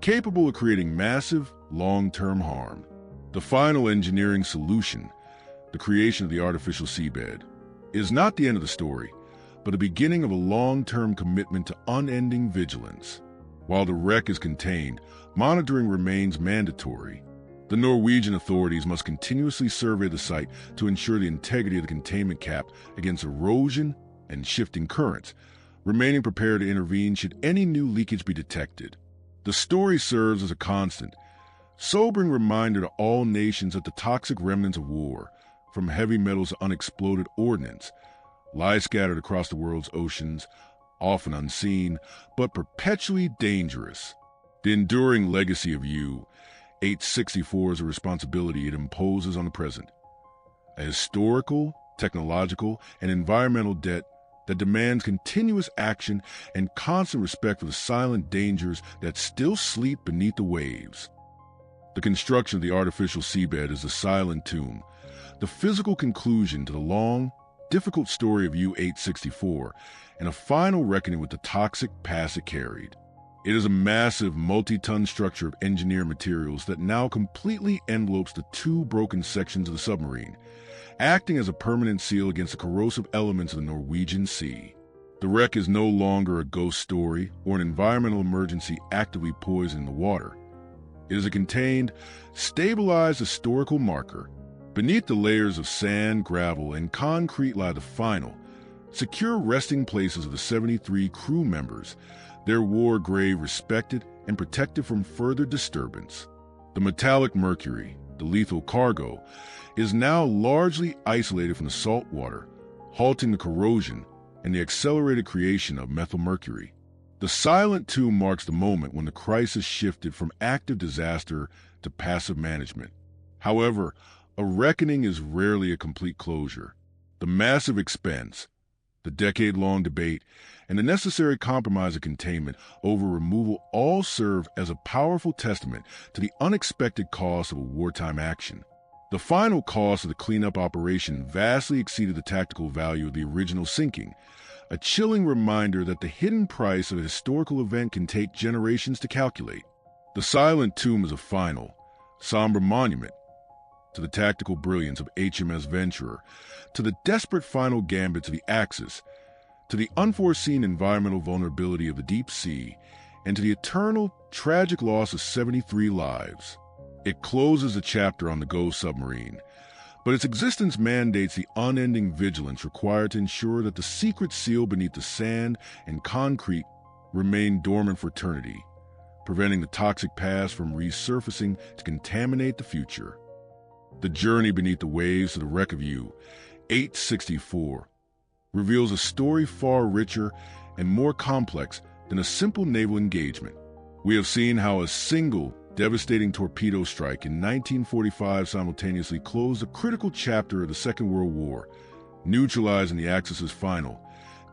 capable of creating massive, long-term harm. The final engineering solution, the creation of the artificial seabed, is not the end of the story, but the beginning of a long-term commitment to unending vigilance. While the wreck is contained, monitoring remains mandatory. The Norwegian authorities must continuously survey the site to ensure the integrity of the containment cap against erosion and shifting currents, remaining prepared to intervene should any new leakage be detected. The story serves as a constant, sobering reminder to all nations that the toxic remnants of war, from heavy metals to unexploded ordnance, lie scattered across the world's oceans, often unseen, but perpetually dangerous. The enduring legacy of U-864 is a responsibility it imposes on the present, a historical, technological, and environmental debt that demands continuous action and constant respect for the silent dangers that still sleep beneath the waves. The construction of the artificial seabed is a silent tomb, the physical conclusion to the long, difficult story of U-864, and a final reckoning with the toxic past it carried. It is a massive, multi-ton structure of engineered materials that now completely envelopes the two broken sections of the submarine, acting as a permanent seal against the corrosive elements of the Norwegian Sea. The wreck is no longer a ghost story or an environmental emergency actively poisoning the water. It is a contained, stabilized historical marker. Beneath the layers of sand, gravel, and concrete lie the final, secure resting places of the 73 crew members, their war grave respected and protected from further disturbance. The metallic mercury, the lethal cargo, is now largely isolated from the salt water, halting the corrosion and the accelerated creation of methylmercury. The silent tomb marks the moment when the crisis shifted from active disaster to passive management. However, a reckoning is rarely a complete closure. The massive expense, the decade-long debate, and the necessary compromise of containment over removal all serve as a powerful testament to the unexpected cost of a wartime action. The final cost of the cleanup operation vastly exceeded the tactical value of the original sinking, a chilling reminder that the hidden price of a historical event can take generations to calculate. The silent tomb is a final, somber monument to the tactical brilliance of HMS Venturer, to the desperate final gambit to the Axis, to the unforeseen environmental vulnerability of the deep sea, and to the eternal, tragic loss of 73 lives. It closes a chapter on the Go submarine, but its existence mandates the unending vigilance required to ensure that the secret seal beneath the sand and concrete remain dormant for eternity, preventing the toxic past from resurfacing to contaminate the future. The journey beneath the waves to the wreck of U-864 reveals a story far richer and more complex than a simple naval engagement. We have seen how a single devastating torpedo strike in 1945 simultaneously closed a critical chapter of the Second World War, neutralizing the Axis's final,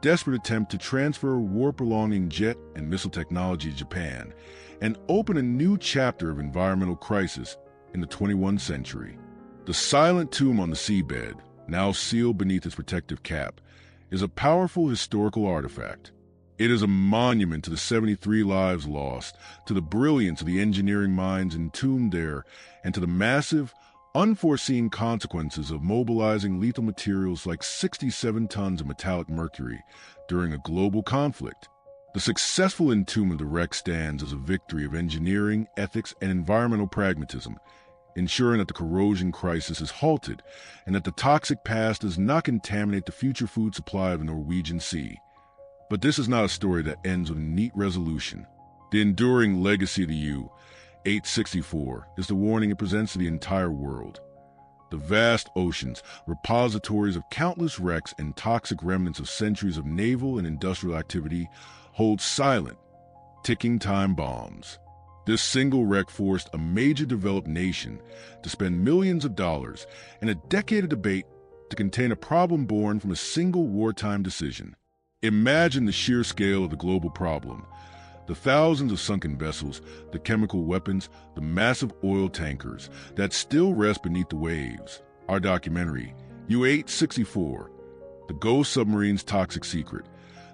desperate attempt to transfer war-prolonging jet and missile technology to Japan, and open a new chapter of environmental crisis in the 21st century. The silent tomb on the seabed, now sealed beneath its protective cap, is a powerful historical artifact. It is a monument to the 73 lives lost, to the brilliance of the engineering minds entombed there, and to the massive, unforeseen consequences of mobilizing lethal materials like 67 tons of metallic mercury during a global conflict. The successful entombment of the wreck stands as a victory of engineering, ethics, and environmental pragmatism, ensuring that the corrosion crisis is halted and that the toxic past does not contaminate the future food supply of the Norwegian Sea. But this is not a story that ends with a neat resolution. The enduring legacy of the U-864 is the warning it presents to the entire world. The vast oceans, repositories of countless wrecks and toxic remnants of centuries of naval and industrial activity, hold silent, ticking time bombs. This single wreck forced a major developed nation to spend millions of dollars and a decade of debate to contain a problem born from a single wartime decision. Imagine the sheer scale of the global problem. The thousands of sunken vessels, the chemical weapons, the massive oil tankers that still rest beneath the waves. Our documentary, U-864, The Ghost Submarine's Toxic Secret,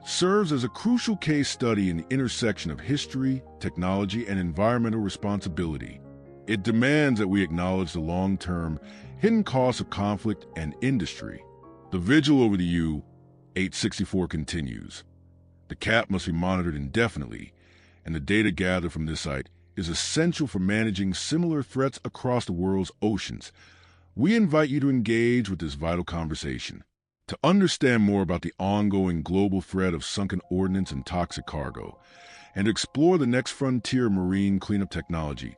serves as a crucial case study in the intersection of history, technology, and environmental responsibility. It demands that we acknowledge the long-term, hidden costs of conflict and industry. The vigil over the U-864 continues. The cap must be monitored indefinitely, and the data gathered from this site is essential for managing similar threats across the world's oceans. We invite you to engage with this vital conversation. To understand more about the ongoing global threat of sunken ordnance and toxic cargo, and to explore the next frontier of marine cleanup technology,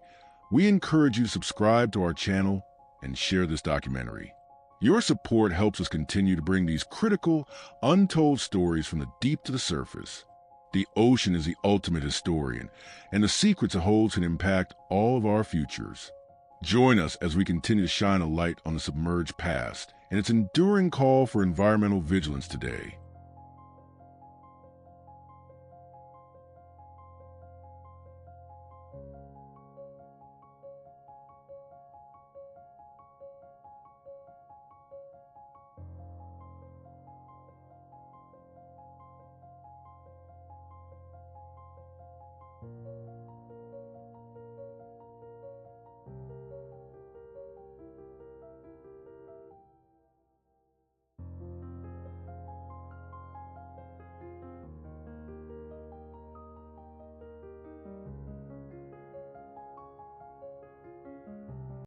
we encourage you to subscribe to our channel and share this documentary. Your support helps us continue to bring these critical, untold stories from the deep to the surface. The ocean is the ultimate historian, and the secrets it holds can impact all of our futures. Join us as we continue to shine a light on the submerged past and its enduring call for environmental vigilance today.